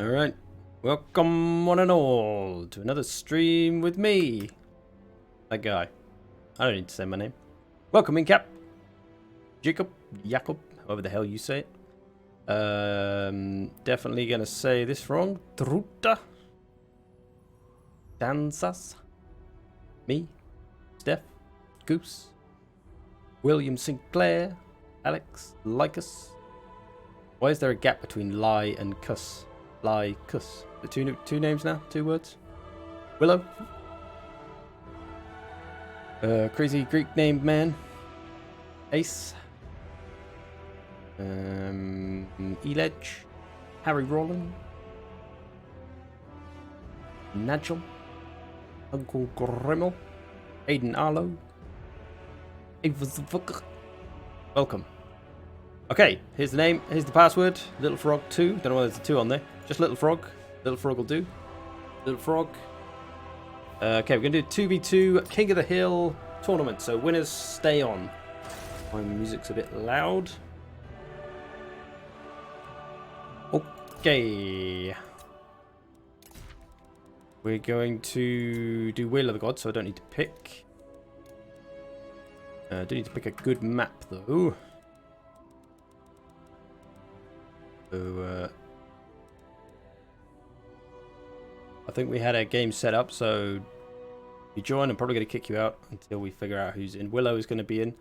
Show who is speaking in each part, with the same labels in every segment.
Speaker 1: Alright, welcome one and all to another stream with me. That guy. I don't need to say my name. Welcome in, Cap. Jacob, however the hell you say it. Definitely gonna say this wrong. Truta. Danzas. Me. Steph. Goose. William Sinclair. Alex. Lycus. Why is there a gap between lie and cuss? Lie, cuss. The two names now? 2 words? Willow. Crazy Greek named man. Ace. Eledge. Harry Rowland. Nigel. Uncle Grimmel. Aiden Arlo. Welcome. Okay, here's the name, here's the password. Little Frog 2. Don't know why there's a 2 on there. Just Little Frog. Little Frog will do. Little Frog. Okay, we're going to do 2v2 King of the Hill tournament. So winners stay on. My music's a bit loud. Okay. We're going to do Wheel of the Gods, so I don't need to pick. I do need to pick a good map, though. So, I think we had a game set up, so if you join, I'm probably going to kick you out until we figure out who's in. Willow is going to be in.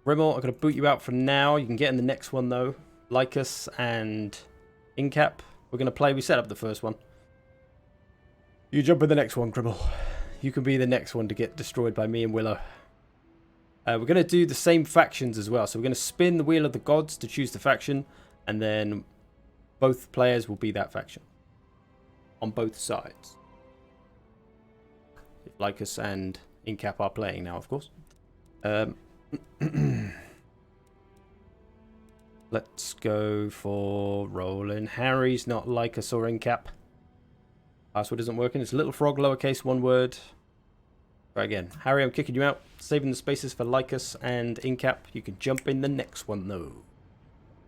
Speaker 1: Rimmel, I'm going to boot you out for now. You can get in the next one, though. Lycus and Incap. We're going to play. We set up the first one. You jump in the next one, Grimmel. You can be the next one to get destroyed by me and Willow. We're going to do the same factions as well. So we're going to spin the Wheel of the Gods to choose the faction, and then both players will be that faction. On both sides. If Lycus and Incap are playing now, of course. Let's go for Roland. Harry's not Lycus or Incap. Password isn't working. It's Little Frog, lowercase, 1 word. Try again. Harry, I'm kicking you out. Saving the spaces for Lycus and Incap. You can jump in the next one, though.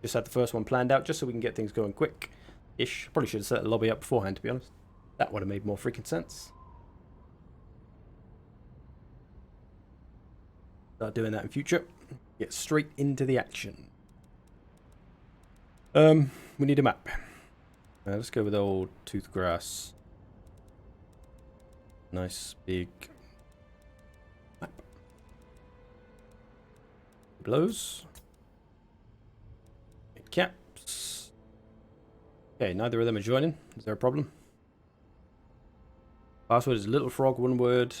Speaker 1: Just had the first one planned out, just so we can get things going quick-ish. Probably should have set the lobby up beforehand, to be honest. That would have made more freaking sense. Start doing that in future. Get straight into the action. We need a map. Let's go with old Toothgrass. Nice big map. Blows. Caps. Okay, neither of them are joining. Is there a problem? Password is Little Frog, 1 word.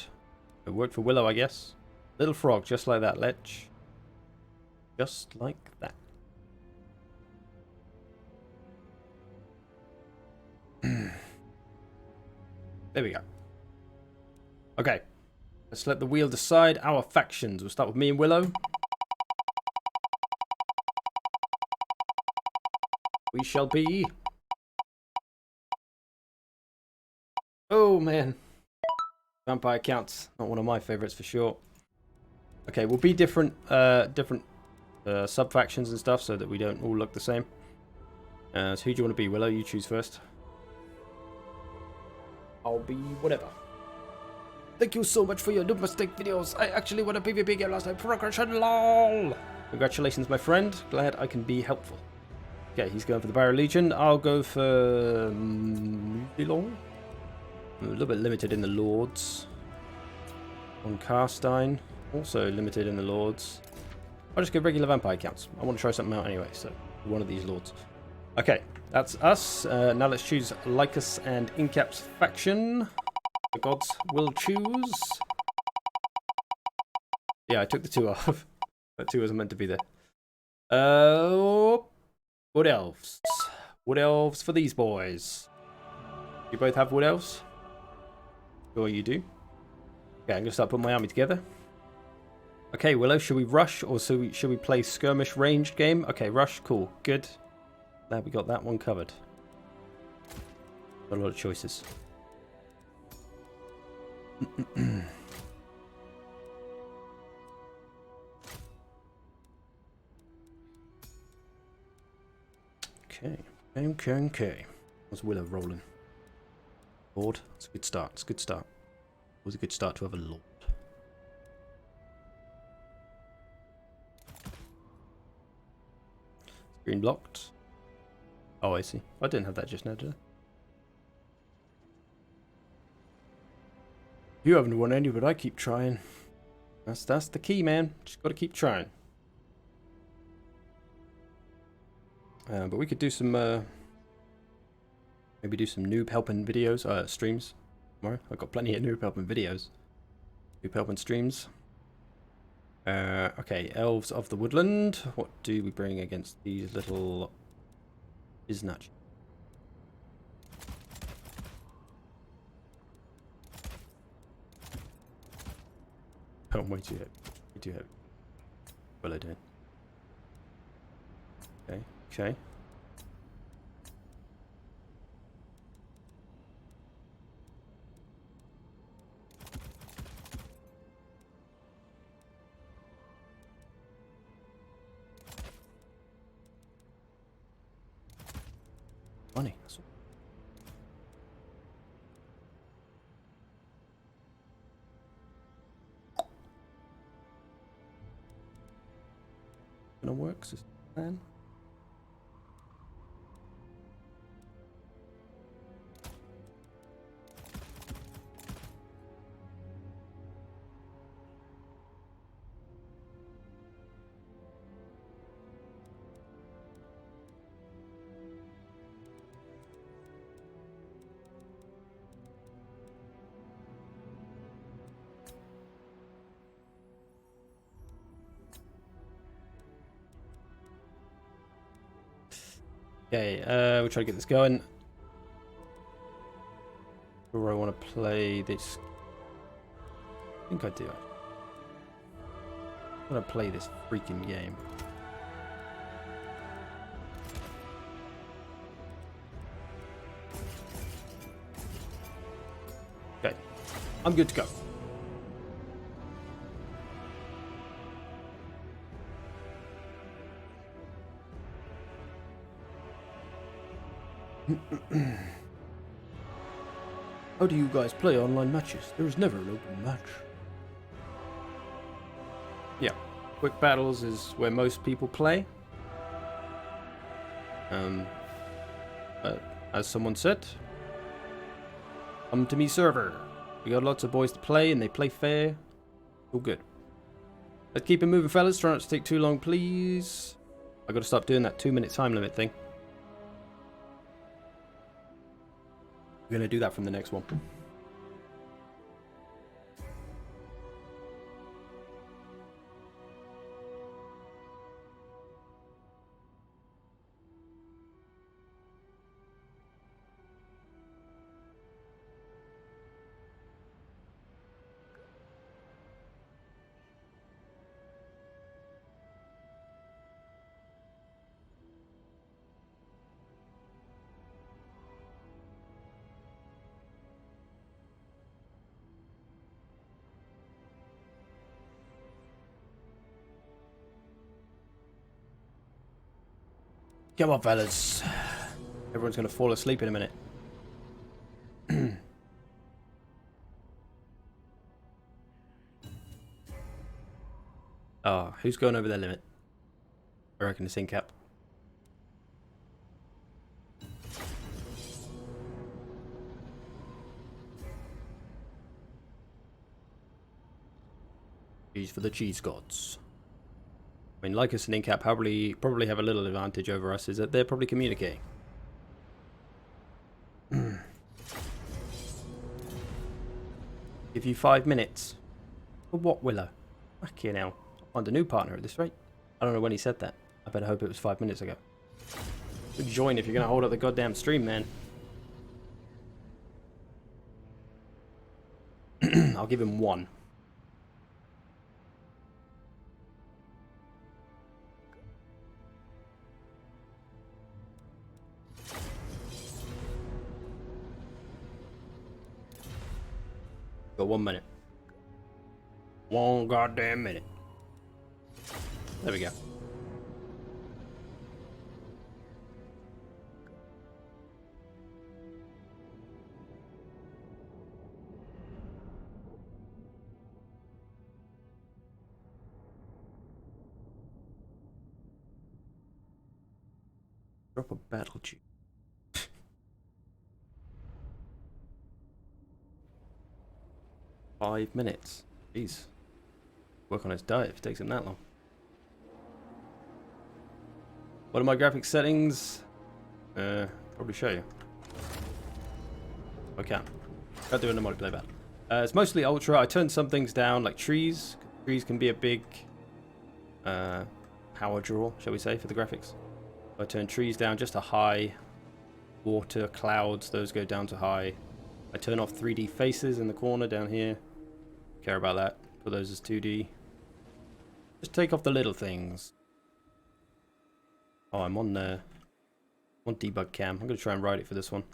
Speaker 1: It worked for Willow, I guess. Little Frog, just like that, Lech. Just like that. There we go. Okay. Let's let the wheel decide our factions. We'll start with me and Willow. We shall be. Oh, man. Vampire counts. Not one of my favorites for sure. Okay, we'll be different sub-factions and stuff so that we don't all look the same. So who do you want to be, Willow? You choose first. I'll be whatever. Thank you so much for your new mistake videos. I actually won a PvP game last time. Progression, lol. Congratulations, my friend. Glad I can be helpful. Okay, he's going for the Barrow Legion. I'll go for Long. A little bit limited in the Lords. On Carstein, also limited in the Lords. I'll just go regular vampire counts. I want to try something out anyway, so one of these Lords. Okay, that's us. Now let's choose Lycus and Incap's faction. The gods will choose. Yeah, I took the 2 off. That 2 wasn't meant to be there. Wood elves. Wood elves for these boys. You both have wood elves? Sure you do. Okay, I'm going to start putting my army together. Okay, Willow, should we rush or should we play skirmish ranged game? Okay, rush, cool, good. Glad we got that one covered. Got a lot of choices. Okay. How's Willow rolling? Lord? It's a good start. It's a good start. It was a good start to have a Lord. Screen blocked. Oh, I see. I didn't have that just now, did I? You haven't won any, but I keep trying. That's the key, man. Just got to keep trying. But we could do some, maybe do some noob helping videos, streams tomorrow. I've got plenty of noob helping videos. Noob helping streams. Okay, Elves of the Woodland. What do we bring against these little biznatch? Oh, way too heavy. Way too heavy. Well, I did. Okay, okay. Funny. That's all. Gonna work, is this the plan? Okay, we'll try to get this going. Or I want to play this. I think I do. I want to play this freaking game. Okay, I'm good to go. How do you guys play online matches? There is never an open match. Yeah, quick battles is where most people play. As someone said, come to me server. We got lots of boys to play and they play fair. All good. Let's keep it moving, fellas. Try not to take too long, please. I gotta stop doing that 2-minute time limit thing. We're gonna do that from the next one. Come on, fellas. Everyone's gonna fall asleep in a minute. Oh, who's going over their limit? I reckon it's Incap. Cheese for the cheese gods. I mean, Lycus and Incap probably have a little advantage over us, is that they're probably communicating. Give you 5 minutes. For what, Willow? Fucking hell. I'll find a new partner at this rate. I don't know when he said that. I better hope it was 5 minutes ago. Join if you're gonna hold up the goddamn stream, man. I'll give him 1. Got 1 minute. 1 goddamn minute. There we go. Drop a battle tube. 5 minutes. Jeez. Work on his diet if it takes him that long. What are my graphics settings? Probably show you. I can. Can't do it in a multiplayer battle. It's mostly ultra. I turned some things down, like trees. Trees can be a big power draw, shall we say, for the graphics. I turn trees down just to high. Water, clouds, those go down to high. I turn off 3D faces in the corner down here. Care about that. Put those as 2D. Just take off the little things. Oh, I'm on debug cam. I'm gonna try and write it for this one.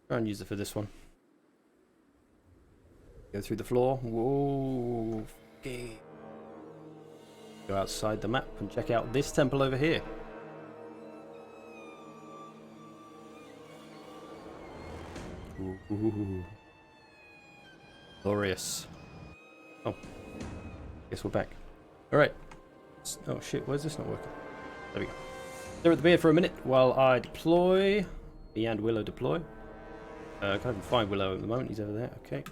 Speaker 1: Try and use it for this one. Go through the floor. Whoa. Okay. Go outside the map and check out this temple over here. Ooh. Glorious. Oh. Guess we're back. Alright. Oh shit, where's this not working? There we go. Stare at the beard for a minute while I deploy. Me and Willow deploy. I can't even find Willow at the moment. He's over there. Okay.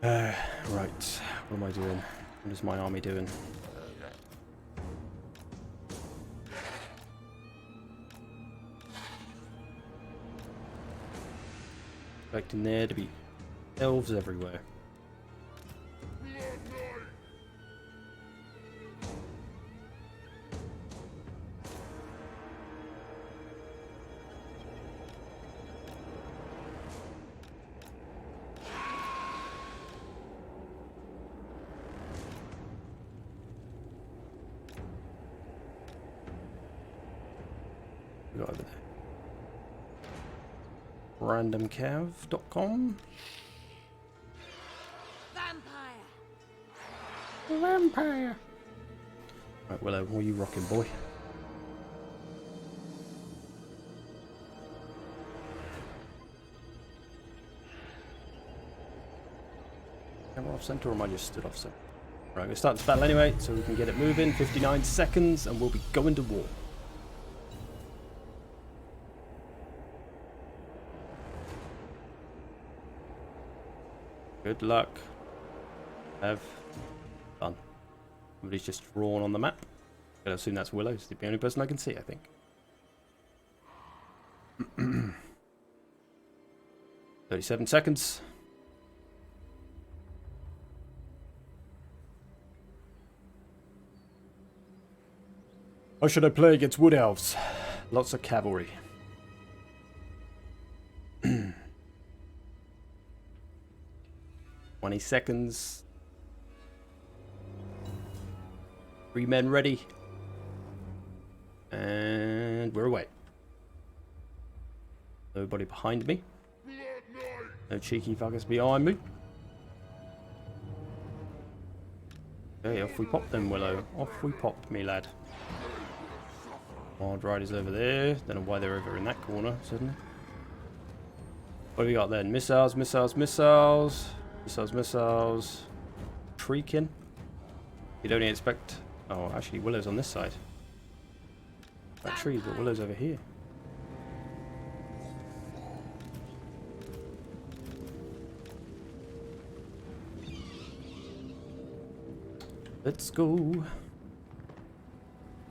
Speaker 1: Right. What am I doing? What is my army doing? Expecting there to be elves everywhere. Go over there. randomcav.com. Vampire. Right, Willow, what are you rocking, boy? Camera off center, or am I just stood off center? Right, we're gonna start this battle anyway, so we can get it moving. 59 seconds, and we'll be going to war. Good luck. Have fun. Somebody's just drawn on the map. I assume that's Willow. She's the only person I can see, I think. 37 seconds. How should I play against wood elves? Lots of cavalry. 20 seconds. 3 men ready. And we're away. Nobody behind me. No cheeky fuckers behind me. Okay, off we pop then, Willow. Off we pop, me lad. Wild Riders over there. Don't know why they're over in that corner, suddenly. What do we got then? Missiles, missiles, missiles. Missiles, missiles. Shrieking. You'd only expect... Oh, actually, Willow's on this side. That tree, but Willow's over here. Let's go.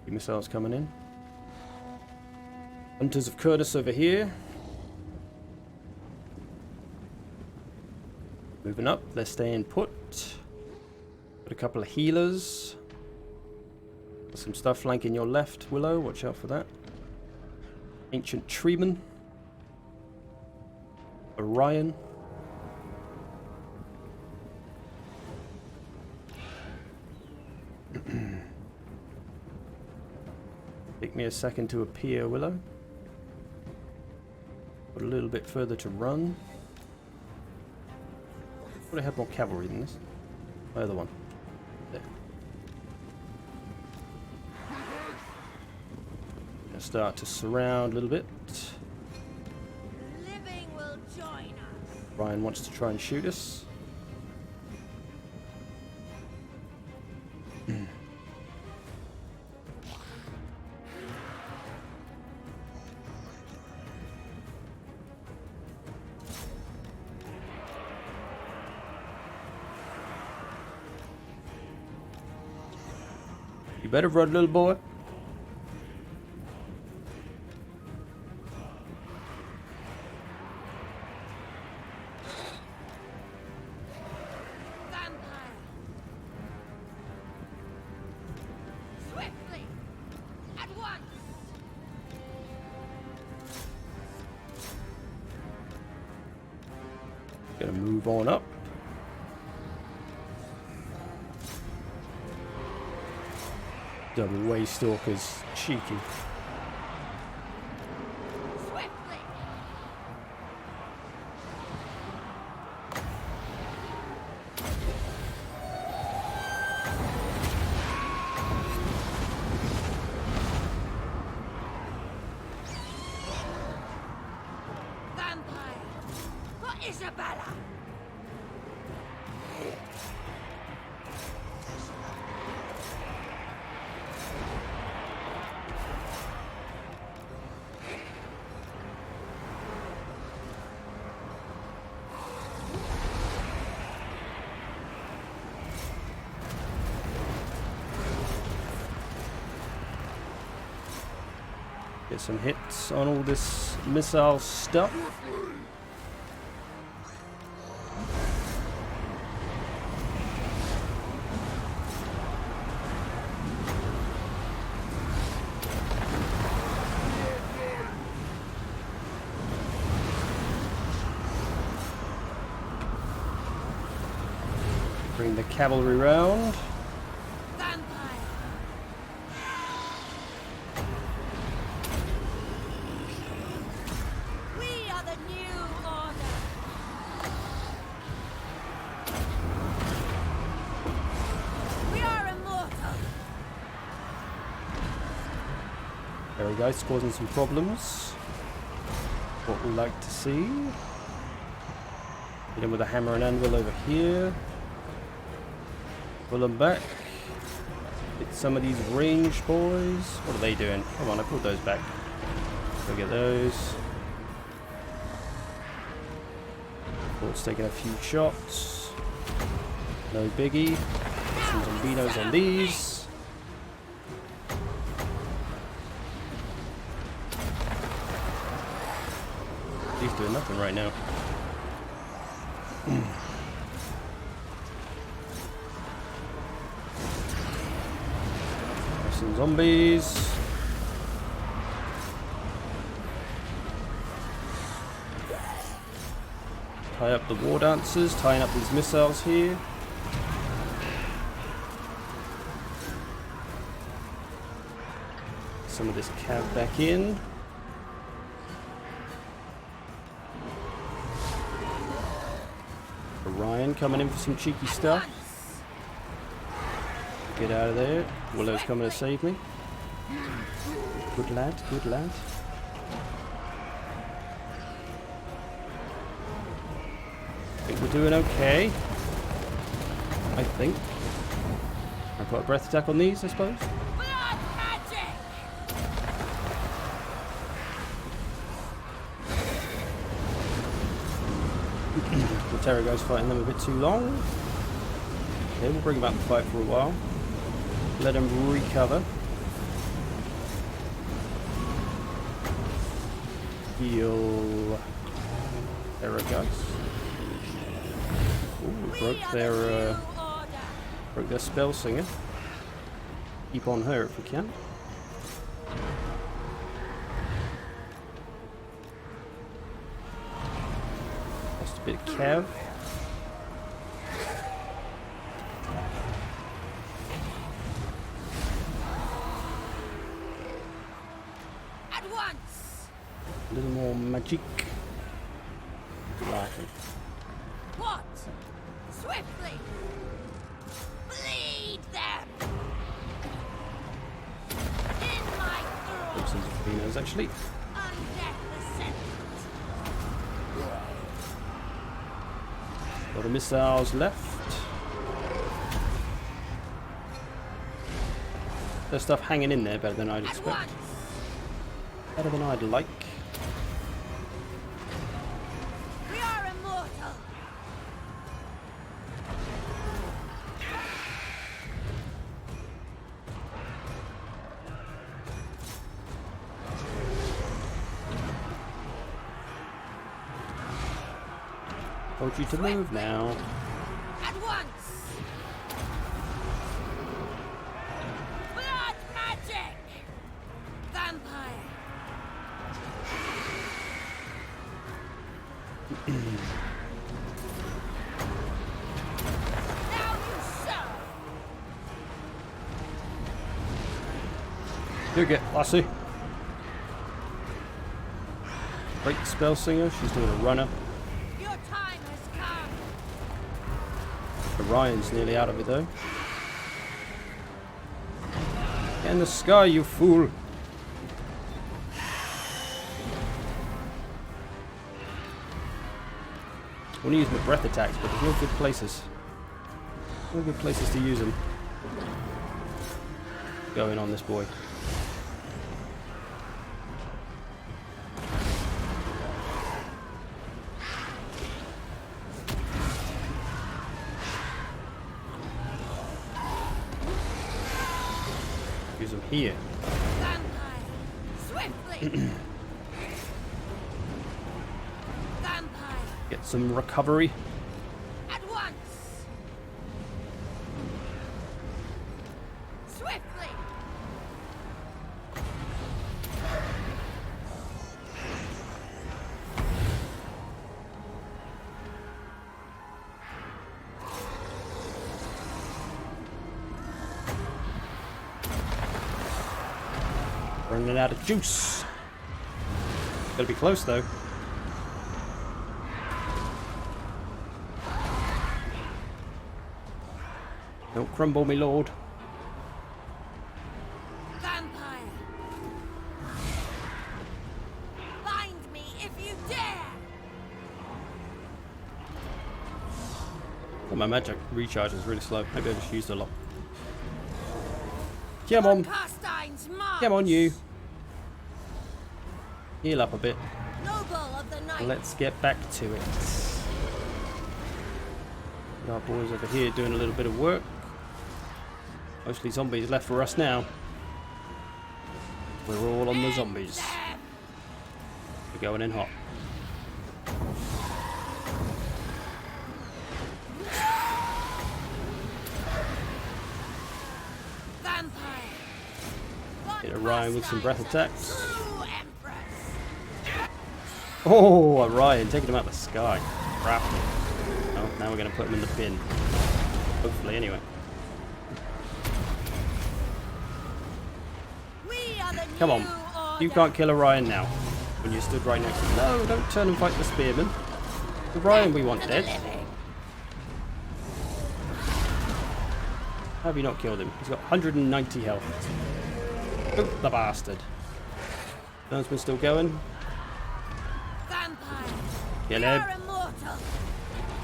Speaker 1: Missiles coming in. Hunters of Curtis over here. Moving up, they're staying put. Got a couple of healers. Got some stuff flanking your left, Willow. Watch out for that. Ancient Treeman. Orion. Take me a second to appear, Willow. Got a little bit further to run. Would have had more cavalry than this. My other one. There. Gonna start to surround a little bit.
Speaker 2: Living will join us.
Speaker 1: Ryan wants to try and shoot us. You better run, little boy.
Speaker 2: Vampire. Swiftly. At once.
Speaker 1: Gonna move on up. Double Way Stalker's cheeky.
Speaker 2: Swiftly. Vampire. For Isabella.
Speaker 1: Get some hits on all this missile stuff. Bring the cavalry round.
Speaker 2: Vampire. We are the new order. We are immortal.
Speaker 1: There we go, it's causing some problems. What we like to see. Hit him with a hammer and anvil over here. Pull them back. Hit some of these range boys. What are they doing? Come on, I pulled those back. Look at those. Fort's taking a few shots. No biggie. Some zombinos on these. He's doing nothing right now. Some zombies. Tie up the war dancers, tying up these missiles here. Some of this cav back in. Orion coming in for some cheeky stuff. Get out of there. Willow's coming to save me. Good lad, good lad. I think we're doing okay. I think. I put a breath attack on these, I suppose.
Speaker 2: Blood magic.
Speaker 1: The Terragos fighting them a bit too long. Okay, we'll bring them out and fight for a while. Let them recover. Heal. Terragos. Ooh, broke their spell singer. Keep on her if we can. Lost a bit of cav.
Speaker 2: At once.
Speaker 1: A little more magic. Like it.
Speaker 2: What? Swiftly. Bleed them. In my
Speaker 1: Got some
Speaker 2: thrall.
Speaker 1: Venos actually.
Speaker 2: Undeath ascendant.
Speaker 1: A lot of missiles left. There's stuff hanging in there better than I'd
Speaker 2: At
Speaker 1: expect.
Speaker 2: once.
Speaker 1: Better than I'd like.
Speaker 2: We are immortal.
Speaker 1: Told you to move now.
Speaker 2: At once. Blood magic. Vampire. Now you show.
Speaker 1: You get Lassie. Great spell singer. She's doing a runner.
Speaker 2: Your time has come.
Speaker 1: Orion's nearly out of it though. Get in the sky, you fool! I want to use my breath attacks, but there's no good places. No good places to use them. Going on this boy. Use them here.
Speaker 2: Vampire. Swiftly. Vampire.
Speaker 1: Get some recovery.
Speaker 2: At once. Swiftly.
Speaker 1: Running out of juice. Gotta be close though. Don't crumble, me lord.
Speaker 2: Vampire. Bind me if you dare.
Speaker 1: Oh, my magic recharge is really slow. Maybe I just used a lot. Come on.
Speaker 2: Carstine's march.
Speaker 1: Come on, you. Heal up a bit.
Speaker 2: Noble of the night.
Speaker 1: Let's get back to it. Our boys over here doing a little bit of work. Mostly zombies left for us now. We're all on the zombies. We're going in hot.
Speaker 2: Vampire.
Speaker 1: Hit Orion with some breath attacks.
Speaker 2: True Empress.
Speaker 1: Oh, Orion taking him out of the sky. Crap. Oh, now we're going to put him in the bin. Hopefully, anyway.
Speaker 2: We are the
Speaker 1: Come on.
Speaker 2: new
Speaker 1: You
Speaker 2: order.
Speaker 1: can't kill Orion now. When you stood right next to him. No, don't turn and fight the spearman. The Orion we want
Speaker 2: To the
Speaker 1: dead.
Speaker 2: living.
Speaker 1: How have you not killed him? He's got 190 health. Oh, the bastard. Burnsman's still going.
Speaker 2: Vampire.
Speaker 1: Kill
Speaker 2: You
Speaker 1: him.
Speaker 2: are immortal.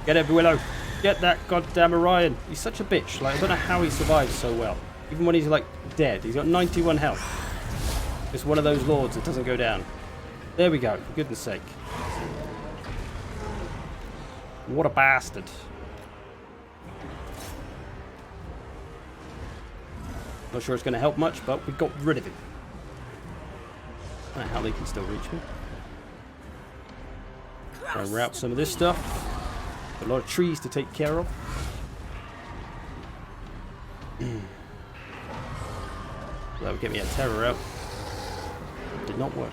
Speaker 1: Get it, Willow. Get that goddamn Orion. He's such a bitch. Like, I don't know how he survives so well. Even when he's, like, dead. He's got 91 health. It's one of those lords that doesn't go down. There we go. For goodness sake. What a bastard. Not sure it's going to help much, but we got rid of him. I don't know how they can still reach me. Try and route some of this stuff. A lot of trees to take care of. That would get me a terror out. Did not work.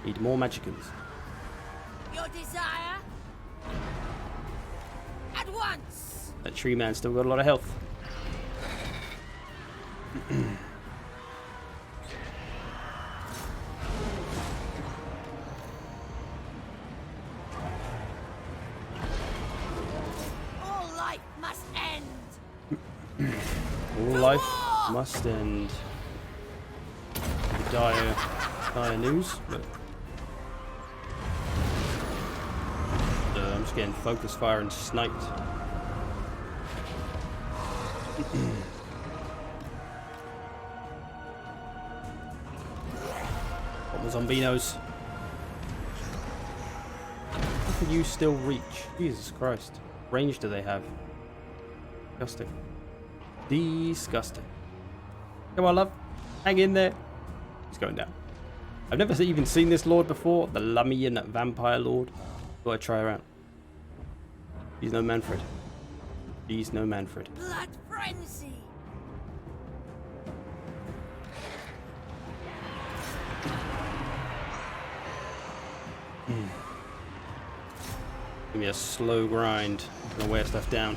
Speaker 1: Need more magicans.
Speaker 2: Your desire. At once.
Speaker 1: That tree man still got a lot of health.
Speaker 2: All life must end.
Speaker 1: All life must end. Dire news, but I'm just getting focus fire and sniped. What was zombinos? How can you still reach? Jesus Christ. Range do they have? Disgusting. Disgusting. Come on, love. Hang in there. He's going down. I've never even seen this lord before. The Lumian Vampire Lord. Thought I'd try her out. He's no Manfred. He's no Manfred.
Speaker 2: Blood frenzy.
Speaker 1: Give me a slow grind. I'm gonna wear stuff down.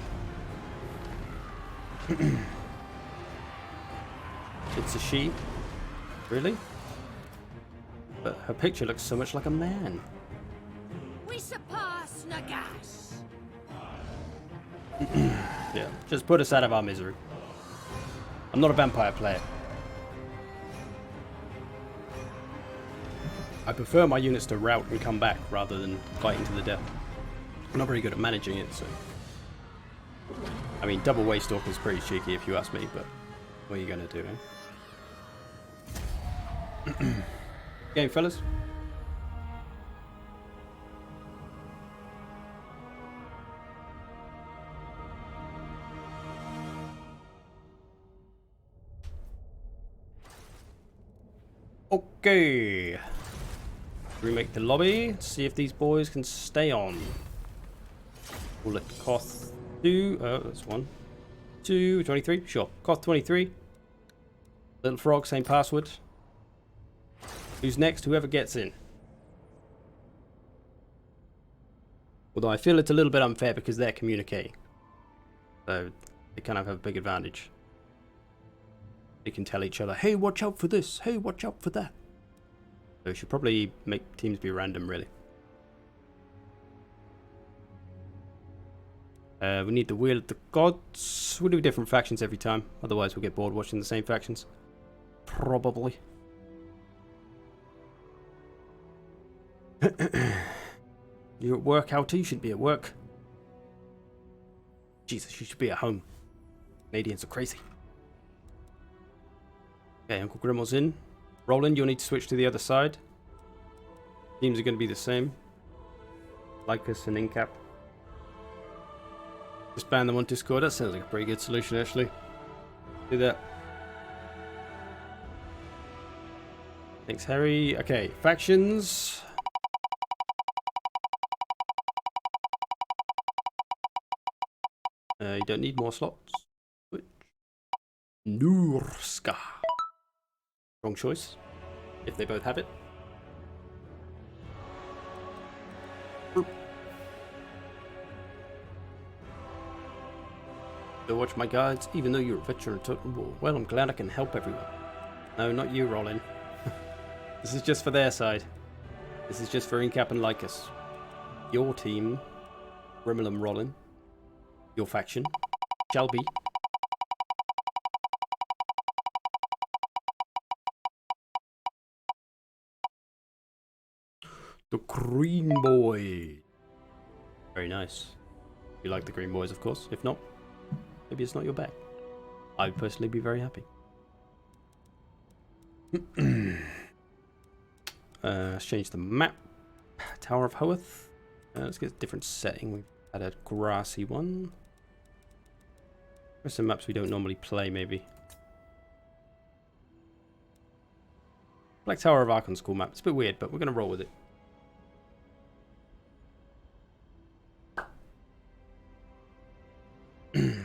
Speaker 1: It's a she. Really? But her picture looks so much like a man.
Speaker 2: We surpass Nagash.
Speaker 1: Yeah, just put us out of our misery. I'm not a vampire player. I prefer my units to rout and come back rather than fighting to the death. I'm not very good at managing it, so... I mean, double Waste Stalker is pretty cheeky if you ask me, but what are you going to do, eh? Game, fellas. Okay. Remake the lobby. See if these boys can stay on. We'll let KOTH 2. That's 1. 2, 23. Sure. KOTH 23. Little Frog, same password. Who's next? Whoever gets in. Although I feel it's a little bit unfair because they're communicating. So they kind of have a big advantage. They can tell each other, hey, watch out for this. Hey, watch out for that. So we should probably make teams be random, really. We need the Wheel of the Gods. We'll do different factions every time. Otherwise we'll get bored watching the same factions. Probably. You're at work, Alta? You shouldn't be at work. Jesus, you should be at home. Canadians are crazy. Okay, Uncle Grimmel's in. Roland, you'll need to switch to the other side. Teams are going to be the same. Lycus and Incap. Just ban them on Discord. That sounds like a pretty good solution, actually. Do that. Thanks, Harry. Okay, factions. You don't need more slots. Switch. Nurska. Wrong choice. If they both have it. So watch my guides, even though you're a veteran of Total War. Well, I'm glad I can help everyone. No, not you, Rollin. This is just for their side. This is just for Incap and Lycus. Your team, Rimmel and Rollin, your faction, shall be the Green Boy. Very nice. You like the Green Boys, of course. If not, maybe it's not your bag. I'd personally be very happy. Let's change the map. Tower of Hoeth. Let's get a different setting. We've had a grassy one. There's some maps we don't normally play, maybe. Black Tower of Archon's cool map. It's a bit weird, but we're going to roll with it.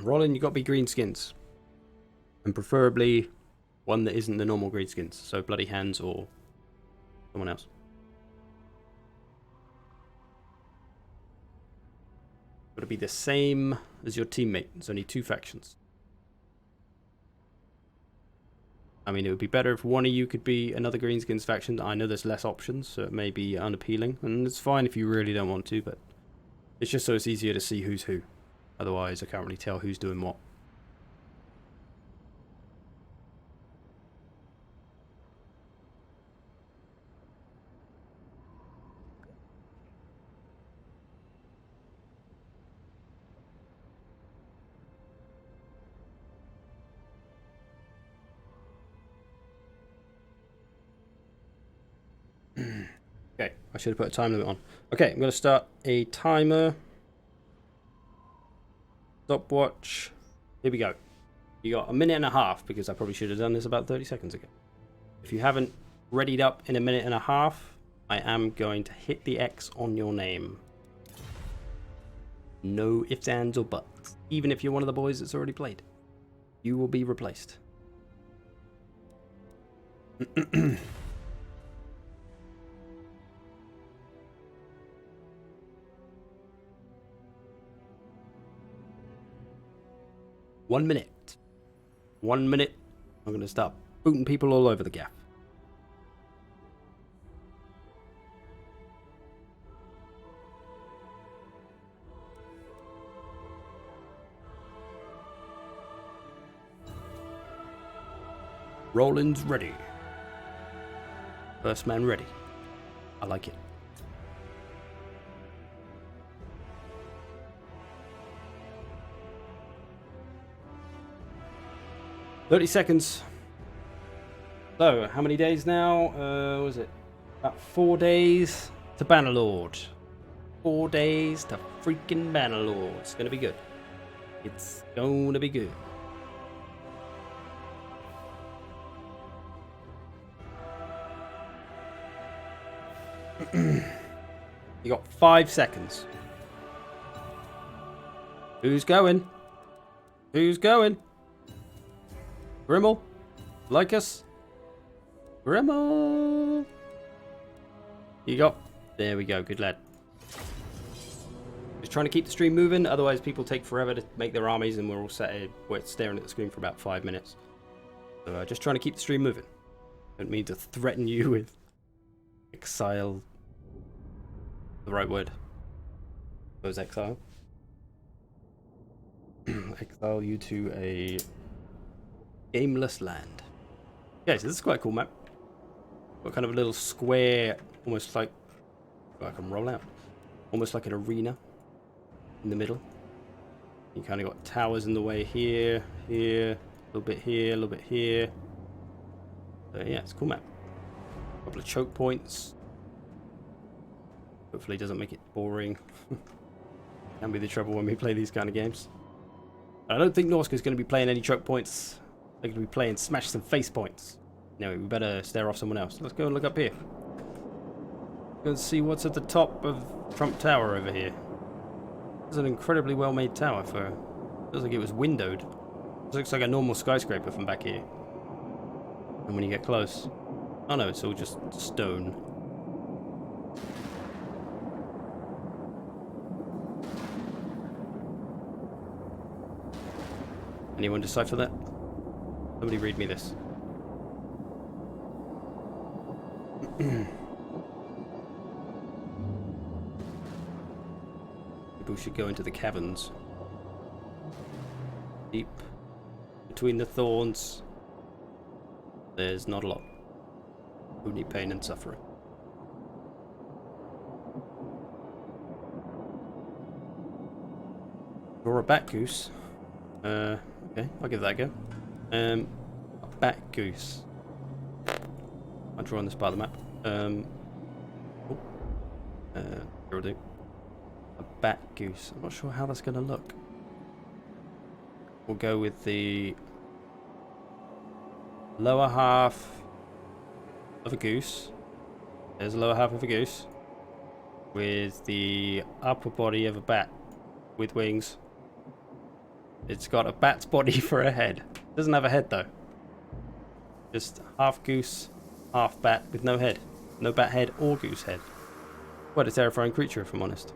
Speaker 1: Rollin, you got to be greenskins. And preferably one that isn't the normal greenskins. So Bloody Hands or someone else. Got to be the same as your teammate. There's only 2 factions. I mean, it would be better if one of you could be another greenskins faction. I know there's less options, so it may be unappealing. And it's fine if you really don't want to, but it's just so it's easier to see who's who. Otherwise, I can't really tell who's doing what. Okay, I should have put a time limit on. Okay, I'm going to start a timer. Stopwatch. Here we go. You got a minute and a half, because I probably should have done this about 30 seconds ago. If you haven't readied up in a minute and a half, I am going to hit the X on your name. No ifs, ands, or buts. Even if you're one of the boys that's already played, you will be replaced. 1 minute. 1 minute. I'm going to start booting people all over the gaff. Rolling's ready. First man ready. I like it. "30 seconds. So, how many days now? Was it about 4 days to Bannerlord? 4 days to freaking Bannerlord. It's gonna be good. It's gonna be good. You got 5 seconds. Who's going? Who's going? Grimmel? Like us? Grimmel! You got... There we go, good lad. Just trying to keep the stream moving, otherwise people take forever to make their armies and we're all sat here staring at the screen for about 5 minutes. So just trying to keep the stream moving. Don't mean to threaten you with exile. The right word. Suppose exile. Exile you to a gameless land. Yeah, so this is quite a cool map. Got kind of a little square, almost like... I can roll out. Almost like an arena in the middle. You kind of got towers in the way here, here, a little bit here, a little bit here. So yeah, it's a cool map. A couple of choke points. Hopefully it doesn't make it boring. Can be the trouble when we play these kind of games. I don't think Norska's going to be playing any choke points. They're going to be playing smash some face points. Anyway, we better stare off someone else. Let's go and look up here. Go and see what's at the top of Trump Tower over here. It's an incredibly well made tower for... Feels like it was windowed. It looks like a normal skyscraper from back here. And when you get close... Oh no, it's all just stone. Anyone decipher that? Somebody read me this. People should go into the caverns. Deep between the thorns. There's not a lot. Only pain and suffering. Draw a bat goose. Okay, I'll give that a go. A bat goose. I'll draw on this part of the map. Here will do. A bat goose. I'm not sure how that's going to look. We'll go with the lower half of a goose. There's the lower half of a goose. With the upper body of a bat with wings. It's got a bat's body for a head. Doesn't have a head though. Just half goose, half bat with no head. No bat head or goose head. Quite a terrifying creature if I'm honest.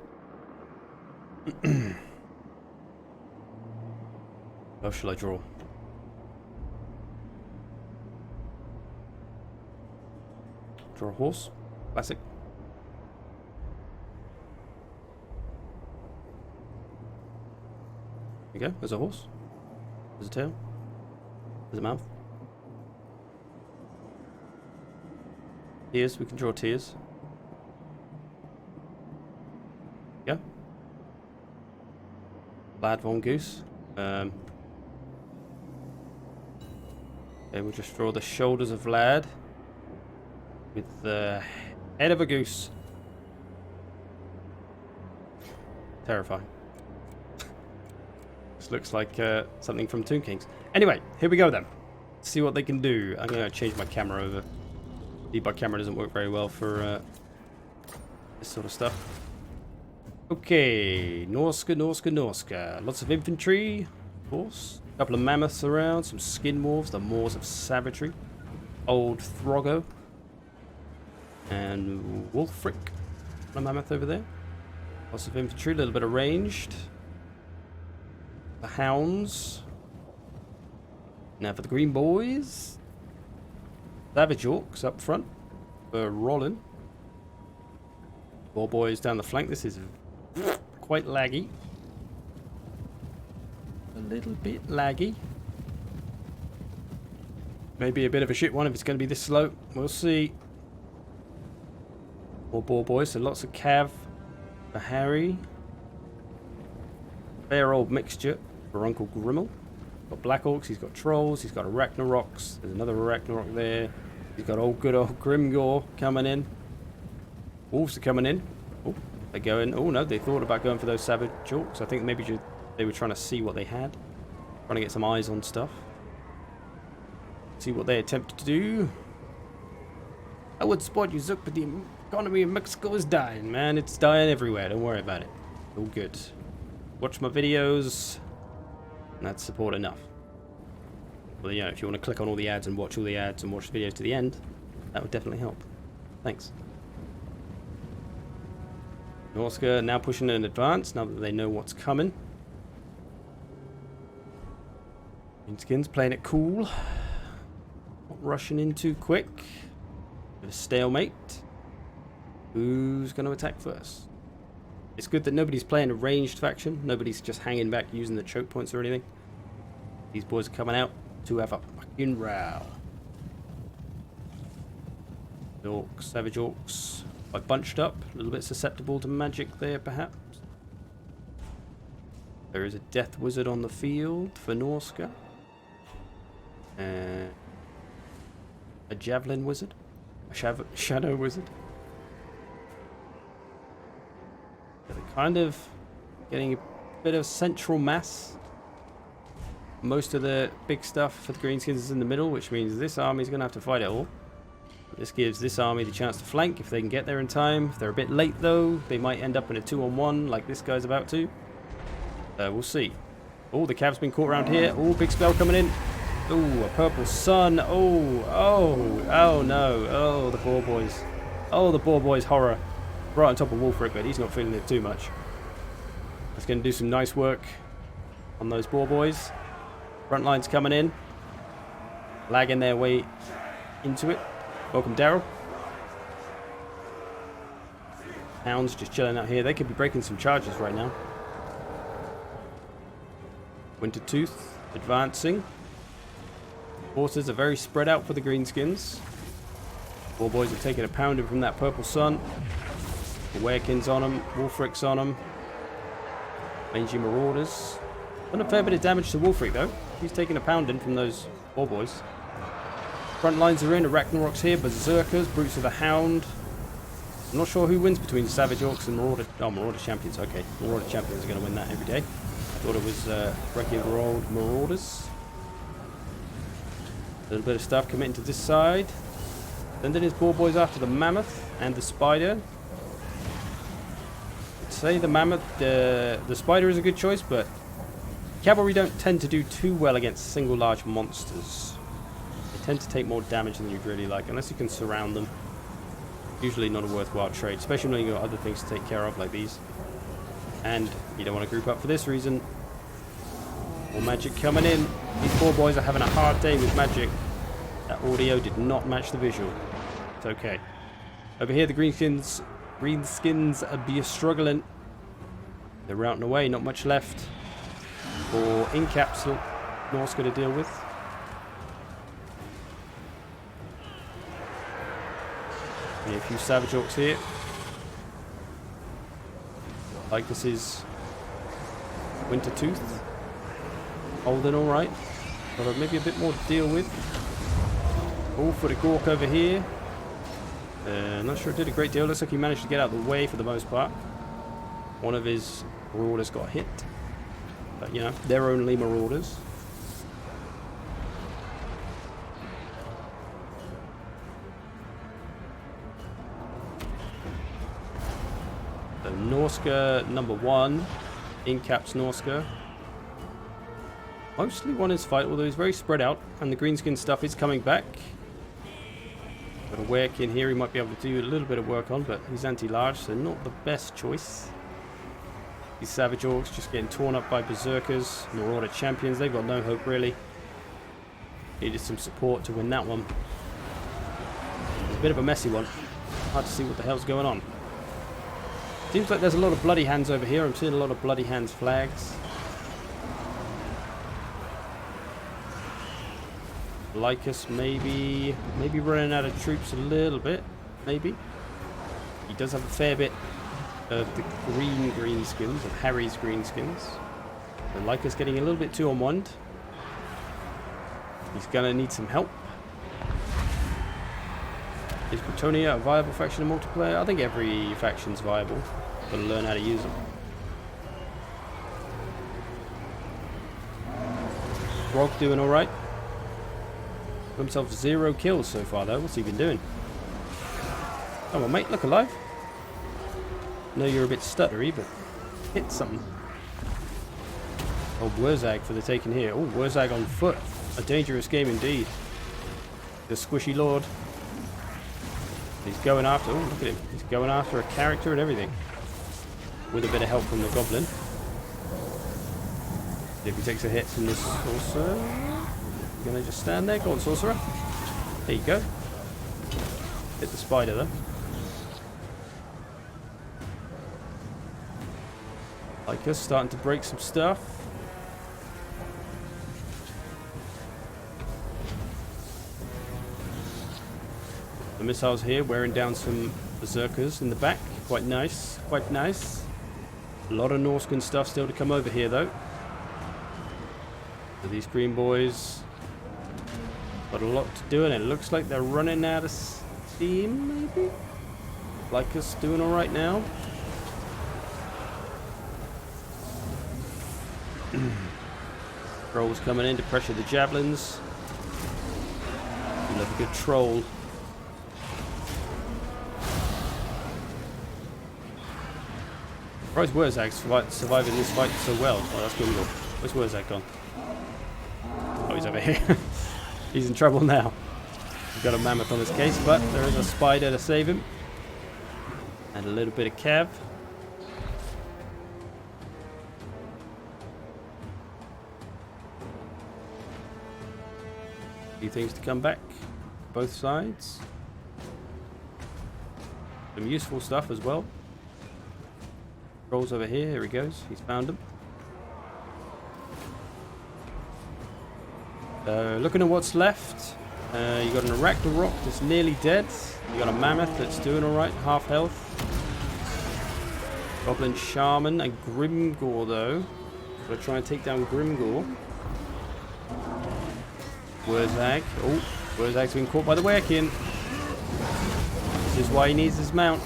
Speaker 1: What shall I draw? Draw a horse. Classic. There you go. There's a horse. There's a tail. There's a mouth. Tears. We can draw tears. Yeah. Lad von Goose. Okay, we'll just draw the shoulders of Lad with the head of a goose. Terrifying. This looks like something from Toon Kings. Anyway, here we go then. Let's see what they can do. I'm going to change my camera over. Debug camera doesn't work very well for this sort of stuff. Okay, Norska. Lots of infantry, of course. A couple of mammoths around, some skin morphs, the Maws of Savagery. Old Throggo. And Wolfric. A mammoth over there. Lots of infantry, a little bit of ranged. The hounds. Now for the green boys. Savage Orcs up front. For Rollin. Boar boys down the flank. This is quite laggy. A little bit laggy. Maybe a bit of a shit one if it's going to be this slow. We'll see. More boar boys, so lots of cav for Harry. Fair old mixture for Uncle Grimmel. Got Black Orcs, he's got Trolls, he's got Arachnaroks. There's another Arachnarok there. He's got good old Grimgor coming in. Wolves are coming in. Oh, they're going. Oh no, they thought about going for those Savage Orcs. I think maybe they were trying to see what they had. Trying to get some eyes on stuff. See what they attempted to do. I would support you, Zook, but the economy of Mexico is dying, man. It's dying everywhere. Don't worry about it. All good. Watch my videos. And that's support enough. Well, you know, if you want to click on all the ads and watch all the ads and watch the videos to the end, that would definitely help. Thanks. Norska now pushing in advance, now that they know what's coming. Greenskins playing it cool. Not rushing in too quick. Bit of a stalemate. Who's going to attack first? It's good that nobody's playing a ranged faction. Nobody's just hanging back using the choke points or anything. These boys are coming out to have a fucking row. Orcs, Savage Orcs. Quite bunched up. A little bit susceptible to magic there, perhaps. There is a Death Wizard on the field for Norska. A Javelin Wizard. A Shadow Wizard. They're kind of getting a bit of central mass. Most of the big stuff for the Greenskins is in the middle, which means this army is going to have to fight it all. This gives this army the chance to flank if they can get there in time. If they're a bit late though, they might end up in a 2-on-1 like this guy's about to. We'll see. Oh, the Cav's been caught around here. Oh, big spell coming in. Oh, a purple sun. Oh no. Oh, the boar boys. Oh, the boar boys horror. Right on top of Wolfric, but he's not feeling it too much. That's going to do some nice work on those boar boys. Front line's coming in. Lagging their way into it. Welcome, Daryl. Hounds just chilling out here. They could be breaking some charges right now. Wintertooth advancing. Forces are very spread out for the Greenskins. Boar boys are taking a pounding from that purple sun. The Werekin's on them. Wolfric's on them. Mangy Marauders. Done a fair bit of damage to Wolfric though. He's taking a pounding from those boar boys. Front lines are in. Arachnarok's here. Berserkers. Brutes of the Hound. I'm not sure who wins between Savage Orcs and Marauder. Oh, Marauder Champions. Okay. Marauder Champions are going to win that every day. I thought it was regular old Marauders. A little bit of stuff committing to this side. Then there's boar boys after the Mammoth and the Spider. I'd say the Mammoth, the Spider is a good choice, but cavalry don't tend to do too well against single large monsters. They tend to take more damage than you'd really like, unless you can surround them. Usually not a worthwhile trade, especially when you've got other things to take care of like these. And you don't want to group up for this reason. More magic coming in. These boar boys are having a hard day with magic. That audio did not match the visual. It's okay. Over here the greenskins are struggling. They're routing away, not much left for Incapsule Norska to deal with. A few Savage Orcs here. Like this is Wintertooth. Holding alright. Got maybe a bit more to deal with. All for the Gork over here. Not sure it did a great deal. Looks like he managed to get out of the way for the most part. One of his Marauders got hit. But you know, they're only Marauders. So Norska number 1. In caps Norska. Mostly won his fight, although he's very spread out. And the greenskin stuff is coming back. Got a work in here he might be able to do a little bit of work on, but he's anti-large, so not the best choice. These Savage Orcs just getting torn up by Berserkers. Marauder Champions, they've got no hope really. Needed some support to win that one. It's a bit of a messy one. Hard to see what the hell's going on. Seems like there's a lot of bloody hands over here. I'm seeing a lot of bloody hands flags. Lycus maybe running out of troops a little bit. Maybe. He does have a fair bit of the greenskins, of Harry's greenskins. And Lycus getting a little bit too on one. He's gonna need some help. Is Bretonia a viable faction in multiplayer? I think every faction's viable. Gotta learn how to use them. Grog doing alright. Himself 0 kills so far though. What's he been doing? Come on mate, look alive. I know you're a bit stuttery, but hit something. Oh, Wurzag for the taking here. Oh, Wurzag on foot. A dangerous game indeed. The squishy lord. He's going after... Oh, look at him. He's going after a character and everything. With a bit of help from the goblin. If he takes a hit from this sorcerer... You're gonna just stand there? Go on, sorcerer. There you go. Hit the spider though. Lycus starting to break some stuff. The missiles here wearing down some berserkers in the back. Quite nice, quite nice. A lot of Norscan stuff still to come over here though. So these green boys got a lot to do, and it looks like they're running out of steam maybe? Lycus doing alright now. Trolls coming in to pressure the javelins. Love a good troll. Surprised Wurzag's surviving this fight so well. Oh, that's Grimgor. Where's Wurzag gone? Oh, he's over here. He's in trouble now. He's got a mammoth on his case, but there is a spider to save him. And a little bit of cav. A few things to come back. Both sides. Some useful stuff as well. Rolls over here. Here he goes. He's found him. Looking at what's left. You got an Arachnarok that's nearly dead. You got a Mammoth that's doing alright. Half health. Goblin Shaman and Grimgor though. Gotta try and take down Grimgor. Wurzag. Oh, Wurzag's been caught by the Werkin. This is why he needs his mount.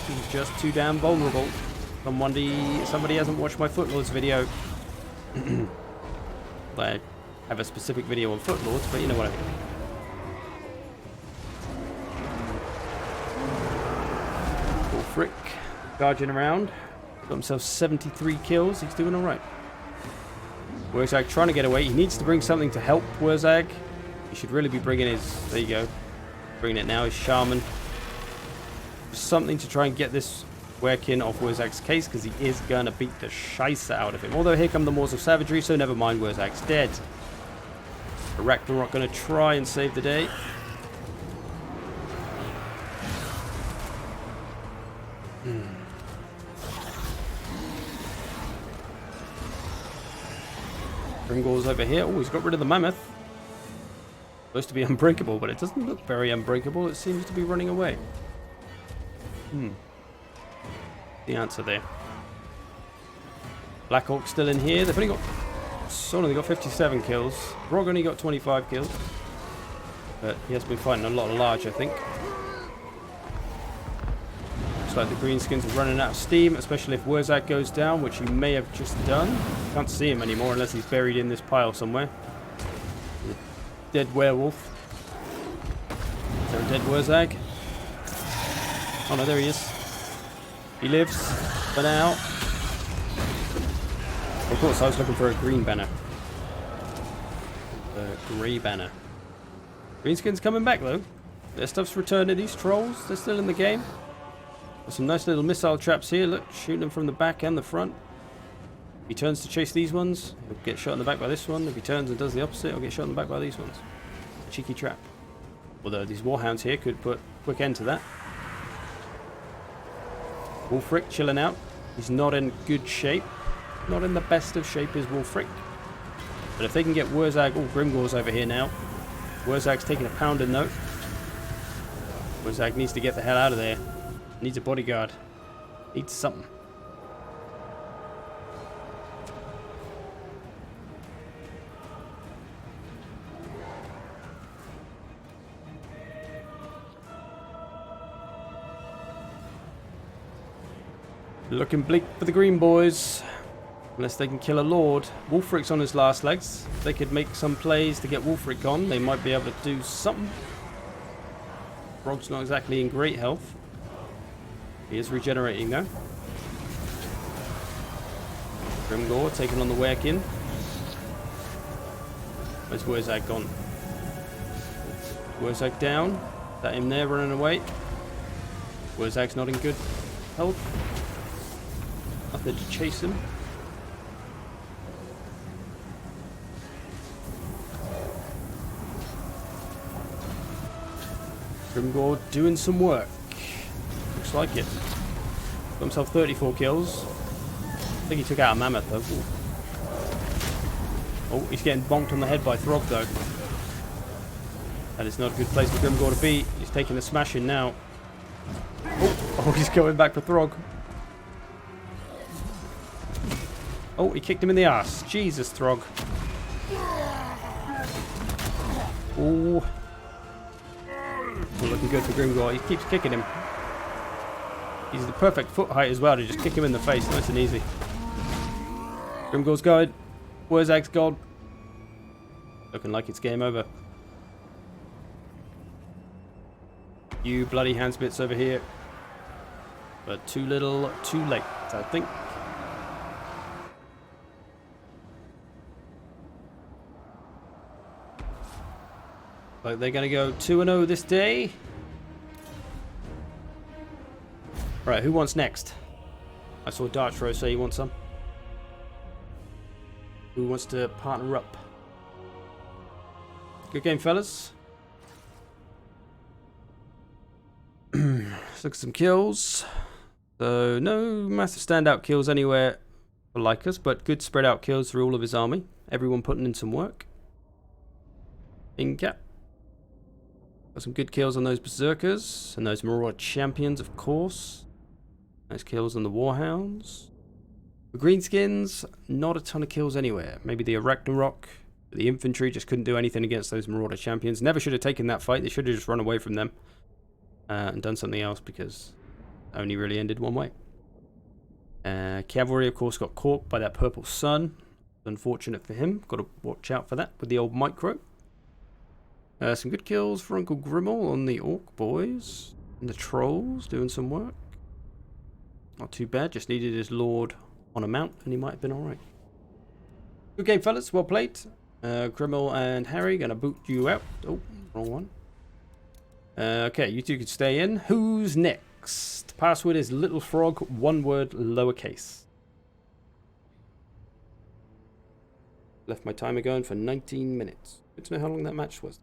Speaker 1: He's just too damn vulnerable. Somebody hasn't watched my Footlords video. I have a specific video on Footlords, but you know what I mean. Poor Frick. Charging around. Got himself 73 kills. He's doing alright. Wurzag trying to get away. He needs to bring something to help Wurzag. He should really be bringing his... There you go. Bringing it now. His Shaman. Something to try and get this Werkin off Wurzag's case, because he is going to beat the scheisse out of him. Although here come the Maws of Savagery, so never mind, Wurzag's dead. Arachnarok going to try and save the day. Grimgor's over here. Oh, he's got rid of the Mammoth. Supposed to be unbreakable, but it doesn't look very unbreakable. It seems to be running away. The answer there. Black Hawk still in here. They've only got 57 kills. Grog only got 25 kills. But he has been fighting a lot large, I think. Looks like the greenskins are running out of steam, especially if Wurzag goes down, which he may have just done. Can't see him anymore unless he's buried in this pile somewhere. The dead werewolf. Is there a dead Wurzag? Oh no, there he is. He lives for now. Of course, I was looking for a green banner. A grey banner. Greenskin's coming back though. Their stuff's returning. These trolls, they're still in the game. There's some nice little missile traps here. Look, shooting them from the back and the front. If he turns to chase these ones, he'll get shot in the back by this one. If he turns and does the opposite, he'll get shot in the back by these ones. A cheeky trap. Although these warhounds here could put a quick end to that. Wulfric chilling out. He's not in good shape. Not in the best of shape is Wulfric. But if they can get Wurzag... Oh, Grimgor's over here now. Wurzag's taking a pounding note. Wurzag needs to get the hell out of there. Needs a bodyguard. Needs something. Looking bleak for the green boys. Unless they can kill a lord. Wulfric's on his last legs. If they could make some plays to get Wulfric on, they might be able to do something. Frog's not exactly in great health. He is regenerating though. Grimgor taking on the Werkin. Where's Wurzag gone? Wurzag down. That him there running away. Wurzag's not in good health. Nothing to chase him. Grimgor doing some work. Looks like it. Got himself 34 kills. I think he took out a mammoth though. Ooh. Oh, he's getting bonked on the head by Throg though. That is not a good place for Grimgor to be. He's taking a smashing now. Oh, he's going back for Throg. Oh, he kicked him in the ass. Jesus, Throg. Ooh. Looking good for Grimgor. He keeps kicking him. He's the perfect foot height as well to just kick him in the face. Nice and easy. Grimgor's going. Wurzag's gone. Looking like it's game over. You bloody handspits over here. But too little, too late, I think. Like they're going to go 2-0 this day. Right, who wants next? I saw Dartro say he wants some. Who wants to partner up? Good game, fellas. Let's look at some kills. So, no massive standout kills anywhere for Lycus, but good spread out kills through all of his army. Everyone putting in some work. Incap. Got some good kills on those Berserkers and those Marauder Champions, of course. Nice kills on the Warhounds. The Greenskins, not a ton of kills anywhere. Maybe the Arachnarok. The infantry just couldn't do anything against those Marauder Champions. Never should have taken that fight. They should have just run away from them and done something else because it only really ended one way. Cavalry, of course, got caught by that purple sun. Unfortunate for him. Got to watch out for that with the old micro. Some good kills for Uncle Grimmel on the Orc boys. And the Trolls doing some work. Not too bad. Just needed his Lord on a mount and he might have been alright. Good game, fellas. Well played. Grimmel and Harry gonna boot you out. Oh, wrong one. Okay, you two can stay in. Who's next? Password is Little Frog, one word, lowercase. Left my timer going for 19 minutes. Good to know how long that match was.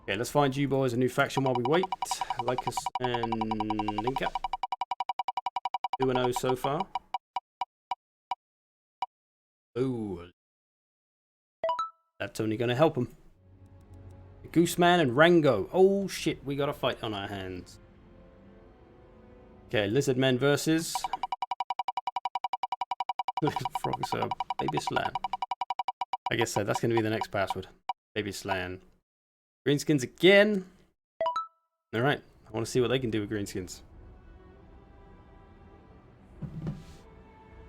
Speaker 1: Okay, let's find you boys a new faction while we wait. Lycus and Linka. 2-0 so far. Ooh. That's only going to help him. Gooseman and Rango. Oh shit, we got a fight on our hands. Okay, Lizardmen versus... Frog Sub. Baby Slan. I guess so, that's going to be the next password. Baby Slan. Greenskins again. Alright, I want to see what they can do with Greenskins.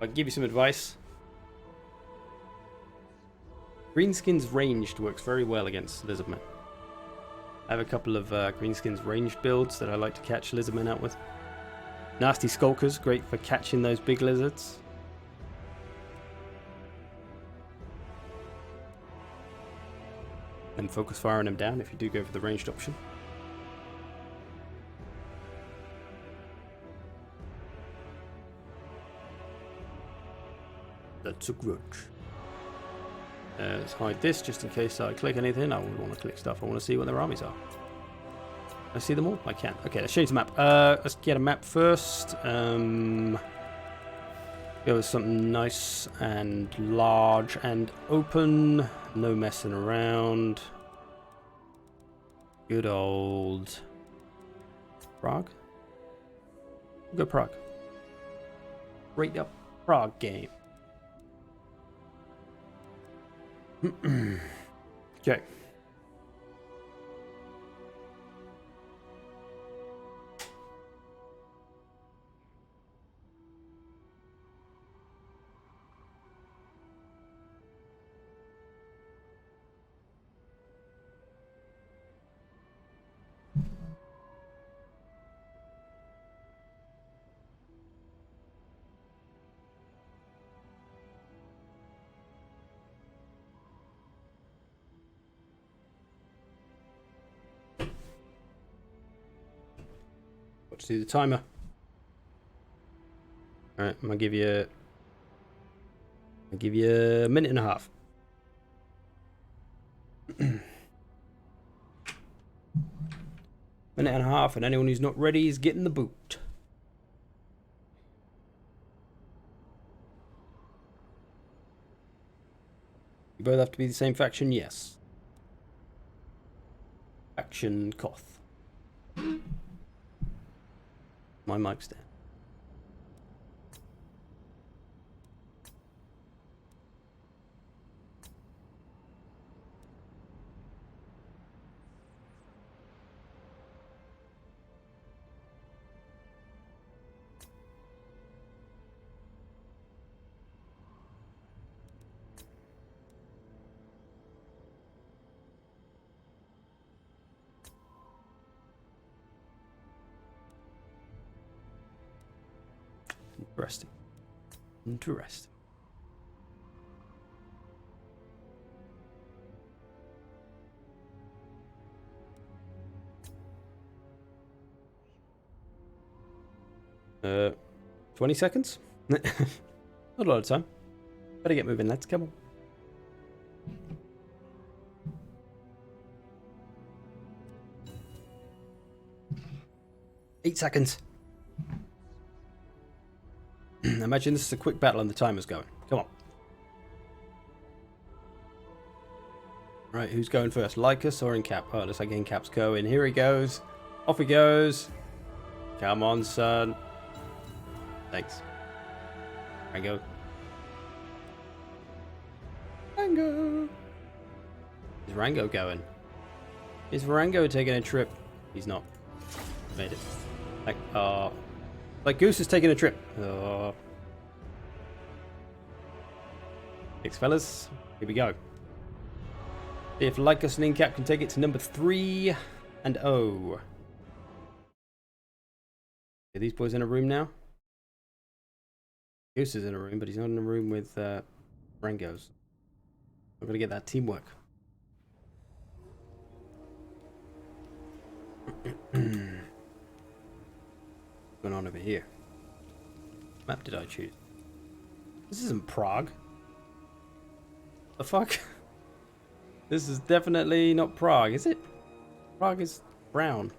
Speaker 1: I can give you some advice. Greenskins ranged works very well against Lizardmen. I have a couple of Greenskins ranged builds that I like to catch lizardmen out with. Nasty Skulkers, great for catching those big lizards. And focus firing them down if you do go for the ranged option. That's a grudge. Let's hide this just in case I click anything. I would want to click stuff. I want to see what their armies are. I see them all? I can. Okay, let's change the map. Let's get a map first. Go with something nice and large and open. No messing around. Good old Prague. We'll go Prague. Straight up Prague game. Okay. Let's do the timer. Alright, I'm gonna give you a minute and a half. Minute and a half, and anyone who's not ready is getting the boot. You both have to be the same faction, yes. Faction KOTH. My mic's down. Interesting. Interesting. Uh, 20 seconds? Not a lot of time. Better get moving, lads. Come on. 8 seconds. Imagine this is a quick battle and the timer's going. Come on. Right, who's going first? Lycus or Incap? Oh, it looks like Incap's going. Here he goes. Off he goes. Come on, son. Thanks. Rango. Rango. Is Rango going? Is Rango taking a trip? He's not. Made it. Like Goose is taking a trip. Thanks, fellas. Here we go. See if Lycus and Incap can take it to number 3 and 0. Are these boys in a room now? Goose is in a room, but he's not in a room with Rango's. We're gonna get that teamwork. What's going on over here? What map did I choose? This isn't Prague. The fuck? This is definitely not Prague, is it? Prague is brown.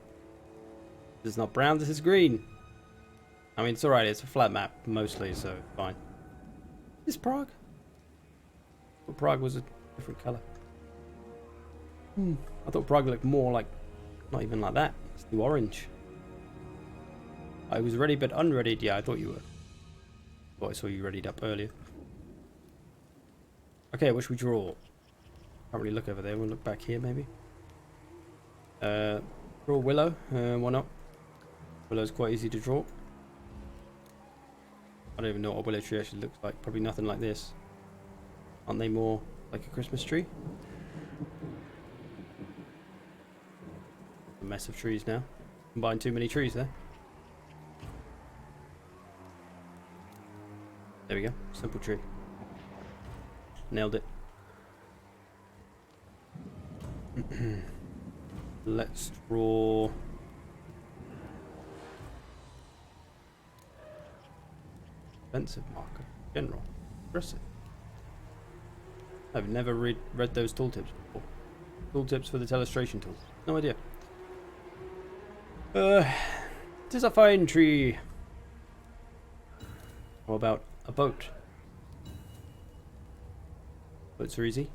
Speaker 1: This is not brown, this is green. I mean, it's alright, it's a flat map mostly, so fine. Is this Prague? I thought Prague was a different colour. I thought Prague looked more like, not even like that. It's the orange. I was ready but unreadied. Yeah, I thought you were. Thought I saw you readied up earlier. Okay, what should we draw? Can't really look over there. We'll look back here maybe. Draw Willow. Why not? Willow's quite easy to draw. I don't even know what a willow tree actually looks like. Probably nothing like this. Aren't they more like a Christmas tree? mess of trees now. Combined too many trees there. There we go. Simple tree. Nailed it. Let's draw... Defensive marker. General. Aggressive. I've never read those tooltips before. Tooltips for the telestration tool. No idea. It is a fine tree. How about a boat? Boats are easy.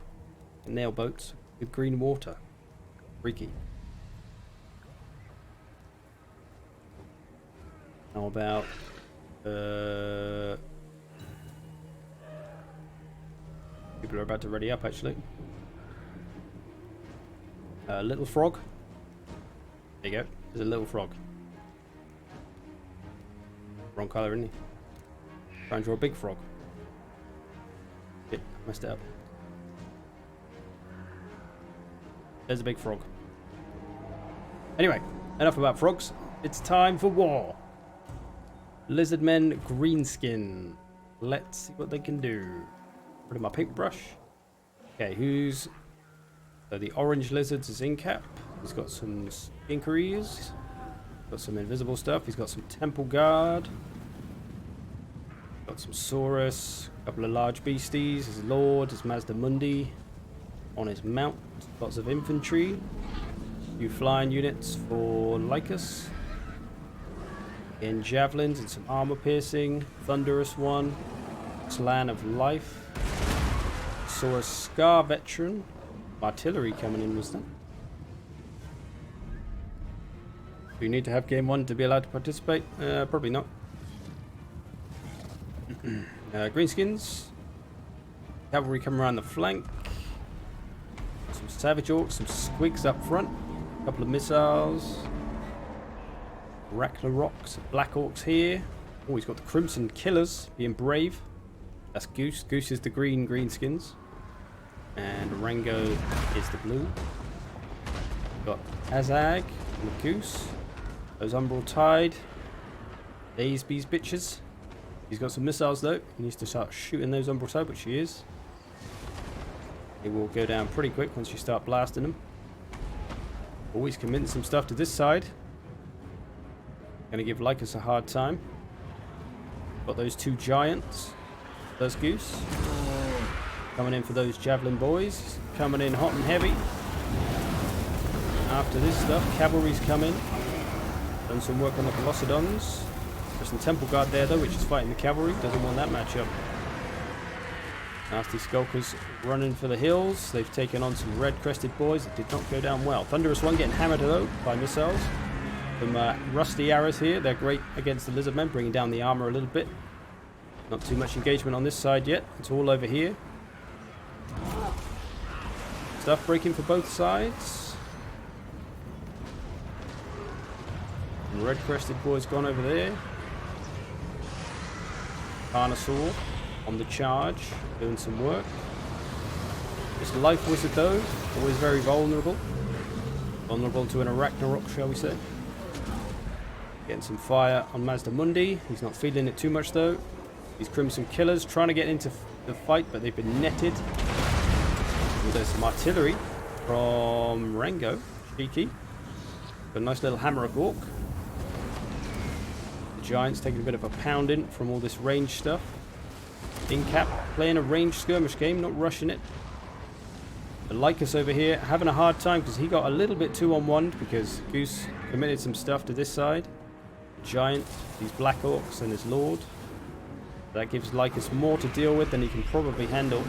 Speaker 1: Nail boats with green water. Freaky. How about people are about to ready up actually. Little frog. There you go. There's a little frog. Wrong colour, isn't he? Try and draw a big frog. Yep, messed it up. There's a big frog. Anyway, enough about frogs. It's time for war. Lizardmen Greenskin. Let's see what they can do. Rid of my paintbrush. Okay, who's... So the orange lizards is Incap. He's got some inquiries. Got some invisible stuff. He's got some Temple Guard. Got some Saurus. A couple of large beasties. His Lord, his Mazda Mundi. On his mount. Lots of infantry. A few flying units for Lycus. Again, javelins and some armor piercing. Thunderous one. Slan of Life. Saw a Scar veteran. Artillery coming in, was that? Do you need to have game 1 to be allowed to participate? Probably not. Greenskins. Cavalry come around the flank. Some Savage Orcs, some Squigs up front. A couple of missiles. Rocks, Black Orcs here. Oh, he's got the Crimson Killers being brave. That's Goose. Goose is the greenskins. And Rango is the blue. Got Azag and the Goose. Those Umbral Tide. These bitches. He's got some missiles though. He needs to start shooting those Umbral Tide, which he is. He will go down pretty quick once you start blasting them. Always committing some stuff to this side. Gonna give Lycus a hard time. Got those two giants. There's Goose. Coming in for those javelin boys. Coming in hot and heavy. After this stuff, cavalry's coming. Done some work on the Velocodons. There's some Temple Guard there though, which is fighting the cavalry. Doesn't want that matchup. Nasty Skulkers running for the hills. They've taken on some red-crested boys that did not go down well. Thunderous one getting hammered though by missiles. Some rusty arrows here. They're great against the Lizardmen, bringing down the armor a little bit. Not too much engagement on this side yet. It's all over here. Stuff breaking for both sides. And red-crested boys gone over there. Carnosaur on the charge, doing some work. This Life Wizard though, always very vulnerable. Vulnerable to an Arachnarok, shall we say. Getting some fire on Mazda Mundi. He's not feeling it too much though. These Crimson Killers trying to get into the fight, but they've been netted. And there's some artillery from Rango. Cheeky. Got a nice little hammer of Orc. The Giants taking a bit of a pounding from all this range stuff. Incap playing a ranged skirmish game, not rushing it. The Lycus over here having a hard time because he got a little bit 2-on-1 because Goose committed some stuff to this side. Giant, these Black Orcs and his Lord. That gives Lycus more to deal with than he can probably handle.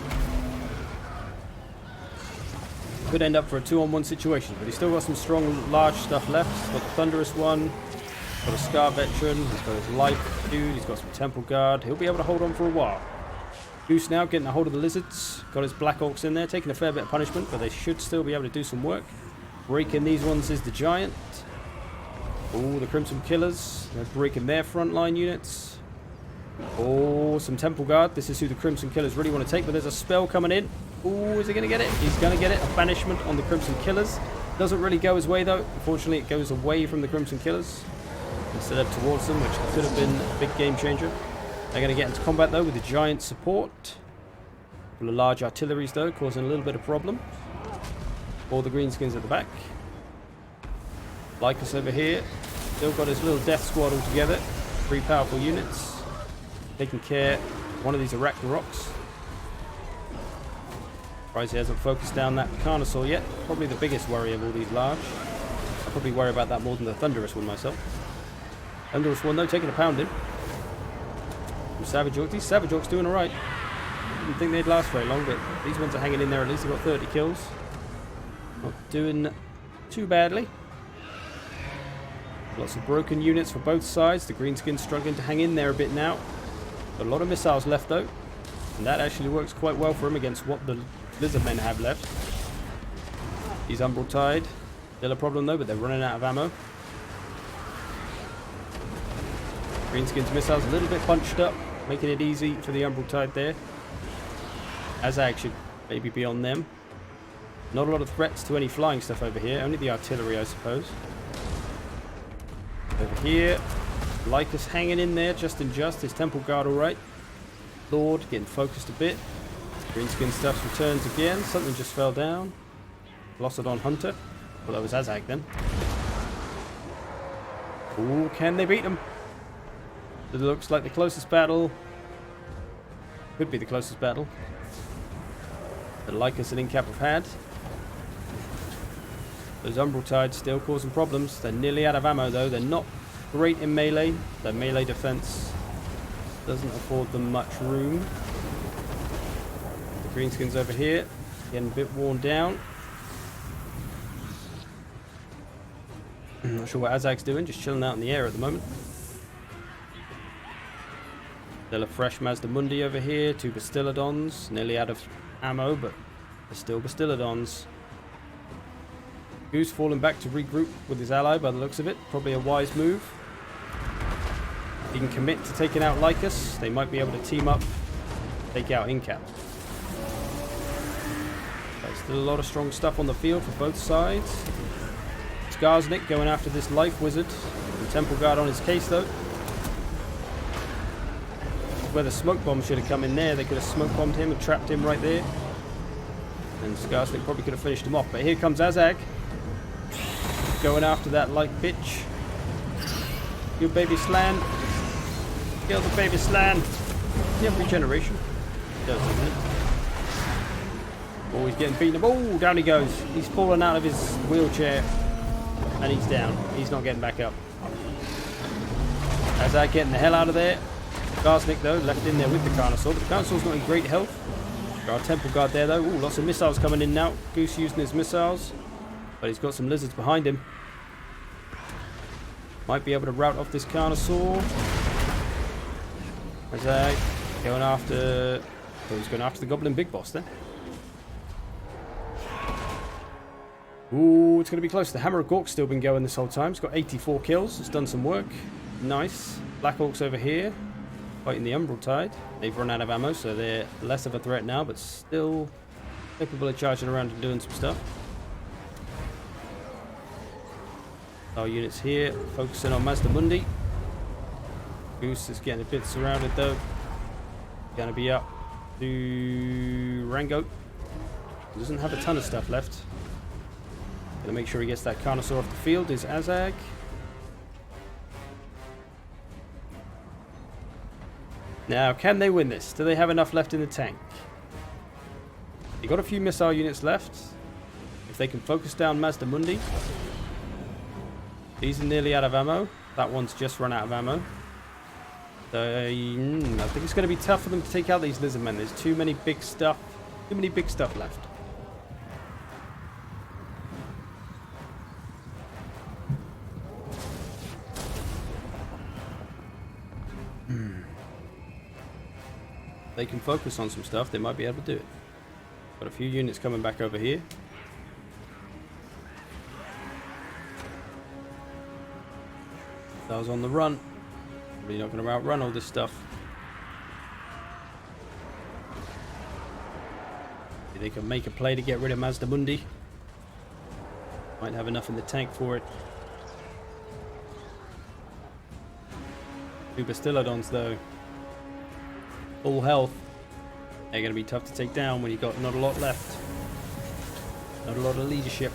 Speaker 1: Could end up for a 2-on-1 situation, but he's still got some strong, large stuff left. He's got the Thunderous one, got a Scar veteran, he's got his Life dude, he's got some Temple Guard. He'll be able to hold on for a while. Goose now getting a hold of the Lizards. Got his Black Orcs in there, taking a fair bit of punishment, but they should still be able to do some work. Breaking these ones is the Giant. Oh, the Crimson Killers. They're breaking their frontline units. Oh, some Temple Guard. This is who the Crimson Killers really want to take, but there's a spell coming in. Oh, is he going to get it? He's going to get it. A banishment on the Crimson Killers. Doesn't really go his way though. Unfortunately, it goes away from the Crimson Killers instead of towards them, which could have been a big game changer. They're going to get into combat though with the giant support. Full of large artilleries though, causing a little bit of problem. All the greenskins at the back. Lycus over here, still got his little death squad all together. 3 powerful units. Taking care of one of these Arachna rocks. Surprised he hasn't focused down that Carnosaur yet. Probably the biggest worry of all these large. I probably worry about that more than the Thunderous one myself. Thunderous one though, taking a pounding. From Savage Orcs. These Savage Orcs doing alright. Didn't think they'd last very long, but these ones are hanging in there at least. They've got 30 kills. Not doing too badly. Lots of broken units for both sides. The greenskins struggling to hang in there a bit now. Got a lot of missiles left though. And that actually works quite well for him against what the Lizardmen have left. These Umbral Tide. Still a problem though, but they're running out of ammo. Greenskins missiles a little bit bunched up, making it easy for the Umbral Tide there. Azag should maybe be on them. Not a lot of threats to any flying stuff over here. Only the artillery, I suppose. Over here, Lycus hanging in there just and just. His Temple Guard alright. Lord getting focused a bit. Greenskin stuff returns again. Something just fell down. Glossodon Hunter. Well, that was Azag then. Ooh, can they beat him? It looks like the closest battle. Could be the closest battle that Lycus and Incap have had. Those Umbral Tides still causing problems. They're nearly out of ammo though. They're not great in melee. Their melee defense doesn't afford them much room. The greenskins over here getting a bit worn down. I'm not sure what Azag's doing, just chilling out in the air at the moment. Still a fresh Mazda Mundi over here, 2 Bastillodons, nearly out of ammo, but they're still Bastillodons. Goose falling back to regroup with his ally by the looks of it, probably a wise move. He can commit to taking out Lycus, they might be able to team up, take out Incap. There's still a lot of strong stuff on the field for both sides. Skarsnik going after this Life Wizard, the Temple Guard on his case though. Where the smoke bomb should have come in there, they could have smoke bombed him and trapped him right there. And Skarsnik probably could have finished him off, but here comes Azag. Going after that light bitch. You baby Slan. Kill the baby Slan. You have regeneration. It does, doesn't it? Oh, he's getting beaten up. Oh, down he goes. He's fallen out of his wheelchair. And he's down. He's not getting back up. Azag getting the hell out of there. Skarsnik though, left in there with the Carnosaur. But the Carnosaur's not in great health. Got our Temple Guard there though. Ooh, lots of missiles coming in now. Goose using his missiles. But he's got some lizards behind him. Might be able to rout off this Carnosaur. Azag going after... Oh, he's going after the Goblin Big Boss then. Ooh, it's going to be close. The Hammer of Gork's still been going this whole time. It's got 84 kills. It's done some work. Nice. Black Orcs over here. Fighting the Umbral Tide. They've run out of ammo, so they're less of a threat now, but still capable of charging around and doing some stuff. Our units here, focusing on Mazda Mundi. Goose is getting a bit surrounded though. Gonna be up to Rango. Doesn't have a ton of stuff left. Gonna make sure he gets that Carnosaur off the field is Azag. Now, can they win this? Do they have enough left in the tank? They got a few missile units left. If they can focus down Mazda Mundi. These are nearly out of ammo. That one's just run out of ammo. So, I think it's going to be tough for them to take out these Lizardmen. There's too many big stuff left. They can focus on some stuff, they might be able to do it. Got a few units coming back over here. That was on the run. Probably not going to outrun all this stuff. Maybe they can make a play to get rid of Mazda Mundi. Might have enough in the tank for it. 2 Bastillodons though. Full health. They're going to be tough to take down when you've got not a lot left. Not a lot of leadership.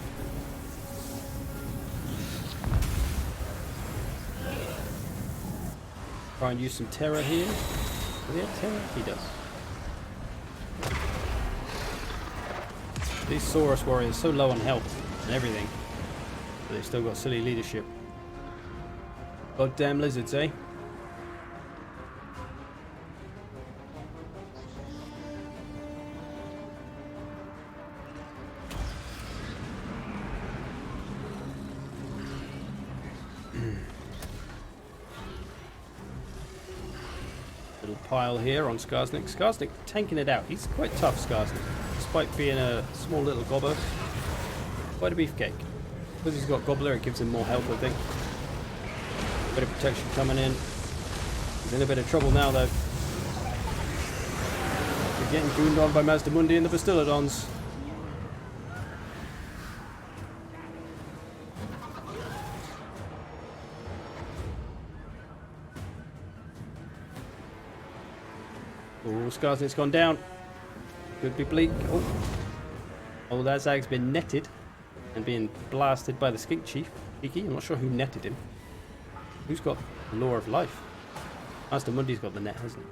Speaker 1: Try and use some terror here. Does he have terror? He does. These Saurus warriors are so low on health and everything, but they've still got silly leadership. Goddamn lizards, eh? Little pile here on Skarsnik. Skarsnik tanking it out. He's quite tough, Skarsnik. Despite being a small little gobber. Quite a beefcake. Because he's got Gobbler, it gives him more health, I think. Bit of protection coming in. He's in a bit of trouble now, though. He's getting gooned on by Mazdamundi and the Bastillodons. Oh, Skarsnik's gone down. Could be bleak. Oh, that Zag's been netted and being blasted by the Skink Chief. Kiki, I'm not sure who netted him. Who's got the Law of Life? Mazdamundi's got the net, hasn't he?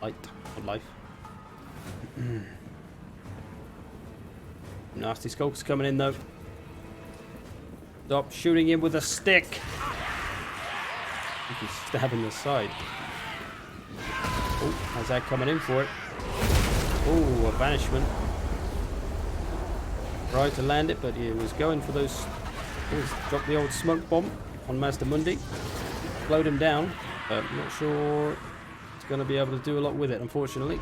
Speaker 1: Light of life. Nasty Skulk's coming in though. Stop shooting him with a stick. You can stab him in the side. Oh, how's that coming in for it? Oh, a banishment. Tried to land it, but he was going for those. Dropped the old smoke bomb on Mazdamundi. Slowed him down, but I'm not sure it's going to be able to do a lot with it, unfortunately.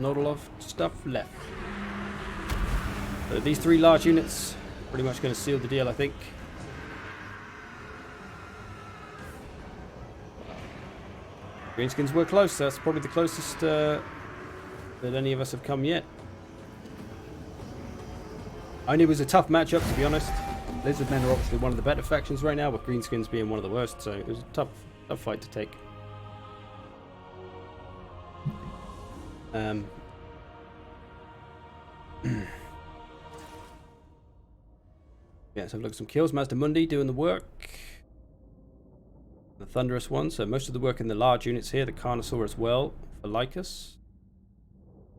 Speaker 1: Not a lot of stuff left. But these 3 large units pretty much going to seal the deal, I think. Greenskins were close. That's probably the closest that any of us have come yet. I knew it was a tough matchup, to be honest. Lizardmen are obviously one of the better factions right now, with Greenskins being one of the worst, so it was a tough fight to take. Yeah, so look at some kills. Mazdamundi doing the work. The Thunderous one, so most of the work in the large units here. The Carnosaur as well for Lycus.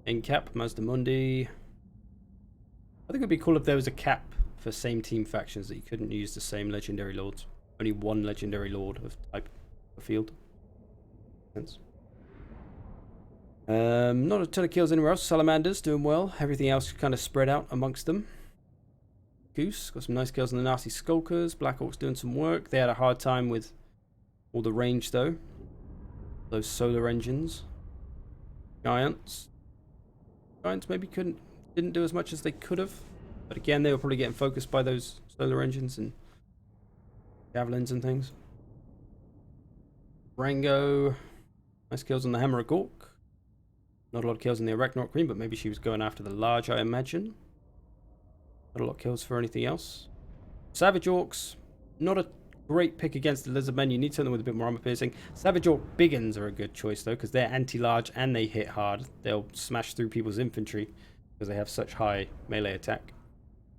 Speaker 1: In cap, Mazdamundi. I think it would be cool if there was a cap for same team factions that you couldn't use the same legendary lords. Only one legendary lord of type of field. Sense. Not a ton of kills anywhere else. Salamanders doing well. Everything else kind of spread out amongst them. Goose got some nice kills on the nasty Skulkers. Black Orcs doing some work. They had a hard time with all the range though. Those solar engines. Giants maybe didn't do as much as they could have. But again, they were probably getting focused by those solar engines and javelins and things. Rango. Nice kills on the Hammer of Gork. Not a lot of kills on the Arachnarok Queen, but maybe she was going after the large, I imagine. Not a lot of kills for anything else. Savage Orcs. Not a great pick against the Lizardmen. You need something with a bit more armor piercing. Savage Orc Biggins are a good choice though, because they're anti-large and they hit hard. They'll smash through people's infantry because they have such high melee attack.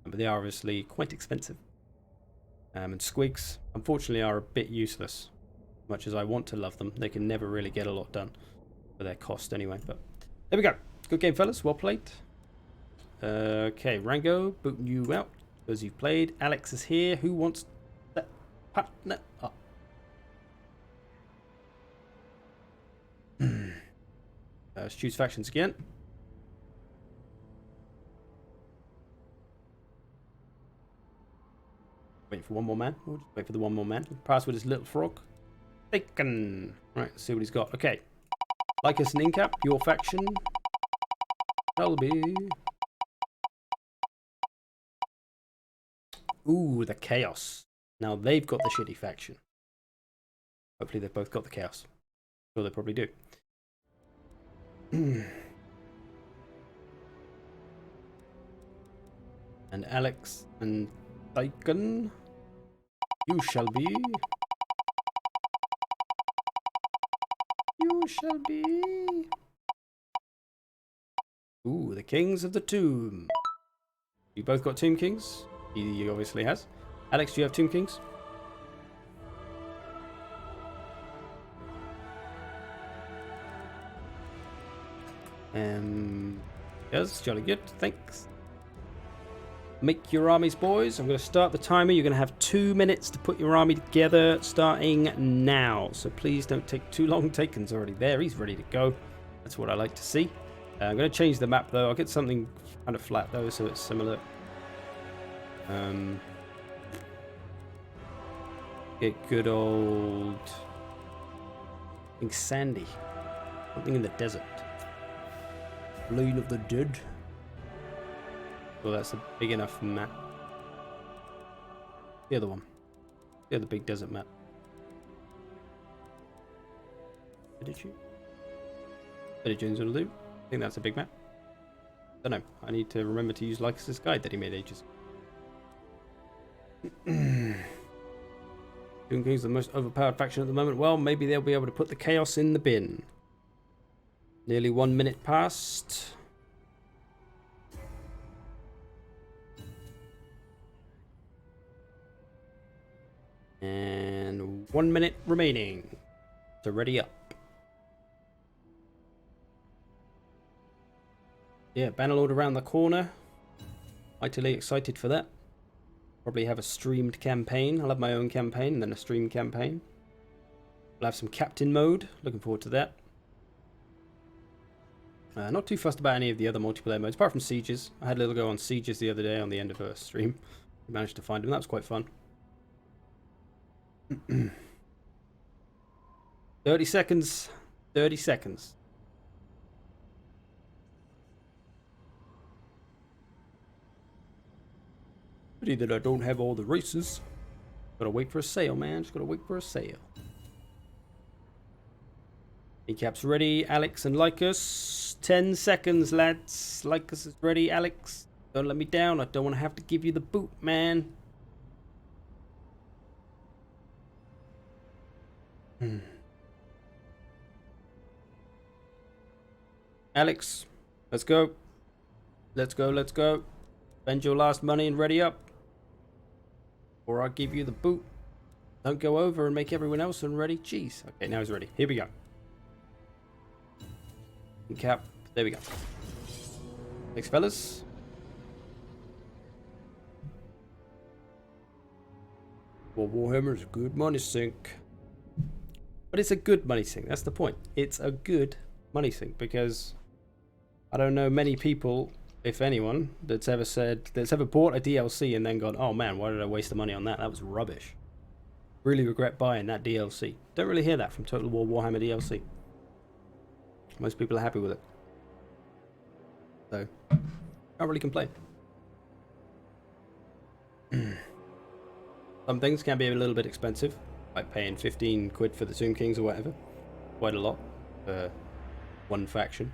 Speaker 1: But they are obviously quite expensive. And Squigs, unfortunately, are a bit useless. Much as I want to love them, they can never really get a lot done for their cost anyway. But there we go. Good game, fellas. Well played. Okay, Rango, booting you out because you've played. Alex is here. Who wants that partner up? Let's choose factions again. Wait for one more man. We'll just wait for the one more man. Password is Little Frog. Taken. Right, let's see what he's got. Okay. Lycus and Incap, your faction. That'll be. Ooh, the Chaos. Now they've got the shitty faction. Hopefully they've both got the Chaos. Sure, they probably do. And Alex and Daikon. You shall be. You shall be. Ooh, the Kings of the Tomb. You both got Tomb Kings? He obviously has. Alex, do you have Tomb Kings? Yes, jolly good, thanks. Make your armies, boys. I'm going to start the timer. You're going to have 2 minutes to put your army together, starting now. So please don't take too long. Taken's already there. He's ready to go. That's what I like to see. I'm going to change the map, though. I'll get something kind of flat, though, so it's similar. Get good old... I think sandy. Something in the desert. Lane of the Dead. Well, that's a big enough map. The other one. The other big desert map. Did you? Jones will do. I think that's a big map. Don't know. I need to remember to use Lycus's guide that he made ages ago. Doom King's the most overpowered faction at the moment. Well, maybe they'll be able to put the chaos in the bin. Nearly 1 minute past. And 1 minute remaining. So ready up. Yeah, Bannerlord around the corner. Mightily excited for that. Probably have a streamed campaign. I'll have my own campaign and then a streamed campaign. I'll have some captain mode. Looking forward to that. Not too fussed about any of the other multiplayer modes, apart from sieges. I had a little go on sieges the other day on the end of a stream. Managed to find them. That was quite fun. 30 seconds. 30 seconds. Pity that I don't have all the races. Gotta wait for a sale, man. Just gotta wait for a sale. Kneecaps ready. Alex and Lycus. 10 seconds, lads. Lycus is ready. Alex, don't let me down. I don't want to have to give you the boot, man. Alex, let's go. Let's go, let's go. Spend your last money and ready up. Or I'll give you the boot. Don't go over and make everyone else unready. Jeez. Okay, now he's ready. Here we go. Cap. There we go. Thanks, fellas. Well, Warhammer's a good money sink. But it's a good money sink. That's the point. It's a good money sink because I don't know many people, if anyone, that's ever bought a DLC and then gone, oh man, why did I waste the money on that? That was rubbish. Really regret buying that DLC. Don't really hear that from Total War Warhammer DLC. Most people are happy with it. So, can't really complain. Some things can be a little bit expensive, like paying 15 quid for the Tomb Kings or whatever. Quite a lot for one faction.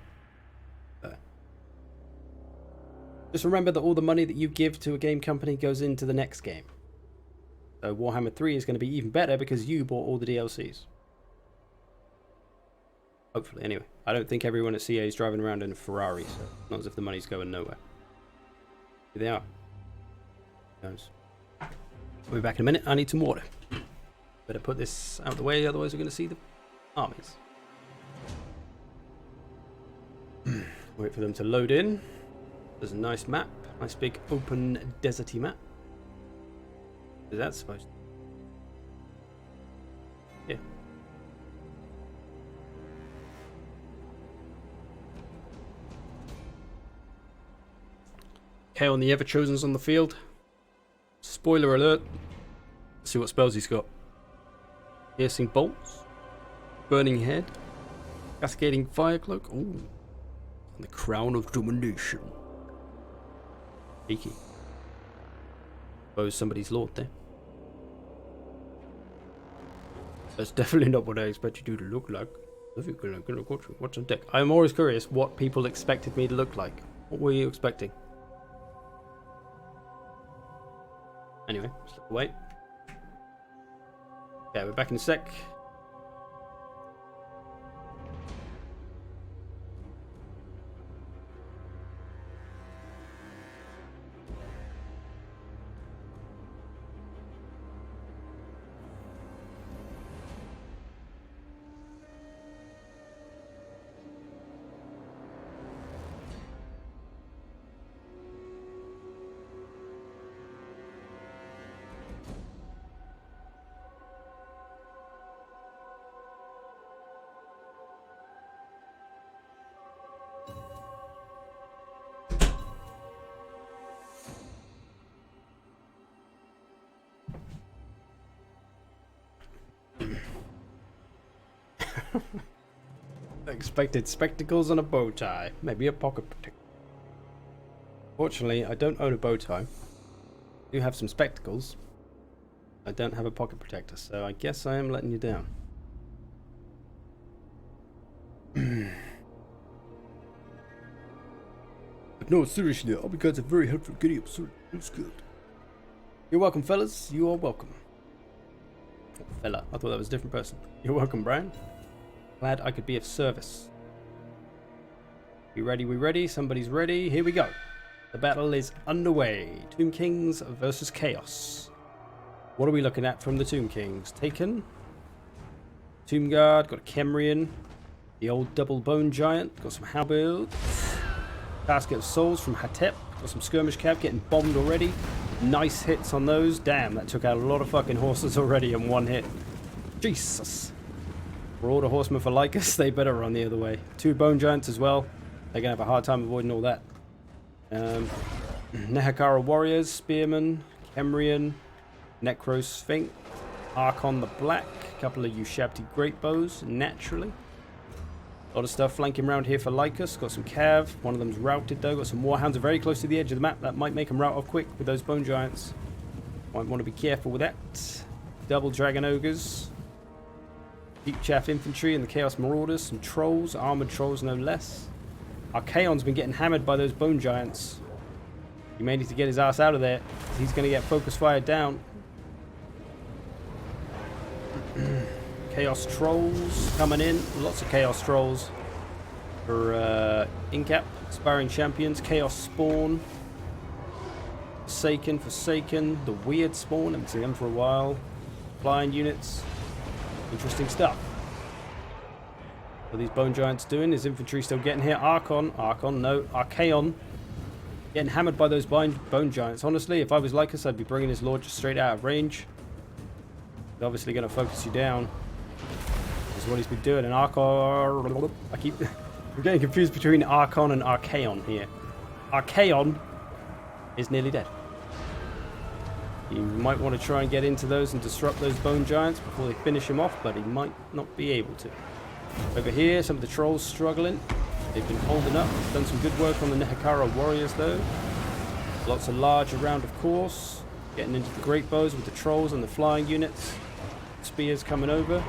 Speaker 1: Just remember that all the money that you give to a game company goes into the next game. So Warhammer 3 is going to be even better because you bought all the DLCs. Hopefully, anyway. I don't think everyone at CA is driving around in a Ferrari, so not as if the money's going nowhere. Here they are. We'll be back in a minute. I need some water. Better put this out of the way, otherwise we're going to see the armies. Wait for them to load in. There's a nice map. Nice big open deserty map. Is that supposed to? Yeah. Okay, on the Ever-Chosen's on the field. Spoiler alert. Let's see what spells he's got. Piercing bolts. Burning head. Cascading fire cloak. Ooh. And the crown of domination. Cheeky. Suppose somebody's lord there. That's definitely not what I expected you to look like. What's on deck? I'm always curious what people expected me to look like. What were you expecting? slip away. Okay, we're back in a sec. Expected spectacles and a bow tie. Maybe a pocket protector. Fortunately, I don't own a bow tie. I do have some spectacles. I don't have a pocket protector, so I guess I am letting you down. But no, seriously, all you guys are very helpful getting up, so it's good. You're welcome, fellas. You are welcome. Oh, fella. I thought that was a different person. You're welcome, Brian. Glad I could be of service. We ready? We ready? Somebody's ready. Here we go. The battle is underway. Tomb Kings versus Chaos. What are we looking at from the Tomb Kings? Taken. Tomb Guard. Got a Kemrian. The old double bone giant. Got some halberds. Basket of souls from Hatep. Got some skirmish cav getting bombed already. Nice hits on those. Damn, that took out a lot of fucking horses already in one hit. Jesus. For all the horsemen for Lycus, they better run the other way. 2 bone giants as well. They're going to have a hard time avoiding all that. Nehakara warriors, spearmen, Kemrian, Necro Sphinx, Archon the Black, a couple of Ushabti great bows, naturally. A lot of stuff flanking around here for Lycus. Got some cav. One of them's routed though. Got some warhounds are very close to the edge of the map. That might make them rout off quick with those bone giants. Might want to be careful with that. Double dragon ogres. Deep chaff infantry and the chaos marauders. Some trolls. Armored trolls no less. Archaon's been getting hammered by those bone giants. He may need to get his ass out of there. He's going to get focus fired down. Chaos trolls coming in. Lots of chaos trolls for Incap. Aspiring champions. Chaos spawn. Forsaken. The weird spawn. Haven't seen them for a while. Flying units. Interesting stuff. What are these bone giants doing? Is infantry still getting here? Archaon, no. Archaon. Getting hammered by those bone giants. Honestly, if I was Lycus, I'd be bringing his lord just straight out of range. He's obviously going to focus you down. This is what he's been doing. And Archaon... I'm getting confused between Archon and Archaon here. Archaon is nearly dead. You might want to try and get into those and disrupt those bone giants before they finish him off, but he might not be able to. Over here, some of the trolls struggling. They've been holding up. Done some good work on the Nehakara warriors though. Lots of large around, of course. Getting into the great bows with the trolls and the flying units. Spears coming over.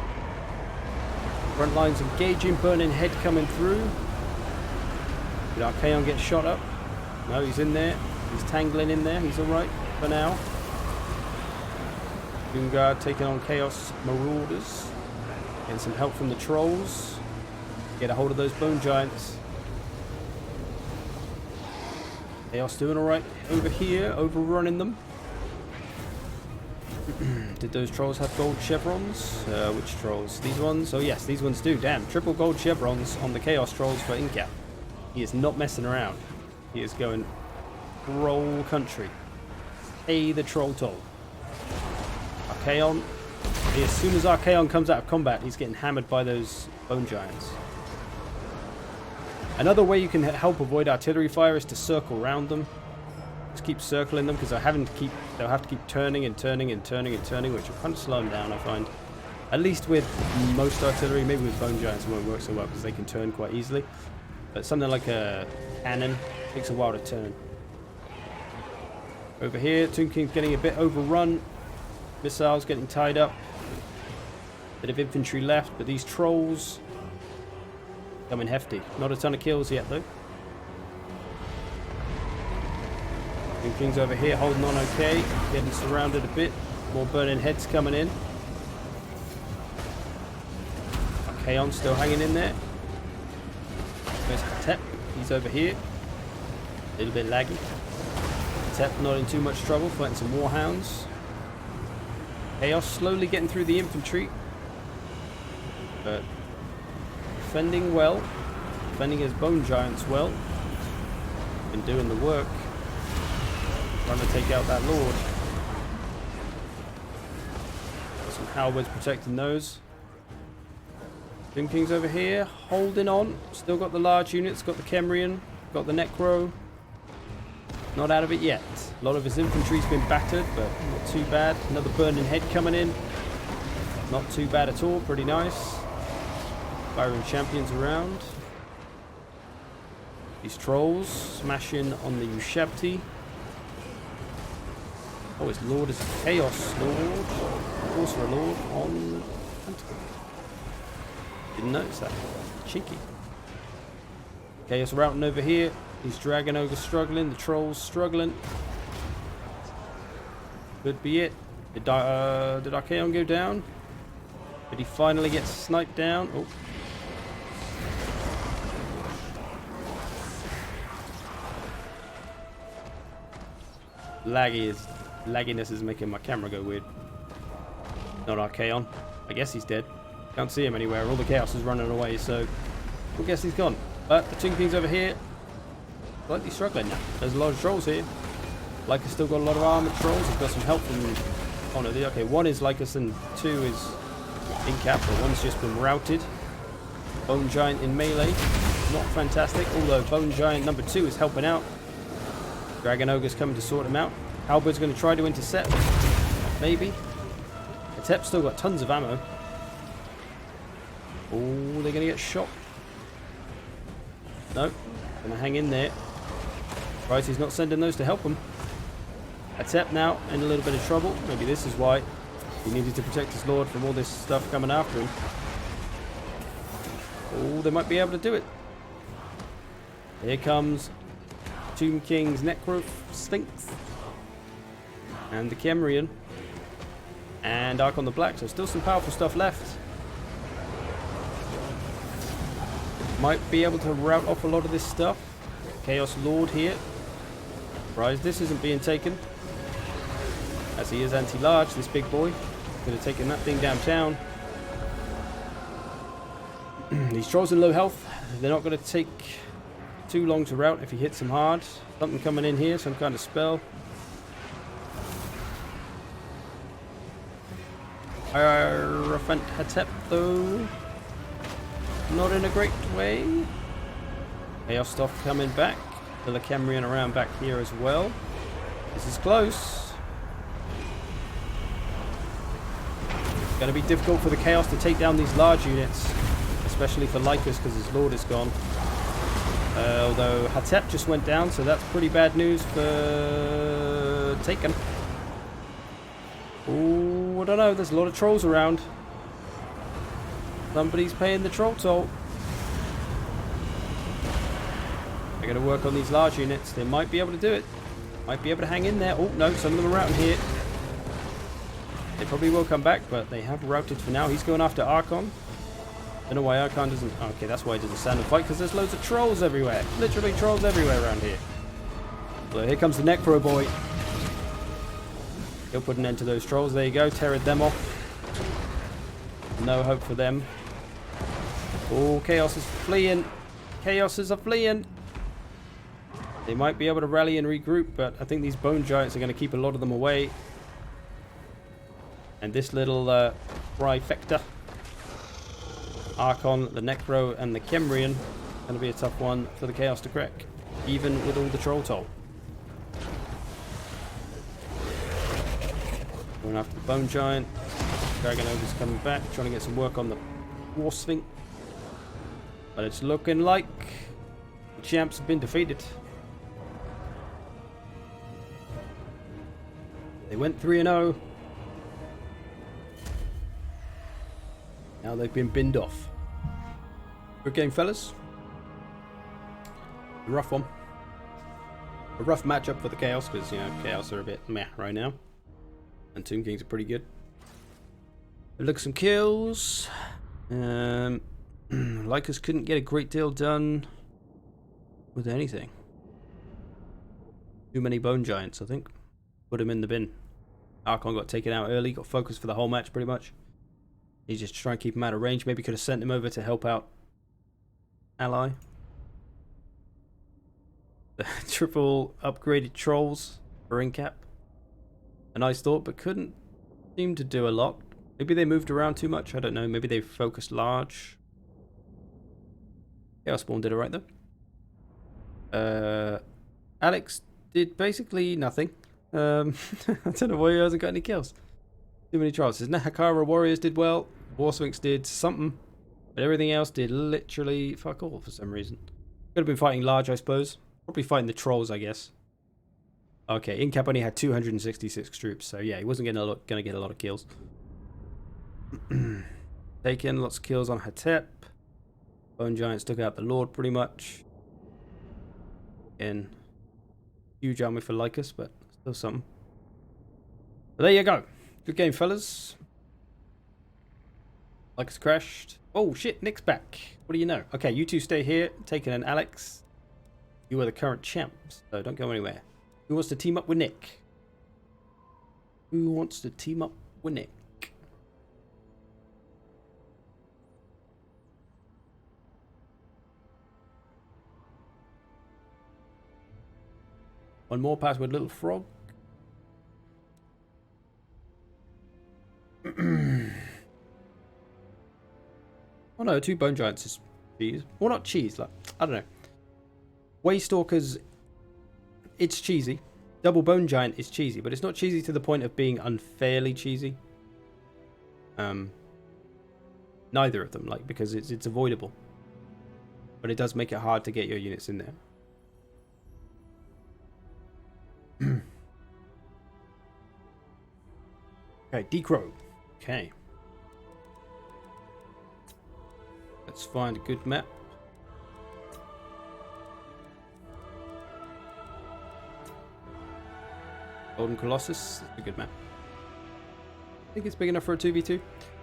Speaker 1: Front lines engaging, burning head coming through. Did Archaon get shot up? No, he's in there. He's tangling in there. He's alright for now. Doomguard taking on Chaos Marauders. Getting some help from the trolls. Get a hold of those bone giants. Chaos doing alright over here, overrunning them. Did those trolls have gold chevrons? Which trolls? These ones? Oh yes, these ones do. Damn, triple gold chevrons on the Chaos trolls for Incap. He is not messing around. He is going troll country. Pay the troll toll. Archaon. As soon as Archaon comes out of combat, he's getting hammered by those bone giants. Another way you can help avoid artillery fire is to circle around them. Just keep circling them because they'll have to keep turning and turning and turning and turning, which will kind of slow them down, I find. At least with most artillery, maybe with bone giants it won't work so well because they can turn quite easily. But something like a cannon takes a while to turn. Over here, Tomb King's getting a bit overrun. Missiles getting tied up. Bit of infantry left, but these trolls coming hefty. Not a ton of kills yet though. Two Kings over here holding on okay. Getting surrounded a bit. More burning heads coming in. Kaon still hanging in there. There's Hatep. He's over here. A little bit laggy. Hatep not in too much trouble, fighting some warhounds. Chaos slowly getting through the infantry. But defending well. Defending his bone giants well. Been doing the work. Trying to take out that lord. Got some halberds protecting those. Doom Kings over here, holding on. Still got the large units, got the Kemrian, got the Necro. Not out of it yet. A lot of his infantry's been battered, but not too bad. Another burning head coming in. Not too bad at all, pretty nice. Firing champions around. These trolls smashing on the Ushabti. Oh, his lord is a Chaos Lord. Also a lord on Pentagon. Didn't notice that. Cheeky. Chaos routing over here. These Dragon Ogres struggling. The Trolls struggling. Could be it. Did Archaon go down? Did he finally get sniped down? Oh. Lagginess is making my camera go weird. Not Archaon. I guess he's dead. Can't see him anywhere. All the chaos is running away, so we'll guess he's gone. But the Tomb King's over here. Slightly struggling now. There's a lot of trolls here. Lycus still got a lot of armored trolls. He's got some help from... Oh no, okay, one is Lycus and two is in cap, but one's just been routed. Bone Giant in melee. Not fantastic, although Bone Giant number 2 is helping out. Dragon Ogre's coming to sort him out. Halberd's going to try to intercept. Maybe. Atep still got tons of ammo. Oh, they're going to get shot. No. Going to hang in there. Right, he's not sending those to help him. Atep now in a little bit of trouble. Maybe this is why he needed to protect his lord from all this stuff coming after him. Oh, they might be able to do it. Here comes Tomb King's Necro Sphinx. And the Kemrian. And Archon the Black. So still some powerful stuff left. Might be able to rout off a lot of this stuff. Chaos Lord here. Surprised this isn't being taken. As he is anti-large, this big boy. Could have taken that thing downtown. These trolls in low health. They're not going to take too long to rout if he hits them hard. Something coming in here, some kind of spell. Hierophant Hatep though. Not in a great way. Chaos stuff coming back. The Kemrian around back here as well. This is close. It's going to be difficult for the Chaos to take down these large units. Especially for Lycus because his lord is gone. Although Hatep just went down, so that's pretty bad news for Taken. Oh, I don't know. There's a lot of trolls around. Somebody's paying the troll toll. They're going to work on these large units. They might be able to do it. Might be able to hang in there. Oh, no. Some of them are routing here. They probably will come back, but they have routed for now. He's going after Archon. Don't know why Archon doesn't... Okay, that's why he doesn't stand and fight, because there's loads of trolls everywhere. Literally trolls everywhere around here. So here comes the Necro boy. He'll put an end to those trolls. There you go. Teared them off. No hope for them. Oh, Chaos is fleeing. Chaos is fleeing. They might be able to rally and regroup, but I think these Bone Giants are going to keep a lot of them away. And this little trifecta, Archon, the Necro, and the Kemrian, going to be a tough one for the Chaos to crack, even with all the troll toll. Going after the Bone Giant. Dragon Ogre's coming back, trying to get some work on the War Sphinx. But it's looking like the champs have been defeated. They went 3-0. Now they've been binned off. Good game, fellas. Rough one. A rough matchup for the Chaos, because, you know, Chaos are a bit meh right now. And Tomb Kings are pretty good. Look, some kills. Lycus couldn't get a great deal done with anything. Too many Bone Giants, I think. Put him in the bin. Archon got taken out early, got focused for the whole match pretty much. He's just trying to keep him out of range. Maybe could have sent him over to help out ally. The triple upgraded trolls for incap. A nice thought, but couldn't seem to do a lot. Maybe they moved around too much. I don't know. Maybe they focused large. Chaos Spawn did alright though. Alex did basically nothing. I don't know why he hasn't got any kills. Too many trials. His Nahakara Warriors did well. Warswinks did something. But everything else did literally fuck all for some reason. Could have been fighting large, I suppose. Probably fighting the trolls, I guess. Okay, Incap only had 266 troops, so yeah, he wasn't going to get a lot of kills. Taken lots of kills on Hatep. Bone Giants took out the Lord pretty much. Again, huge army for Lycus, but still something. But there you go. Good game, fellas. Lycus crashed. Oh shit, Nick's back. What do you know? Okay, you two stay here. Taken and Alex. You are the current champs, so don't go anywhere. Who wants to team up with Nick? Who wants to team up with Nick? One more password, little frog. Oh no, 2 Bone Giants is cheese. Well, not cheese, like, I don't know. Waystalkers, it's cheesy. Double Bone Giant is cheesy, but it's not cheesy to the point of being unfairly cheesy. Neither of them, like, because it's avoidable. But it does make it hard to get your units in there. Okay, Decrow. Okay. Let's find a good map. Golden Colossus. That's a good map. I think it's big enough for a 2v2.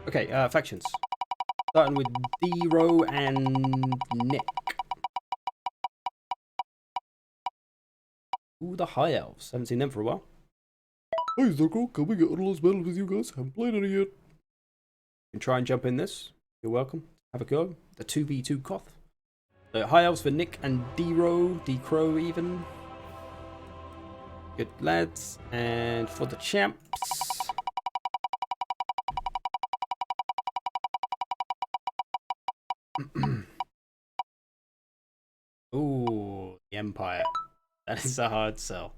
Speaker 1: Okay, factions. Starting with D-Row and Nick. Ooh, the High Elves. Haven't seen them for a while. Hey, Zirko, can we get on those battles with you guys? Haven't played any yet. You can try and jump in this. You're welcome. Have a go. The 2v2 KOTH. So, High Elves for Nick and D-Row. D-Crow even. Good lads. And for the champs. Ooh, the Empire. That is a hard sell.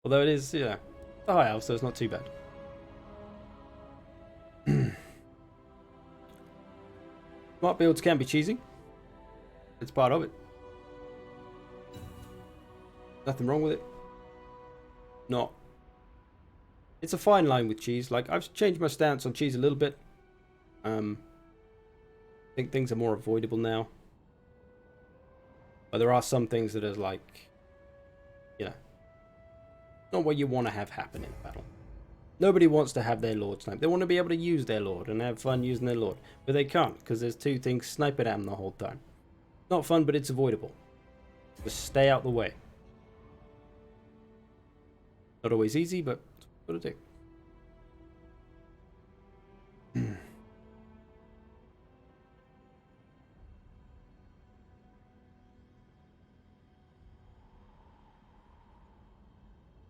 Speaker 1: Although it is, yeah, the High Elf, so it's not too bad. Smart builds can be cheesy. It's part of it. Nothing wrong with it. Not. It's a fine line with cheese. Like, I've changed my stance on cheese a little bit. I think things are more avoidable now. But there are some things that are like, you know, not what you want to have happen in battle. Nobody wants to have their lord sniped. They want to be able to use their lord and have fun using their lord. But they can't, because there's 2 things sniping at them the whole time. Not fun, but it's avoidable. Just stay out the way. Not always easy, but it's what to do.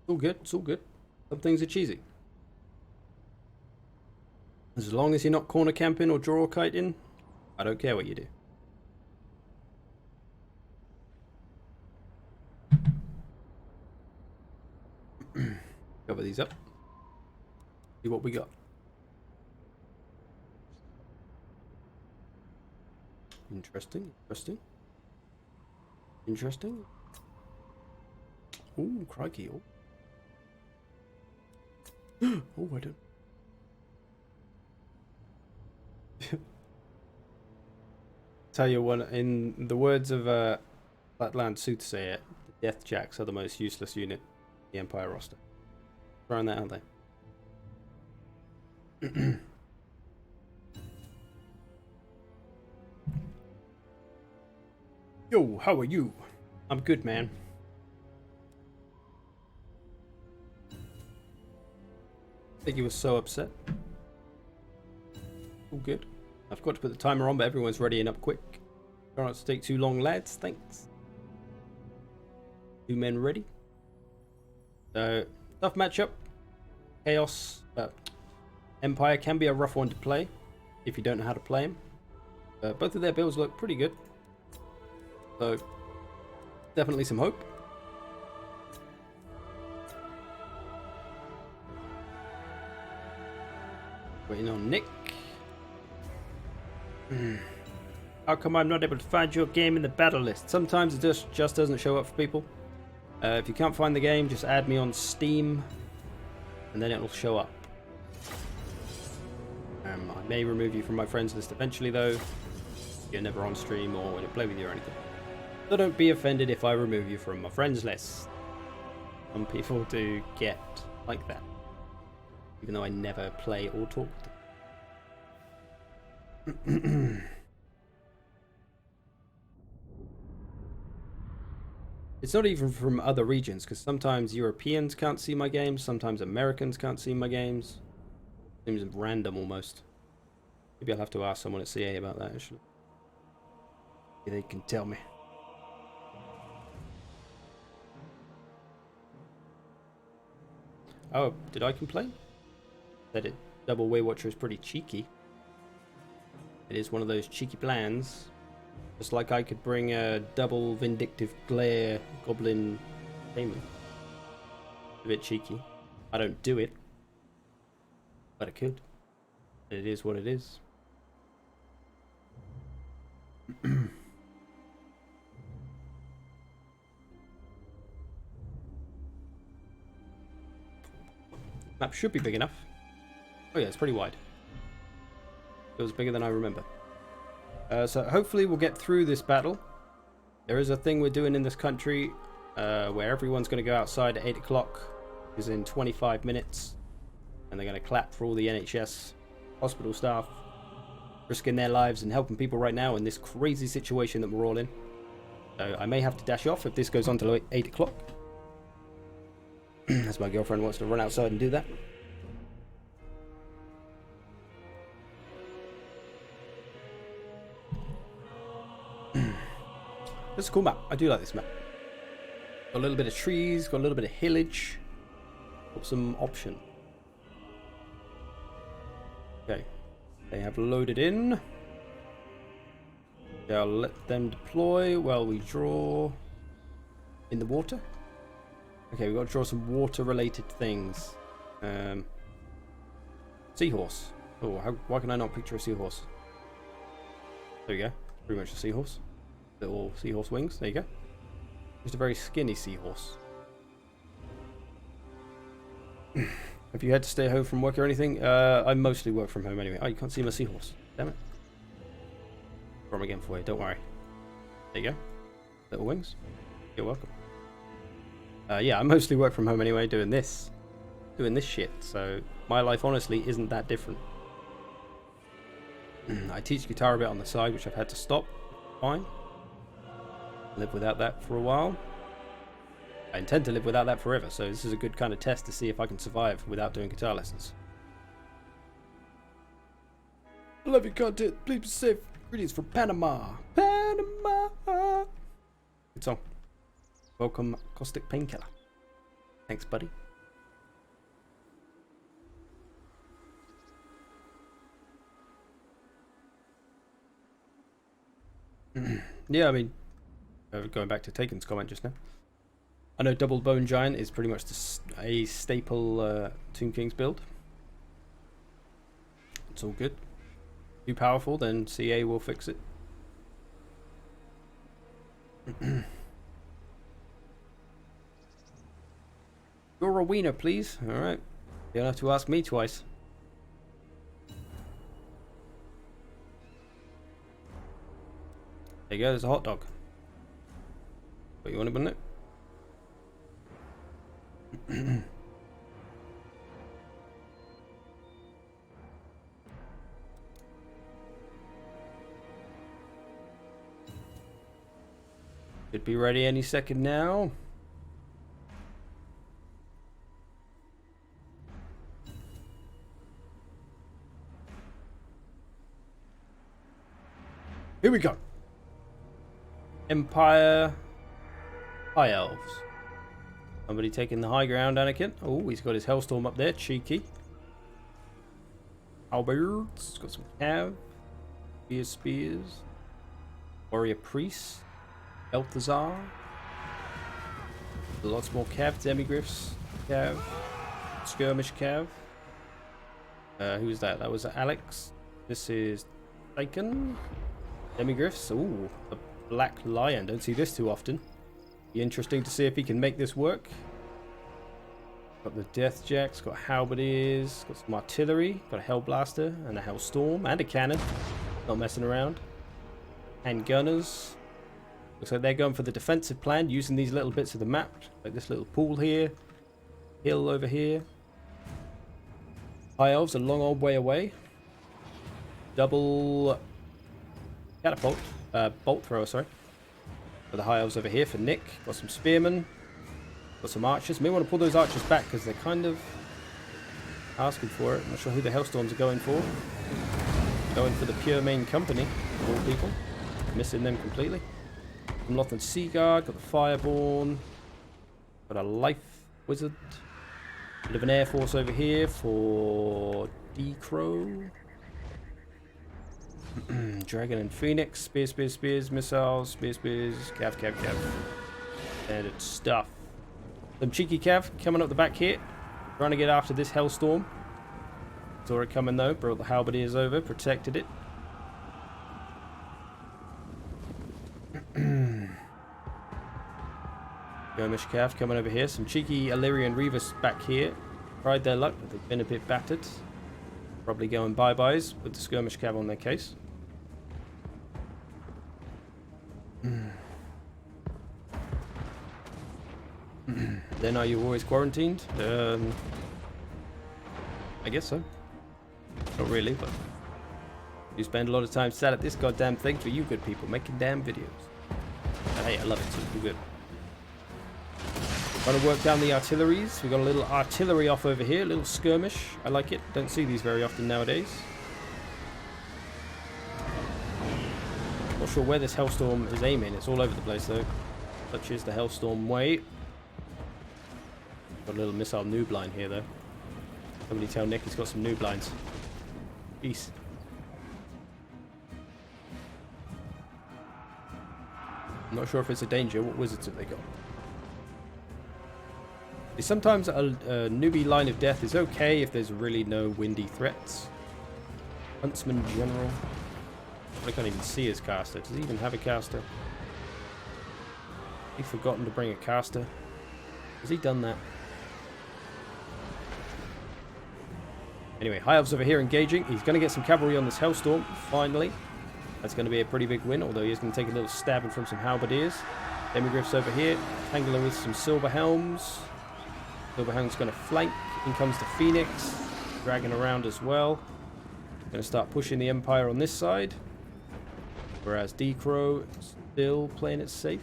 Speaker 1: It's all good, it's all good. Some things are cheesy. As long as you're not corner camping or draw kiting, I don't care what you do. Cover these up. See what we got. Interesting, interesting. Interesting. Ooh, crikey. Oh, oh I don't. Tell you what, in the words of Flatland Soothsayer, the Death Jacks are the most useless unit in the Empire roster. Throwing that out there. Yo, how are you? I'm good, man. I think he was so upset. All good. I forgot to put the timer on, but everyone's ready and up quick. Try not to take too long, lads. Thanks. 2 men ready. So, tough matchup. Chaos. Empire can be a rough one to play if you don't know how to play him. Both of their builds look pretty good. So, definitely some hope. Waiting on Nick. How come I'm not able to find your game in the battle list? Sometimes it just doesn't show up for people. If you can't find the game, just add me on Steam, and then it'll show up. I may remove you from my friends list eventually, though. You're never on stream or when I play with you or anything. So don't be offended if I remove you from my friends list. Some people do get like that, even though I never play or talk to them. It's not even from other regions, because sometimes Europeans can't see my games, sometimes Americans can't see my games. Seems random almost. Maybe I'll have to ask someone at CA about that, actually. Maybe they can tell me. Oh, did I complain? That it double Waywatcher is pretty cheeky. It is one of those cheeky plans. Just like I could bring a double Vindictive Glare Goblin Payment. A bit cheeky. I don't do it. But I could. It is what it is. Map should be big enough. Oh yeah, it's pretty wide. It was bigger than I remember. So hopefully we'll get through this battle. There is a thing we're doing in this country where everyone's going to go outside at 8 o'clock. Is in 25 minutes. And they're going to clap for all the NHS hospital staff risking their lives and helping people right now in this crazy situation that we're all in. So I may have to dash off if this goes on till 8 o'clock. As my girlfriend wants to run outside and do that. This is a cool map. I do like this map. Got a little bit of trees, got a little bit of hillage. Got some option. Okay. They have loaded in. Okay, I'll let them deploy while we draw in the water. Okay, we've got to draw some water-related things. Seahorse. Oh, why can I not picture a seahorse? There you go. Pretty much a seahorse. Little seahorse wings. There you go. Just a very skinny seahorse. Have you had to stay home from work or anything? I mostly work from home anyway. Oh, you can't see my seahorse. Damn it. Draw them again for you. Don't worry. There you go. Little wings. You're welcome. Yeah, I mostly work from home anyway, doing this shit. So my life honestly isn't that different. I teach guitar a bit on the side, which I've had to stop. Fine. Live without that for a while. I intend to live without that forever, so this is a good kind of test to see if I can survive without doing guitar lessons. I love your content. Please be safe. Greetings from Panama. Panama. Good song. Welcome, Caustic Painkiller. Thanks, buddy. Yeah, I mean, going back to Taken's comment just now. I know Double Bone Giant is pretty much a staple Tomb Kings build. It's all good. Too powerful, then CA will fix it. You're a wiener, please. Alright. You don't have to ask me twice. There you go, there's a hot dog. What you wanted, wasn't it? Should be ready any second now. Here we go. Empire High Elves. Somebody taking the high ground, Anakin. Oh, he's got his Hellstorm up there. Cheeky. Halberds. Got some cav. Spears. Warrior Priest. Balthazar. Lots more cav. Demigriffs. Cav. Skirmish cav. Who's that? That was Alex. This is Tychon. Demigriffs. Ooh, a Black Lion. Don't see this too often. Be interesting to see if he can make this work. Got the Death Jacks, got Halberdiers, got some artillery, got a Hellblaster and a Hellstorm and a cannon. Not messing around. And gunners. Looks like they're going for the defensive plan, using these little bits of the map, like this little pool here, hill over here. High Elves a long old way away. Double catapult, bolt thrower, sorry. For the High Elves over here for Nick. Got some spearmen. Got some archers. May want to pull those archers back because they're kind of asking for it. I'm not sure who the Hellstorms are going for. Going for the pure main company of all people. Missing them completely. From Loth and Seaguard. Got the Fireborn. Got a Life Wizard. Bit of an Air Force over here for D-Crow. Dragon and Phoenix. Spears, missiles, spears, cav. Standard stuff. Some cheeky cav coming up the back here. Trying to get after this Hellstorm. Saw it coming though. Brought the Halberdiers over. Protected it. Skirmish cav coming over here. Some cheeky Illyrian Reavers back here. Tried their luck, but they've been a bit battered. Probably going bye-byes with the Skirmish cav on their case. Then are you always quarantined? I guess so. Not really, but you spend a lot of time sat at this goddamn thing for you good people making damn videos. But hey, I love it too. You're good. Trying to work down the artilleries. We got a little artillery off over here, a little skirmish. I like it. Don't see these very often nowadays. Not sure where this Hellstorm is aiming. It's all over the place though. Such is the Hellstorm way. Got a little missile noob line here though. Somebody tell Nick he's got some noob lines. Peace. I'm not sure if it's a danger. What wizards have they got? Sometimes a newbie line of death is okay if there's really no windy threats. Huntsman General. I can't even see his caster. Does he even have a caster? He's forgotten to bring a caster. Has he done that? Anyway, High Elves over here engaging. He's going to get some cavalry on this Hellstorm, finally. That's going to be a pretty big win, although he's going to take a little stabbing from some Halberdiers. Demigriffs over here, tangling with some Silver Helms. Silver Helm's going to flank. In comes the Phoenix, dragging around as well. Going to start pushing the Empire on this side. Whereas D-Crow still playing it safe.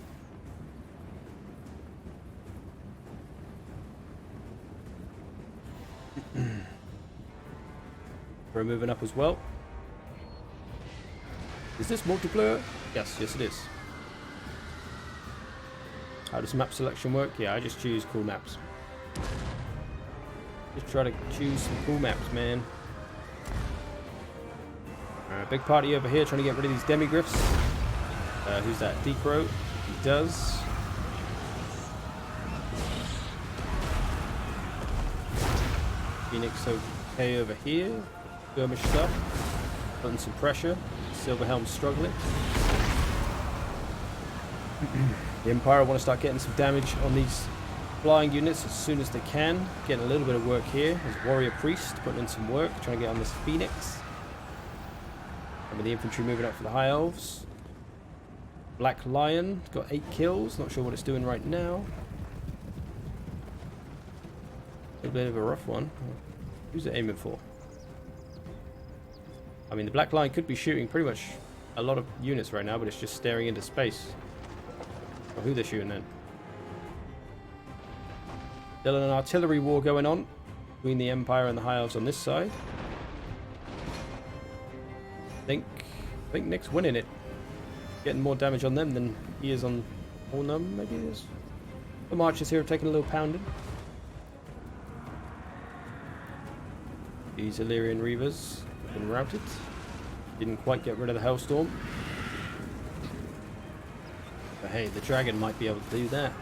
Speaker 1: We're moving up as well. Is this multiplayer? Yes, yes it is. How does map selection work? Yeah, I just choose cool maps. Just try to choose some cool maps, man. Alright, big party over here trying to get rid of these demigriffs. Who's that? D-Crow. He does. Phoenix okay over here. Skirmish stuff. Putting some pressure. Silverhelm's struggling. The Empire want to start getting some damage on these flying units as soon as they can. Getting a little bit of work here. There's Warrior Priest putting in some work, trying to get on this Phoenix. And with the infantry moving up for the High Elves. Black Lion got 8 kills. Not sure what it's doing right now. A bit of a rough one. Who's it aiming for? I mean, the black line could be shooting pretty much a lot of units right now, but it's just staring into space. Or who they're shooting then? Still an artillery war going on between the Empire and the High Elves on this side. I think Nick's winning it. Getting more damage on them than he is on... Oh no, maybe he is. The Marchers here have taken a little pounding. These Illyrian Reavers have been routed. Didn't quite get rid of the Hellstorm. But hey, the dragon might be able to do that.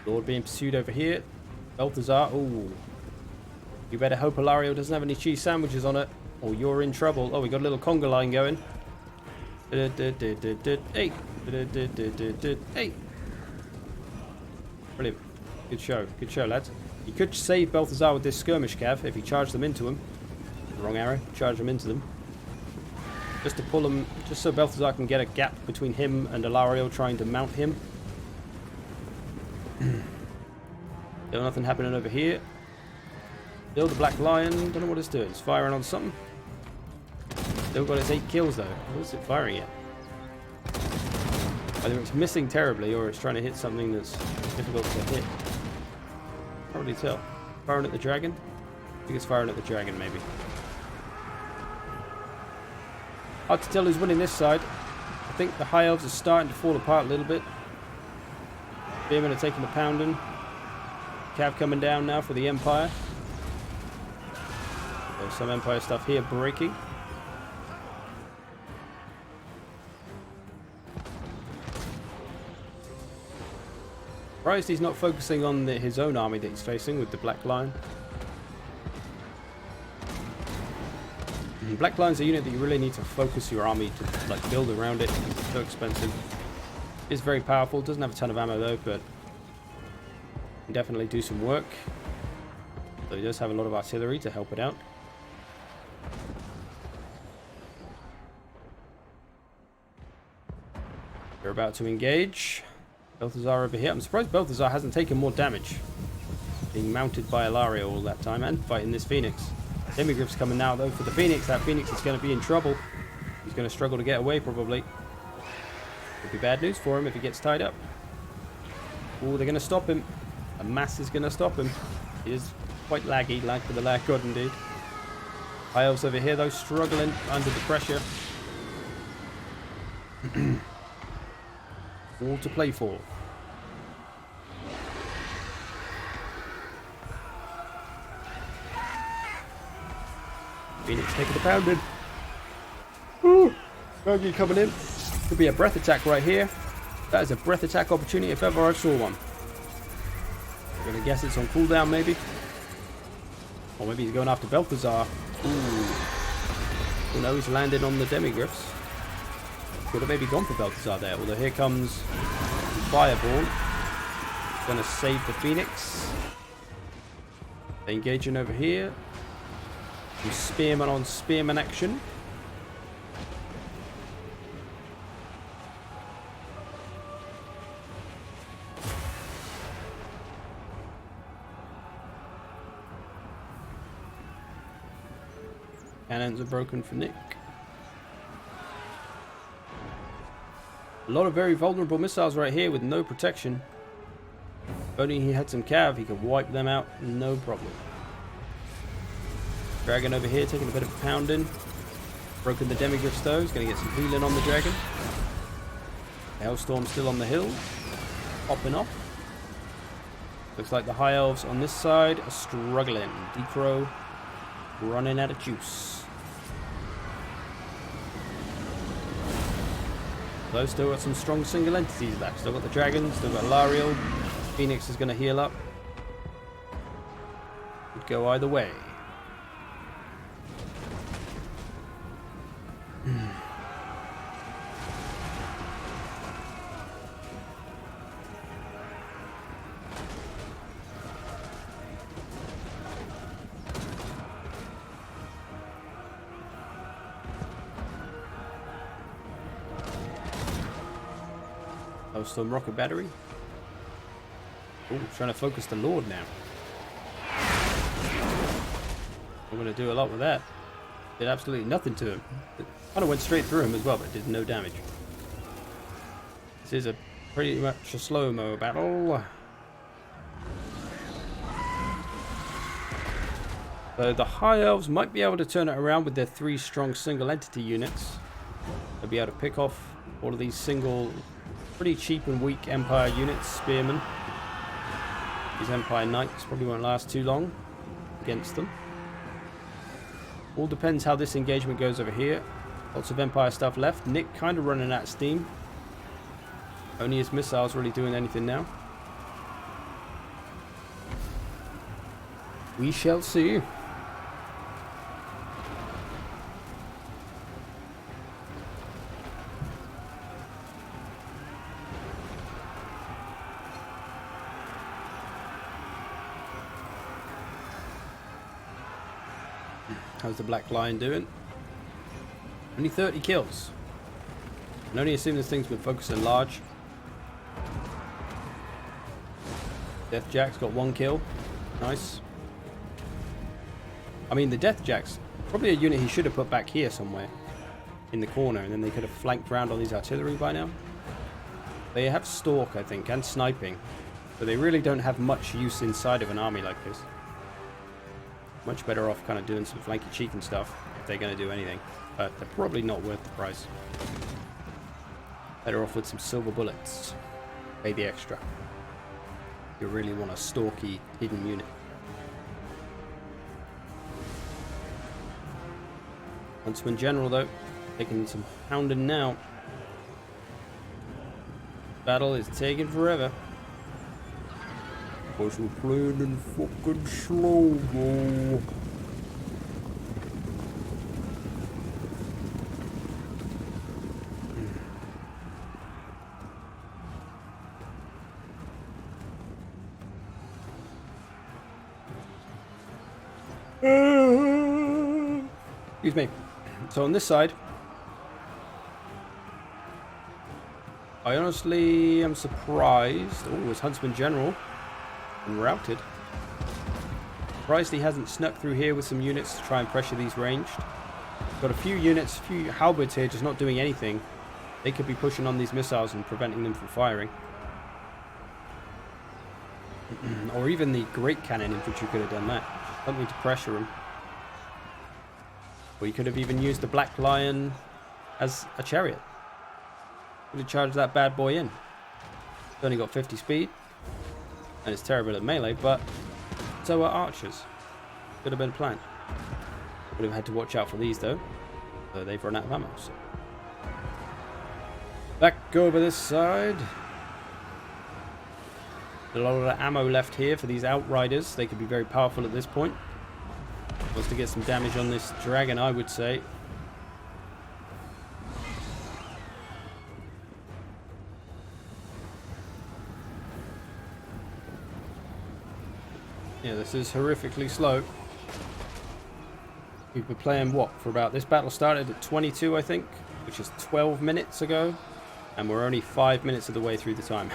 Speaker 1: Lord being pursued over here. Balthazar. Ooh. You better hope Ilario doesn't have any cheese sandwiches on it, or you're in trouble. Oh, we got a little conga line going. Hey. Hey. Brilliant. Good show. Good show, lads. You could save Balthazar with this skirmish cav if you charge them into him. Wrong arrow. Charge them into them. Just to pull them, just so Balthazar can get a gap between him and Ilario trying to mount him. Still nothing happening over here. Still the Black Lion. Don't know what it's doing. It's firing on something. Still got its 8 kills though. What's it firing at? Either it's missing terribly or it's trying to hit something that's difficult to hit. Can't really tell. Firing at the dragon? I think it's firing at the dragon maybe. Hard to tell who's winning this side. I think the High Elves are starting to fall apart a little bit. Spearmen are taking the pounding. Cav coming down now for the Empire. There's some Empire stuff here breaking. Surprised he's not focusing on his own army that he's facing with the Black Lion. Black Lion's a unit that you really need to focus your army to like build around it. It's so expensive. It's very powerful. Doesn't have a ton of ammo though, but can definitely do some work. So he does have a lot of artillery to help it out. We're about to engage. Balthazar over here. I'm surprised Balthazar hasn't taken more damage. Being mounted by Ilario all that time and fighting this Phoenix. Demigryph's coming now though for the Phoenix. That Phoenix is going to be in trouble. He's going to struggle to get away probably. Could be bad news for him if he gets tied up. Oh, they're going to stop him. A mass is going to stop him. He is quite laggy, like for the lag god indeed. High Elves over here though, struggling under the pressure. All to play for. Phoenix taking the pounding. Ooh, Bogey coming in. Could be a breath attack right here. That is a breath attack opportunity if ever I saw one. I'm gonna guess it's on cooldown maybe. Or maybe he's going after Balthazar. Ooh. Oh no, he's landing on the Demigryphs. Could have maybe gone for Balthazar there. Although here comes Fireball. Gonna save the Phoenix. They're engaging over here. Some Spearman on Spearman action. Cannons are broken for Nick. A lot of very vulnerable missiles right here with no protection. If only he had some cav, he could wipe them out, no problem. Dragon over here taking a bit of a pounding. Broken the Demigryphs though, he's going to get some healing on the dragon. Hailstorm still on the hill. Popping off. Looks like the High Elves on this side are struggling. Decro running out of juice. Though still got some strong single entities left. Still got the dragons, still got Ilario. Phoenix is going to heal up. Could go either way. Some rocket battery. Oh, trying to focus the Lord now. I'm going to do a lot with that. Did absolutely nothing to him. It kind of went straight through him as well, but it did no damage. This is a pretty much a slow-mo battle. So the High Elves might be able to turn it around with their 3 strong single entity units. They'll be able to pick off all of these single, pretty cheap and weak Empire units, spearmen. These Empire Knights probably won't last too long against them. All depends how this engagement goes over here. Lots of Empire stuff left. Nick kind of running out of steam. Only his missiles really doing anything now. We shall see. How's the Black Lion doing? Only 30 kills. And only assume this thing's been focusing large. Death Jack's got 1 kill. Nice. I mean, the Death Jack's probably a unit he should have put back here somewhere. In the corner, and then they could have flanked round on these artillery by now. They have Stalk, I think, and Sniping. But they really don't have much use inside of an army like this. Much better off kind of doing some flanky cheek and stuff if they're going to do anything. But they're probably not worth the price. Better off with some silver bullets. Pay the extra. You really want a stalky hidden unit. Huntsman General though, taking some pounding now. Battle is taking forever. Because we're playing in fucking slow-mo. Excuse me. So on this side, I honestly am surprised. Oh, it's Huntsman General. And routed. Surprised he hasn't snuck through here with some units to try and pressure these ranged. Got a few units, a few halberds here just not doing anything. They could be pushing on these missiles and preventing them from firing. Or even the Great Cannon infantry could have done that. Something to pressure them. Or you could have even used the Black Lion as a chariot. Could have charged that bad boy in. It's only got 50 speed. And it's terrible at melee, but so are archers. Could have been a plan. Would have had to watch out for these though. They've run out of ammo. So. Back over this side. A lot of ammo left here for these outriders. They could be very powerful at this point. Wants to get some damage on this dragon, I would say. Yeah, this is horrifically slow. We've been playing what for about, this battle started at 22 I think, which is 12 minutes ago, and we're only 5 minutes of the way through the time.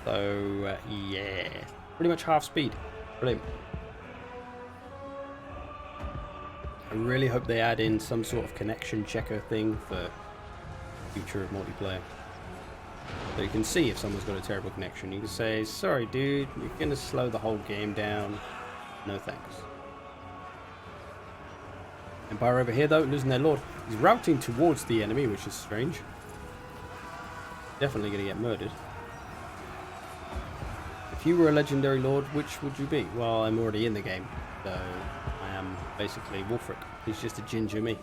Speaker 1: So yeah, pretty much half speed. Brilliant. I really hope they add in some sort of connection checker thing for future of multiplayer. So you can see if someone's got a terrible connection. You can say, sorry dude, you're going to slow the whole game down. No thanks. Empire over here though, losing their lord. He's routing towards the enemy, which is strange. Definitely going to get murdered. If you were a legendary lord, which would you be? Well, I'm already in the game, so I am basically Wolfric. He's just a ginger me.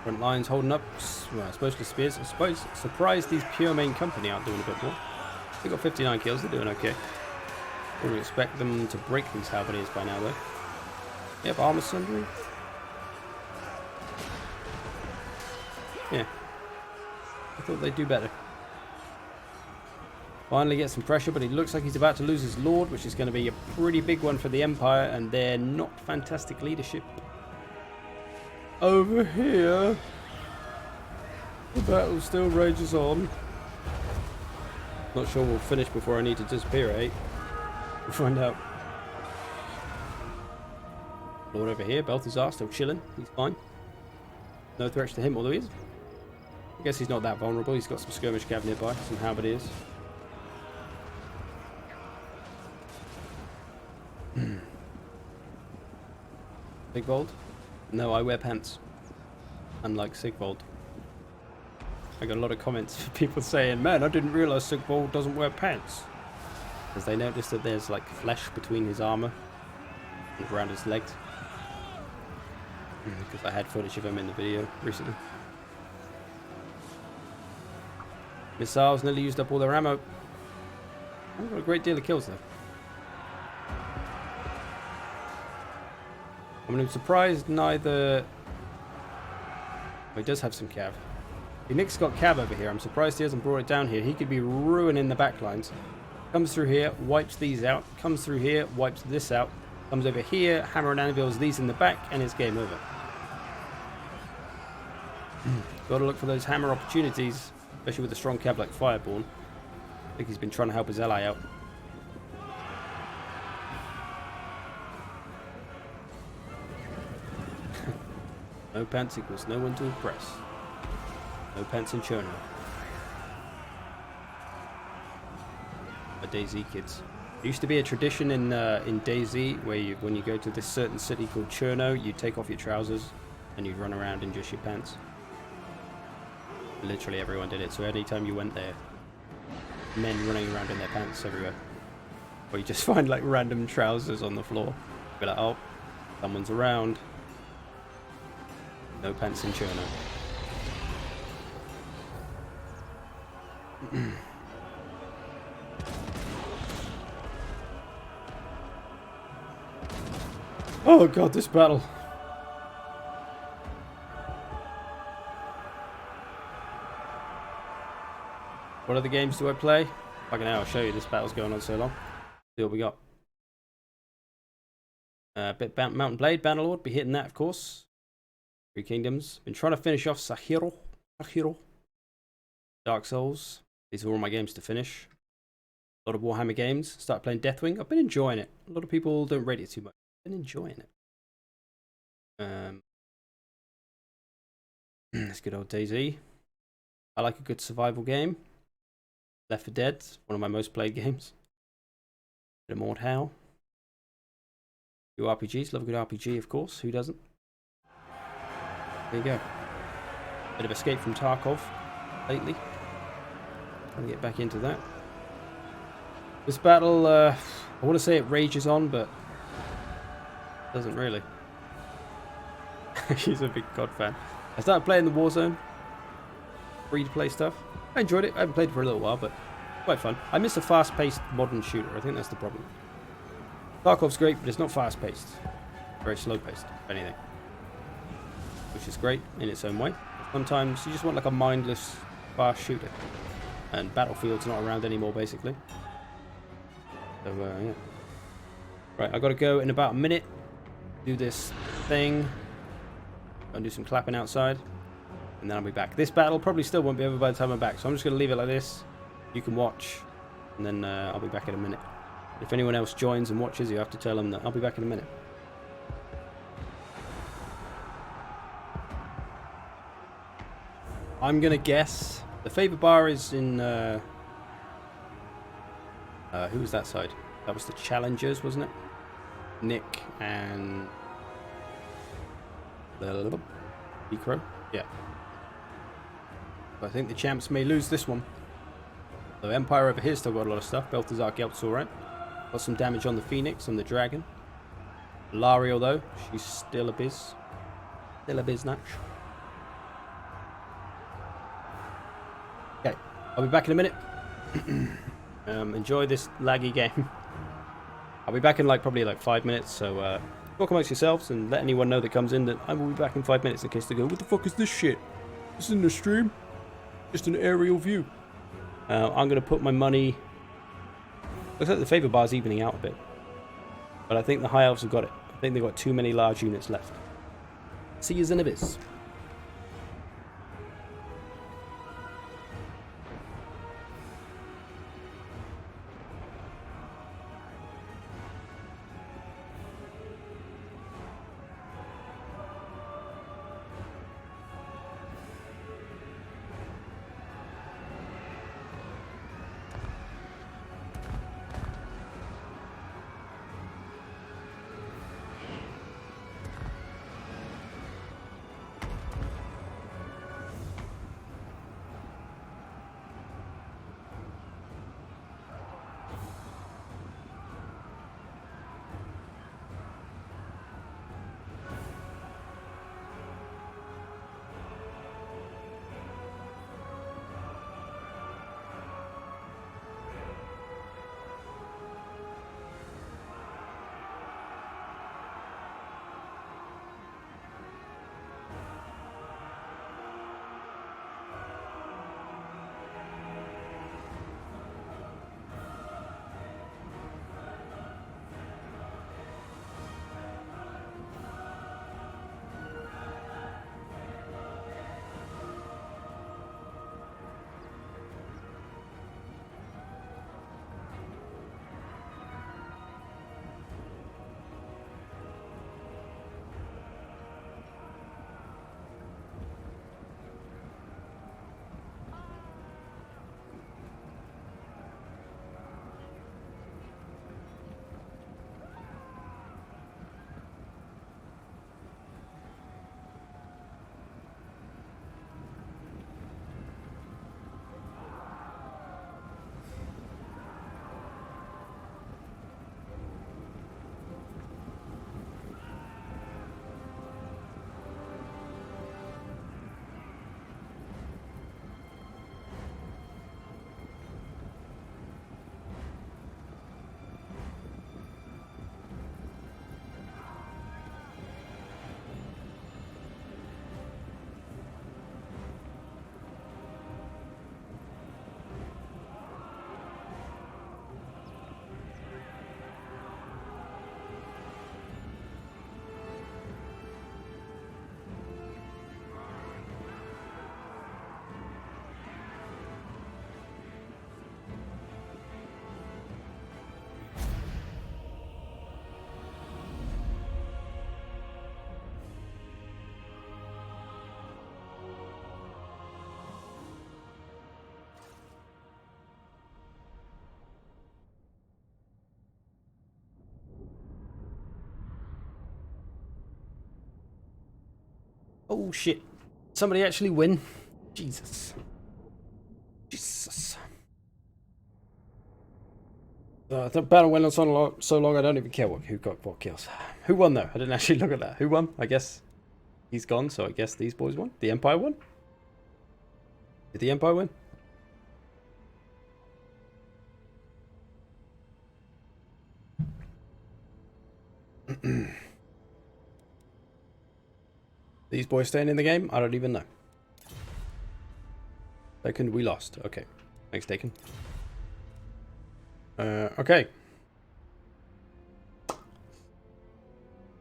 Speaker 1: Front lines holding up, well, especially spears. I suppose surprised these pure main company aren't doing a bit more. They got 59 kills, they're doing okay. Wouldn't expect them to break these halberdiers by now though. Yep, armor sundry. Yeah. I thought they'd do better. Finally get some pressure, but he looks like he's about to lose his lord, which is going to be a pretty big one for the Empire, and they're not fantastic leadership. Over here, the battle still rages on. Not sure we'll finish before I need to disappear, eh? We'll find out. Lord over here, Balthazar, still chilling. He's fine. No threats to him, although he is. I guess he's not that vulnerable. He's got some skirmish cav nearby, some halberdiers. Sigvold? No, I wear pants. Unlike Sigvold. I got a lot of comments for people saying, man, I didn't realise Sigvold doesn't wear pants. Because they noticed that there's like flesh between his armour and around his legs. Because I had footage of him in the video recently. Missiles nearly used up all their ammo. I've got a great deal of kills though. I mean, I'm surprised neither... Oh, he does have some cav. Nick's got cav over here. I'm surprised he hasn't brought it down here. He could be ruining the backlines. Comes through here, wipes these out. Comes through here, wipes this out. Comes over here, hammer and anvils these in the back, and it's game over. Got to look for those hammer opportunities, especially with a strong cav like Fireborn. I think he's been trying to help his ally out. No pants equals no one to impress. No pants in Cherno. DayZ kids. There used to be a tradition in DayZ where when you go to this certain city called Cherno, you take off your trousers and you'd run around in just your pants. Literally everyone did it. So anytime you went there, men running around in their pants everywhere. Or you just find like random trousers on the floor. Be like, oh, someone's around. No pants in Cherno. Oh god, this battle. What other games do I play? Fucking hell, I'll show you. This battle's going on so long. See what we got. Bit Mountain Blade, Bannerlord. Be hitting that, of course. Three Kingdoms. Been trying to finish off Sekiro. Dark Souls. These are all my games to finish. A lot of Warhammer games. Started playing Deathwing. I've been enjoying it. A lot of people don't rate it too much. I've been enjoying it. It's good old DayZ. I like a good survival game. Left 4 Dead, one of my most played games. Bit of Mordhau. Few RPGs, love a good RPG, of course. Who doesn't? There you go. Bit of Escape from Tarkov lately. Trying to get back into that. This battle, I want to say it rages on, but doesn't really. He's a big COD fan. I started playing the Warzone free-to-play stuff. I enjoyed it. I haven't played it for a little while, but quite fun. I miss a fast-paced modern shooter. I think that's the problem. Tarkov's great, but it's not fast-paced. Very slow-paced, if anything. Which is great in its own way. Sometimes you just want like a mindless, fast shooter. And Battlefield's not around anymore, basically. So, yeah. Right, I've got to go in about a minute. Do this thing. Go and do some clapping outside. And then I'll be back. This battle probably still won't be over by the time I'm back. So I'm just going to leave it like this. You can watch. And then I'll be back in a minute. If anyone else joins and watches, you have to tell them that I'll be back in a minute. I'm going to guess. The favor bar is in... who was that side? That was the challengers, wasn't it? Nick and... Crow? Yeah. I think the champs may lose this one. The Empire over here still got a lot of stuff. Balthazar Gelt's alright. Got some damage on the Phoenix and the Dragon. Lariel though, she's still a biz. Still a biznatch. Okay, I'll be back in a minute. Enjoy this laggy game. I'll be back in probably 5 minutes, so talk amongst yourselves and let anyone know that comes in that I will be back in 5 minutes in case they go, what the fuck is this shit? This isn't a stream. Just an aerial view. I'm going to put my money Looks like the favour bar is evening out a bit. But I think the high elves have got it. I think they've got too many large units left. See you in a bit. Oh shit. Somebody actually win? Jesus. Jesus. The battle went on so long I don't even care who got what kills. Who won though? I didn't actually look at that. Who won? I guess he's gone, so I guess these boys won. The Empire won? Did the Empire win? These boys staying in the game? I don't even know. Second, we lost. Okay. Thanks, Taken. Okay.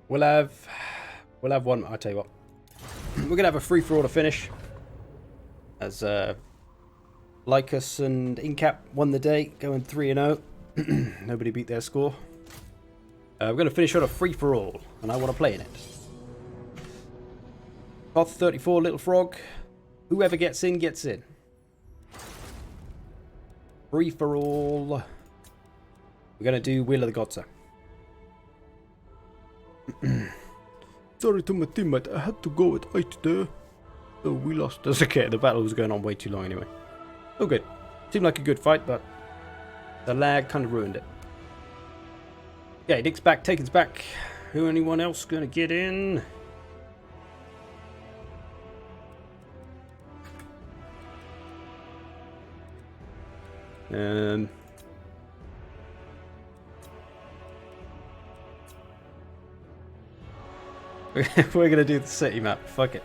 Speaker 1: We'll have one. I'll tell you what. We're gonna have a free-for-all to finish. As Lycus and Incap won the day, going 3-0. Nobody beat their score. We're gonna finish on a free-for-all, and I want to play in it. KOTH 34, Little Frog. Whoever gets in, gets in. Free for all. We're going to do Wheel of the Gods. Sorry to my teammate, I had to go at 8 there. So we lost. That's okay, the battle was going on way too long anyway. Oh good. Seemed like a good fight, but the lag kind of ruined it. Okay, Dick's back, Taken's back. Who anyone else going to get in? We're gonna do the city map. Fuck it.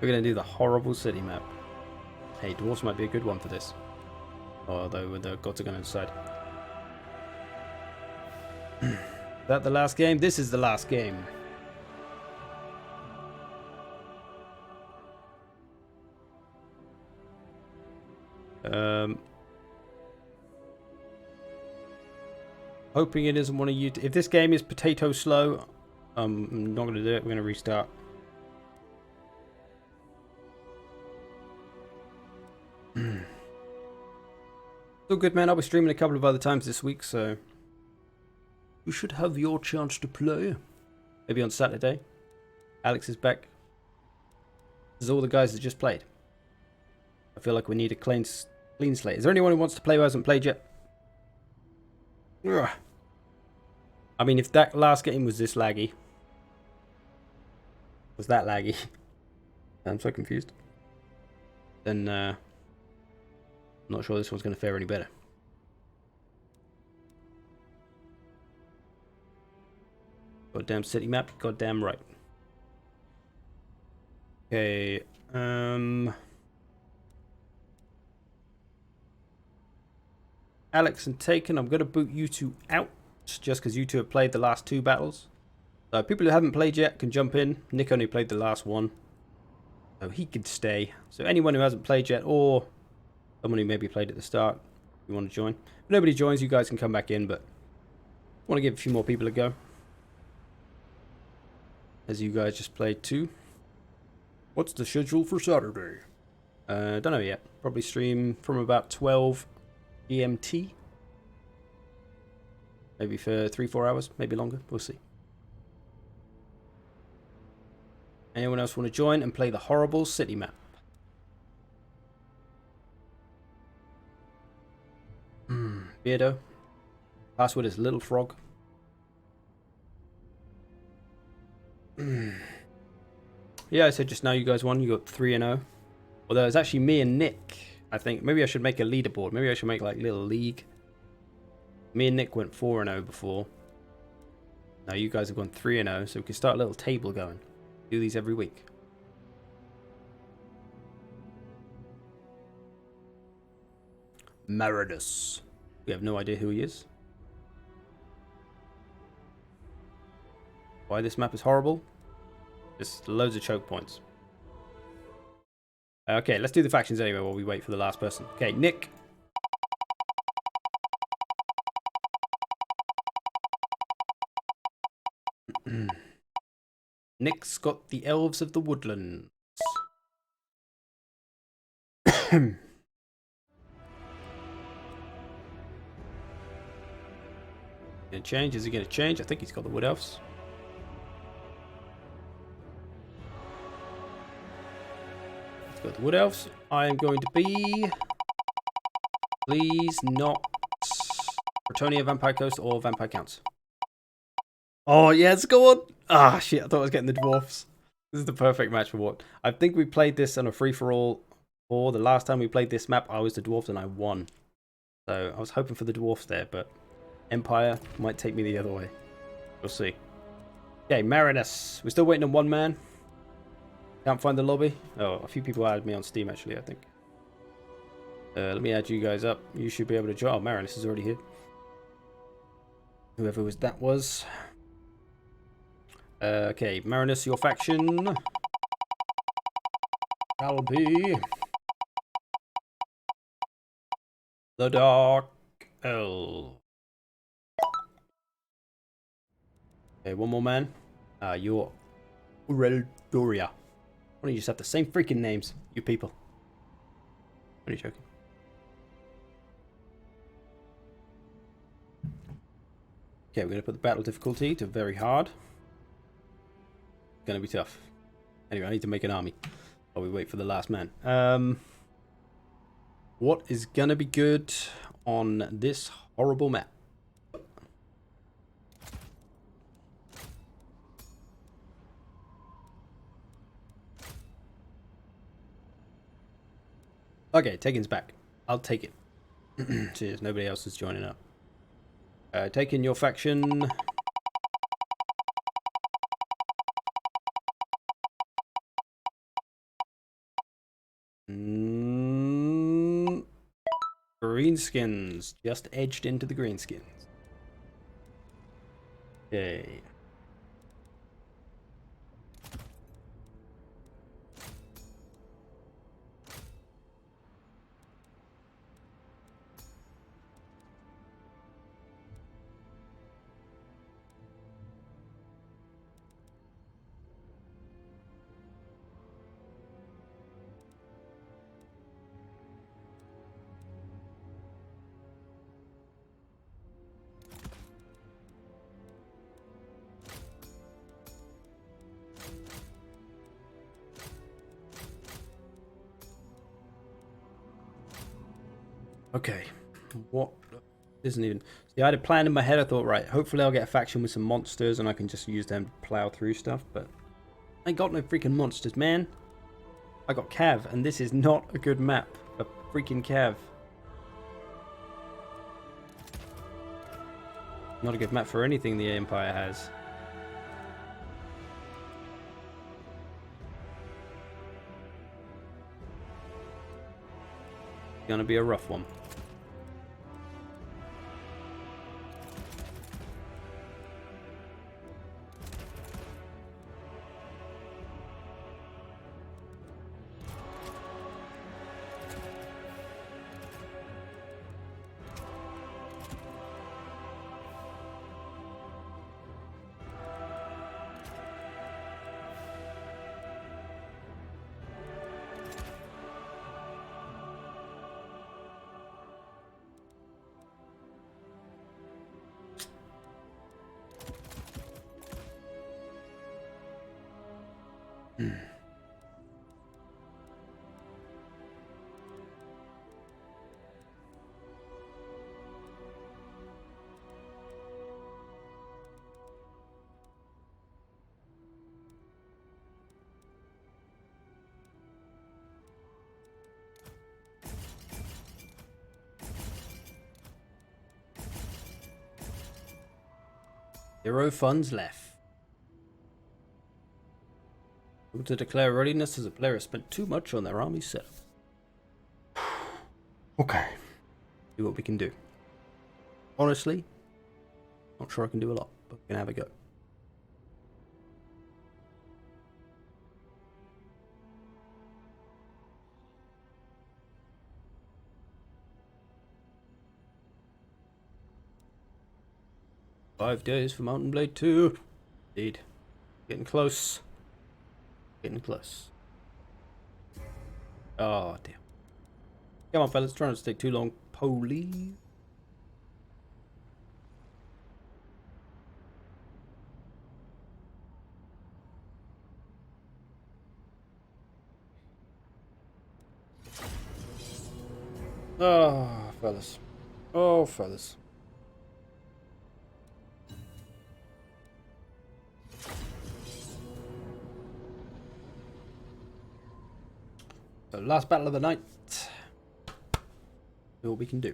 Speaker 1: We're gonna do the horrible city map. Hey, dwarves might be a good one for this. Although the gods are gonna decide. Is that the last game? This is the last game. Hoping it isn't one of you. If this game is potato slow, I'm not going to do it. We're going to restart. Still good, man. I'll be streaming a couple of other times this week, so you should have your chance to play. Maybe on Saturday. Alex is back. This is all the guys that just played. I feel like we need a clean slate. Is there anyone who wants to play who hasn't played yet? Ugh. I mean, if that last game was this laggy. Was that laggy? I'm so confused. Then, I'm not sure this one's going to fare any better. Goddamn city map, goddamn right. Okay, Alex and Taken, I'm going to boot you two out, just because you two have played the last 2 battles. So people who haven't played yet can jump in. Nick only played the last one, so he could stay. So anyone who hasn't played yet, or someone who maybe played at the start, if you want to join. If nobody joins, you guys can come back in, but I want to give a few more people a go. As you guys just played too. What's the schedule for Saturday? Don't know yet. Probably stream from about 12 GMT. Maybe for 3-4 hours, maybe longer. We'll see. Anyone else want to join and play the horrible city map? Beardo. Password is Little Frog. Yeah, I said just now you guys won. You got 3-0. Although it's actually me and Nick. I think maybe I should make a leaderboard. Maybe I should make like a little league. Me and Nick went 4-0 before. Now you guys have gone 3-0, so we can start a little table going. Do these every week. Marinus. We have no idea who he is. Why this map is horrible? Just loads of choke points. Okay, let's do the factions anyway while we wait for the last person. Okay, Nick. Nick's got the Elves of the Woodlands. Gonna change? Is he gonna change? I think he's got the Wood Elves. Let's go with the Wood Elves. I am going to be... Please not... Bretonia, Vampire Coast, or Vampire Counts. Oh, yes, go on! Ah, shit, I thought I was getting the Dwarfs. This is the perfect match for what? I think we played this on a free-for-all, or the last time we played this map, I was the Dwarf and I won. So, I was hoping for the Dwarfs there, but Empire might take me the other way. We'll see. Okay, Marinus. We're still waiting on one man. Can't find the lobby. Oh, a few people added me on Steam, actually, I think. Let me add you guys up. You should be able to join. Oh, Marinus is already here. Whoever that was. Okay, Marinus, your faction. Shall be the Dark Elf. Okay, one more man. You're Ureldoria. Why don't you just have the same freaking names, you people? What are you joking? Okay, we're going to put the battle difficulty to very hard. It's going to be tough. Anyway, I need to make an army while we wait for the last man. What is going to be good on this horrible map? Okay, Taken's back. I'll take it. Cheers, nobody else is joining up. Taken your faction. Greenskins. Just edged into the greenskins. Okay. Okay, what isn't even... See, I had a plan in my head. I thought, right, hopefully I'll get a faction with some monsters and I can just use them to plow through stuff, but I ain't got no freaking monsters, man. I got Cav, and this is not a good map for freaking Cav. Not a good map for anything the Empire has. Gonna be a rough one. Zero funds left. To declare readiness as a player has spent too much on their army setup. Okay. See what we can do. Honestly, not sure I can do a lot, but we're gonna have a go. Five days for Mountain Blade 2. Indeed. Getting close. Getting close. Oh, damn. Come on, fellas. Trying to take too long. Police. Oh, fellas. Oh, fellas. So, last battle of the night. See what we can do.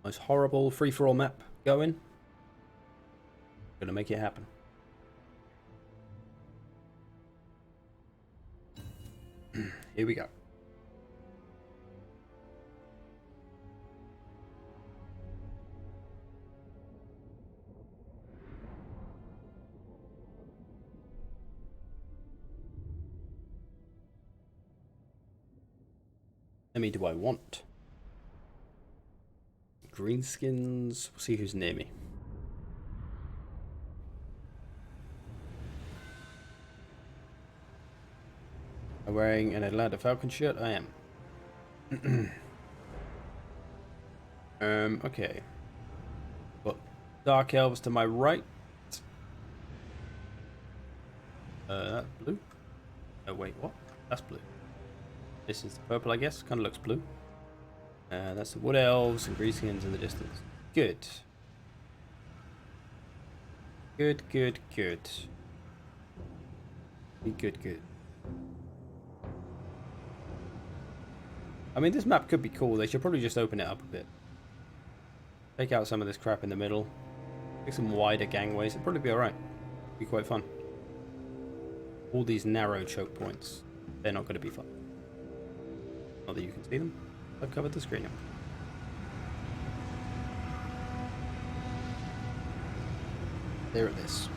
Speaker 1: Nice horrible free-for-all map going. Gonna make it happen. Here we go. How many do I want? Greenskins. We'll see who's near me. Am I wearing an Atlanta Falcon shirt? I am. Okay. Got Dark Elves to my right. That's blue. Oh wait, what? That's blue. This is the purple, I guess. Kind of looks blue. That's the Wood Elves and Greenskins in the distance. Good. Good, good, good. Good, good. I mean, this map could be cool. They should probably just open it up a bit. Take out some of this crap in the middle. Make some wider gangways. It'd probably be alright. Be quite fun. All these narrow choke points. They're not going to be fun. Not that you can see them. I've covered the screen. there it is.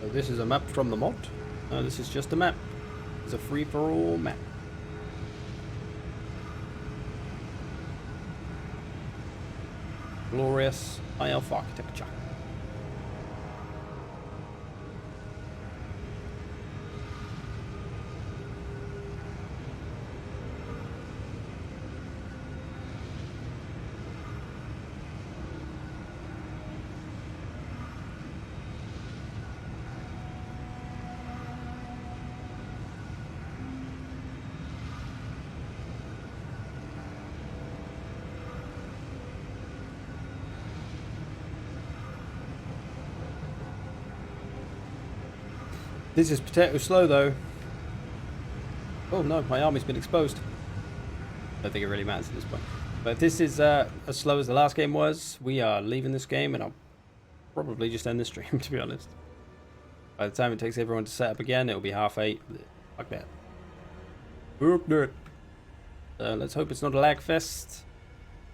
Speaker 1: So this is a map from the mod. No, this is just a map. It's a free-for-all map. Glorious high elf architecture. This is potato slow though. Oh no, my army's been exposed. I don't think it really matters at this point. But if this is as slow as the last game was, we are leaving this game and I'll probably just end the stream, to be honest. By the time it takes everyone to set up again, it'll be 8:30. Like that. Let's hope it's not a lag fest.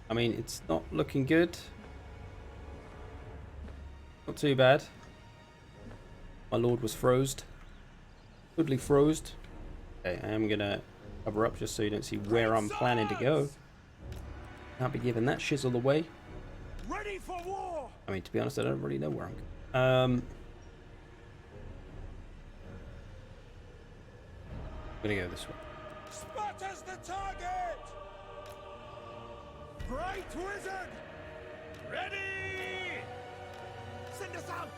Speaker 1: I mean, it's not looking good. Not too bad. My lord was frozed. Goodly frozed. Okay, I am gonna cover up just so you don't see where I'm planning to go. Can't be giving that shizzle away.
Speaker 3: Ready for war.
Speaker 1: I mean, to be honest, I don't really know where I'm going. I'm gonna go this way.
Speaker 3: Sparta's the target. Bright wizard. Ready. Send us out.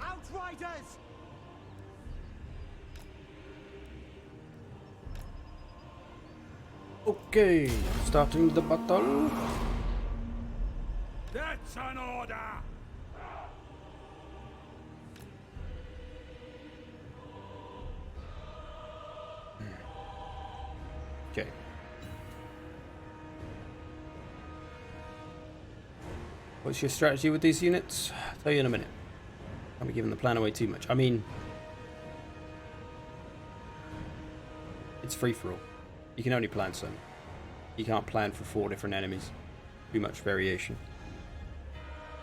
Speaker 3: Outriders.
Speaker 1: Okay, starting the battle.
Speaker 3: That's an order.
Speaker 1: Okay. What's your strategy with these units? I'll tell you in a minute. Can't be giving the plan away too much. I mean, it's free for all. You can only plan some. You can't plan for 4 different enemies. Too much variation.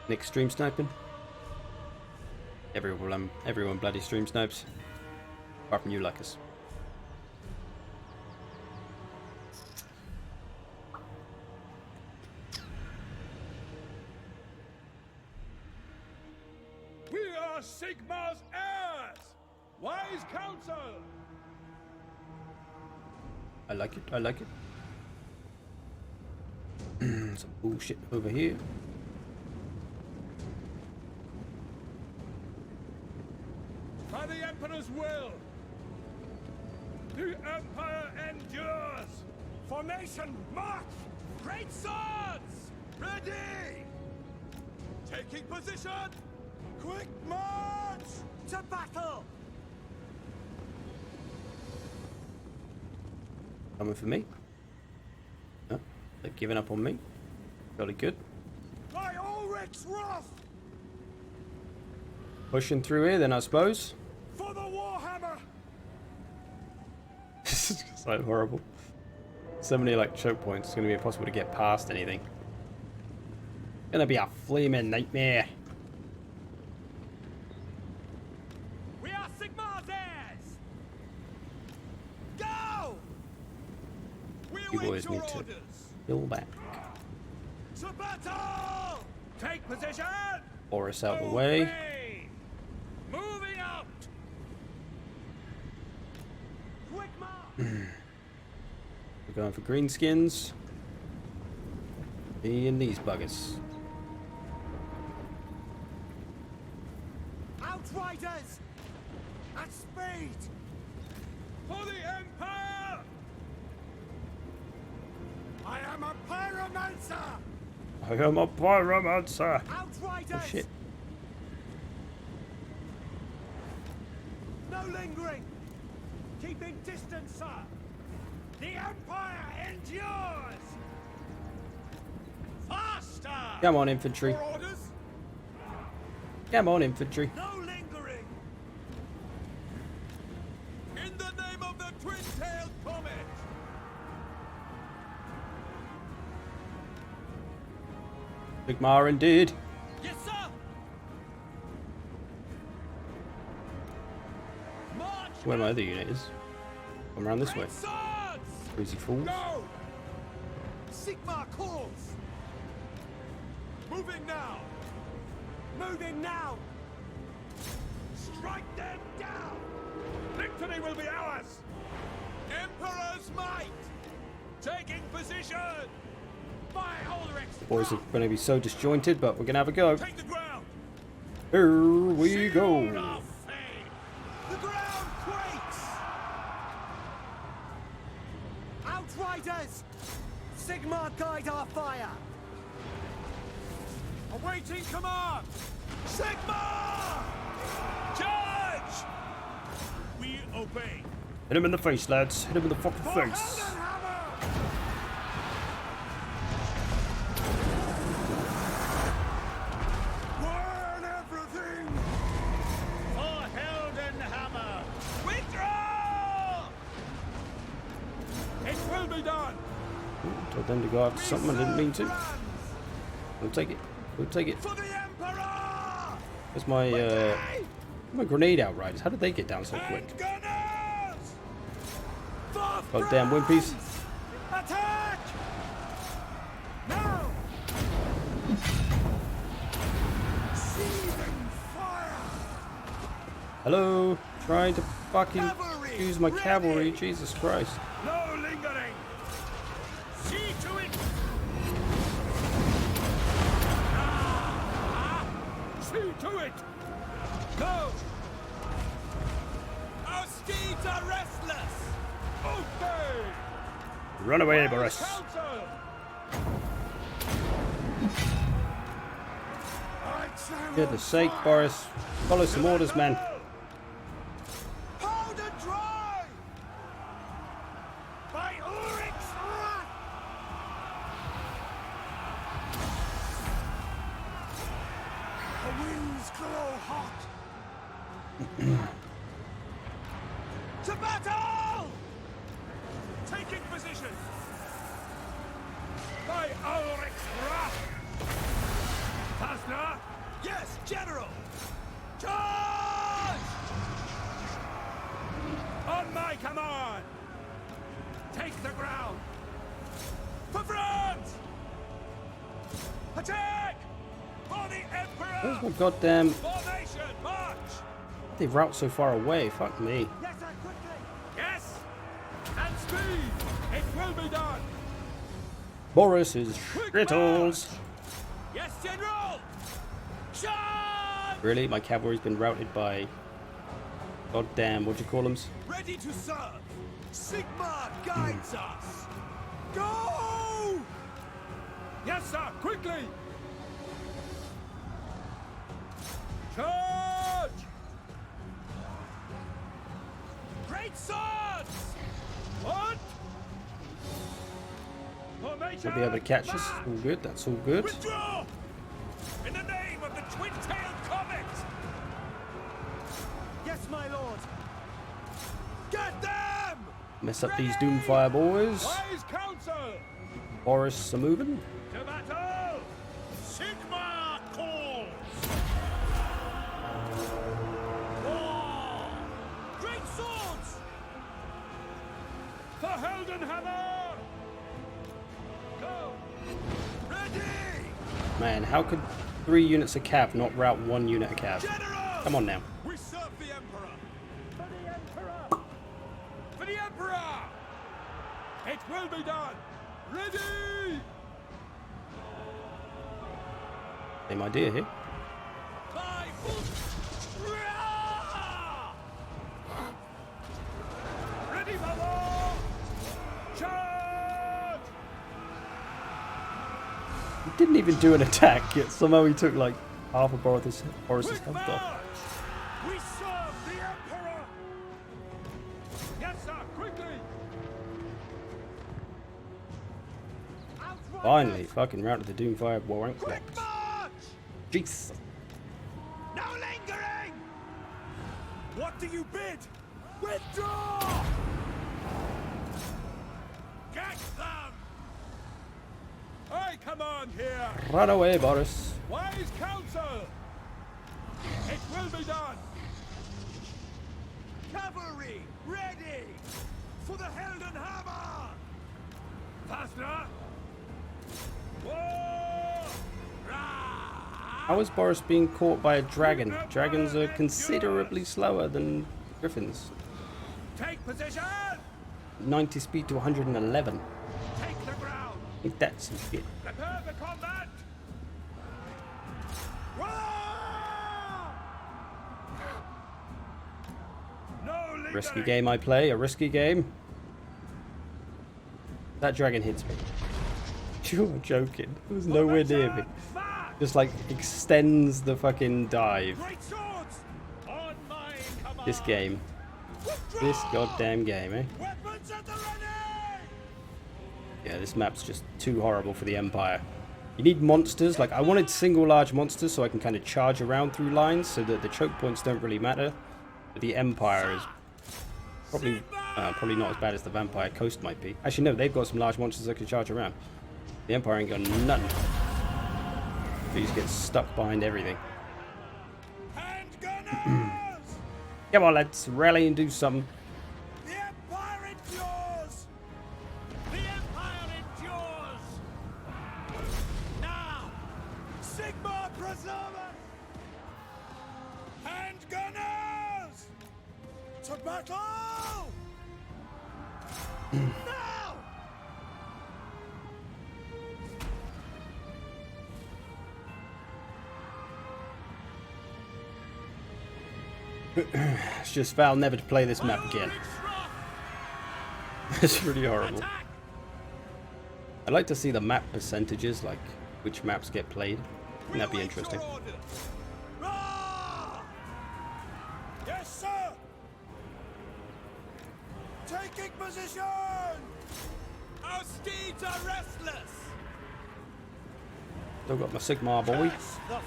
Speaker 1: Nick stream sniping. Everyone bloody stream snipes. Apart from you, Lucas.
Speaker 3: We are Sigmar's heirs. Wise counsel.
Speaker 1: I like it. I like it. Some bullshit over here.
Speaker 3: By the Emperor's will. The Empire endures. Formation, march! Great swords! Ready! Taking position! Quick march! To battle!
Speaker 1: Coming for me. No, they've given up on me. Jolly good.
Speaker 3: By Ulrich's wrath!
Speaker 1: Pushing through here then, I suppose.
Speaker 3: For the Warhammer!
Speaker 1: This is just like horrible. So many like choke points. It's going to be impossible to get past anything. Gonna be a flaming nightmare.
Speaker 3: We are Sigmar's heirs! Go! We
Speaker 1: You
Speaker 3: await
Speaker 1: boys
Speaker 3: your
Speaker 1: need to
Speaker 3: orders!
Speaker 1: Kill back.
Speaker 3: To battle! Take position!
Speaker 1: Or us out the way.
Speaker 3: Obey! Moving out! Quick march!
Speaker 1: We're going for greenskins. Me and these buggers.
Speaker 3: Outriders! At speed! For the Empire! I am a pyromancer!
Speaker 1: I am a pyromancer.
Speaker 3: Outriders!
Speaker 1: Oh shit.
Speaker 3: No lingering! Keeping distance, sir! The Empire endures! Faster!
Speaker 1: Come on, infantry.
Speaker 3: For orders?
Speaker 1: Come on, infantry.
Speaker 3: No lingering! In the name of the twin-tailed comet!
Speaker 1: Sigmar indeed.
Speaker 3: Yes, sir. March.
Speaker 1: Where my other unit is. Come around this way.
Speaker 3: Great swords.
Speaker 1: Crazy fools.
Speaker 3: Go. Sigmar calls. Moving now. Moving now. Strike them down. Victory will be ours. Emperor's might. Taking position. By Ulrich's
Speaker 1: Boys are going to be so disjointed, but we're going to have a go.
Speaker 3: Take the ground.
Speaker 1: Here we
Speaker 3: Shield
Speaker 1: go.
Speaker 3: of fame. The ground quakes. Outriders. Sigmar guide our fire. Awaiting command. Sigmar. Charge. We obey.
Speaker 1: Hit him in the face, lads. Hit him in the fucking
Speaker 3: For
Speaker 1: face.
Speaker 3: Heldenhammer. Burn everything. For Heldenhammer. Withdraw. It will be done.
Speaker 1: Told them to go after something I didn't mean to. We'll take it. We'll take it.
Speaker 3: For the Emperor.
Speaker 1: Where's my grenade outriders? How did they get down so quick?
Speaker 3: And gunners. For
Speaker 1: Goddamn wimpies.
Speaker 3: France. Attack. Now. Seething fire.
Speaker 1: Hello. Trying to fucking
Speaker 3: Cavalry,
Speaker 1: use my cavalry.
Speaker 3: ready.
Speaker 1: Jesus Christ.
Speaker 3: No lingering. See to it. See to it. Go. Our steeds are restless. Obey.
Speaker 1: Run away,
Speaker 3: Wise
Speaker 1: Boris.
Speaker 3: counsel.
Speaker 1: Goodness sake, Boris. Follow some orders, man.
Speaker 3: Powder dry. By Ulrich's wrath. The winds grow hot. To battle! Taking position. By Ulrich's wrath. Tasna? Yes, General. Charge! On my command. Take the ground. For France! Attack! For the Emperor!
Speaker 1: Where's my goddamn...
Speaker 3: Formation, march!
Speaker 1: They route so far away. Fuck me.
Speaker 3: Yes, sir, quickly! Yes! And speed! It will be done!
Speaker 1: Boris is
Speaker 3: Quick
Speaker 1: shittles.
Speaker 3: Yes, General! Charge!
Speaker 1: Really? My cavalry's been routed by... Goddamn, what do you call them?
Speaker 3: Ready to serve! Sigmar guides us! Go! Yes, sir, quickly! Charge! Great swords! What? Formation!
Speaker 1: Will be able to catch us.
Speaker 3: march!
Speaker 1: All good. That's all good.
Speaker 3: Withdraw! In the name of the twin-tailed comet! Yes, my lord! Get them!
Speaker 1: Mess up these Doomfire boys.
Speaker 3: Wise counsel!
Speaker 1: Boris are moving.
Speaker 3: To battle! Sigmar calls! War! Great swords! For Heldenhammer! Go! Ready!
Speaker 1: Man, how could 3 units of cav not route 1 unit of cav?
Speaker 3: General!
Speaker 1: Come on now.
Speaker 3: We serve the Emperor! For the Emperor! For the Emperor! It will be done! Ready!
Speaker 1: Same idea here.
Speaker 3: By Ready for war! Charge!
Speaker 1: He didn't even do an attack, yet somehow he took like half of Boris's
Speaker 3: Quick
Speaker 1: health
Speaker 3: march!
Speaker 1: off.
Speaker 3: We serve the Emperor! Yes, sir, quickly! Outriders!
Speaker 1: Finally, fucking routed the Doomfire warrant.
Speaker 3: Quick march!
Speaker 1: Jeez.
Speaker 3: No lingering! What do you bid? Withdraw! Get them! I command here.
Speaker 1: Run away, Boris.
Speaker 3: Wise counsel. It will be done. Cavalry, ready for the Helden Hammer. Faster. Whoa!
Speaker 1: How is Boris being caught by a dragon? Dragons are considerably slower than griffins.
Speaker 3: Take position.
Speaker 1: 90 speed to 111.
Speaker 3: Take the ground.
Speaker 1: I think that's some shit.
Speaker 3: Prepare for combat. No
Speaker 1: Risky game I play, a risky game. That dragon hits me. You're joking. It was nowhere near me. Just like extends the fucking dive.
Speaker 3: Great swords. On my command.
Speaker 1: This game. This goddamn game, eh?
Speaker 3: Weapons at the ready.
Speaker 1: Yeah, this map's just too horrible for the Empire. You need monsters. Like, I wanted single large monsters so I can kind of charge around through lines so that the choke points don't really matter. But the Empire is probably not as bad as the Vampire Coast might be. Actually, no, they've got some large monsters that can charge around. The Empire ain't got nothing. You just get stuck behind everything.
Speaker 3: Handgunners.
Speaker 1: Come on, let's rally and do something.
Speaker 3: The Empire endures. The Empire endures. Now, Sigma preserve us. Handgunners. To battle. Now.
Speaker 1: It's just vow never to play this map again. It's really horrible. I'd like to see the map percentages, like which maps get played. That'd be interesting.
Speaker 3: Yes, sir. Taking position. Our steeds are restless.
Speaker 1: Still got my Sigmar boy.
Speaker 3: Press the foe.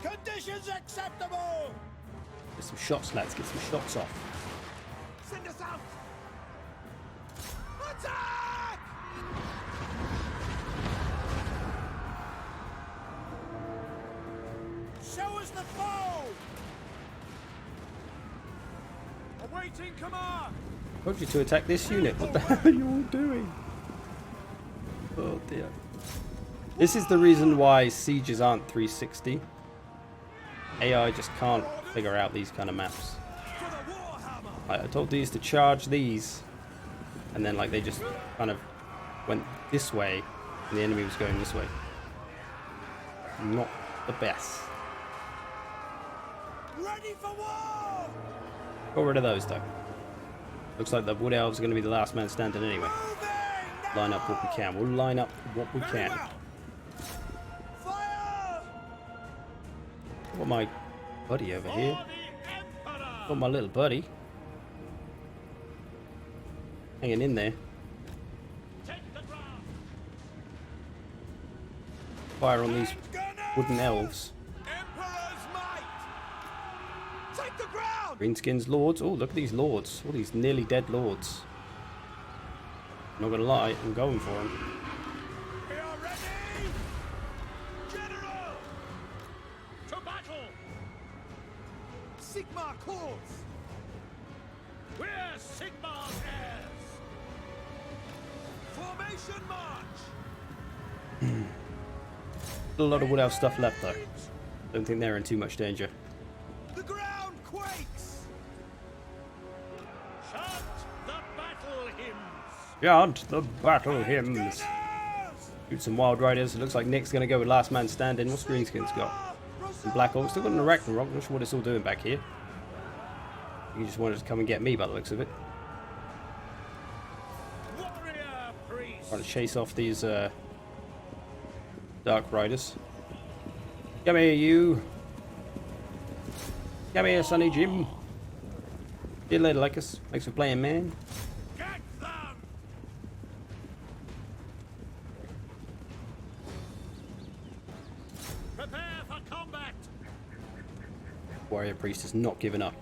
Speaker 3: Conditions acceptable!
Speaker 1: Get some shots, lads. Get some shots off.
Speaker 3: Send us out! Attack! Show us the foe! Awaiting command!
Speaker 1: Told you to attack this unit. What the hell are you all doing? Oh dear. This is the reason why sieges aren't 360. AI just can't figure out these kind of maps. I told these to charge these, and then like they just kind of went this way, and the enemy was going this way. Not the best.
Speaker 3: Ready for war!
Speaker 1: Got rid of those though. Looks like the Wood Elves are going to be the last man standing anyway. Line up what we can. We'll line up what we can. Got my buddy over here. Got my little buddy. Hanging in there. Fire on these wooden elves. Greenskins lords. Oh, look at these lords. All these nearly dead lords. Not gonna lie, I'm going for them.
Speaker 3: We are ready! General! To battle! Sigma calls! We're Sigma's heirs! Formation march!
Speaker 1: A lot of Wood Elf stuff left though. Don't think they're in too much danger.
Speaker 3: The ground quakes! Chant the battle hymns!
Speaker 1: Chant the battle hymns. Shoot some Wild Riders. It looks like Nick's going to go with Last Man Standing. What's Greenskins got? Some Black Orcs. Still got an Arachnarok. Not sure what it's all doing back here. He just wanted to come and get me by the looks of it. Trying to chase off these Dark Riders. Come here, you. Come here, Sonny Jim. See you later, Lycus. Thanks for playing, man.
Speaker 3: Get them!
Speaker 1: Warrior Priest has not given up.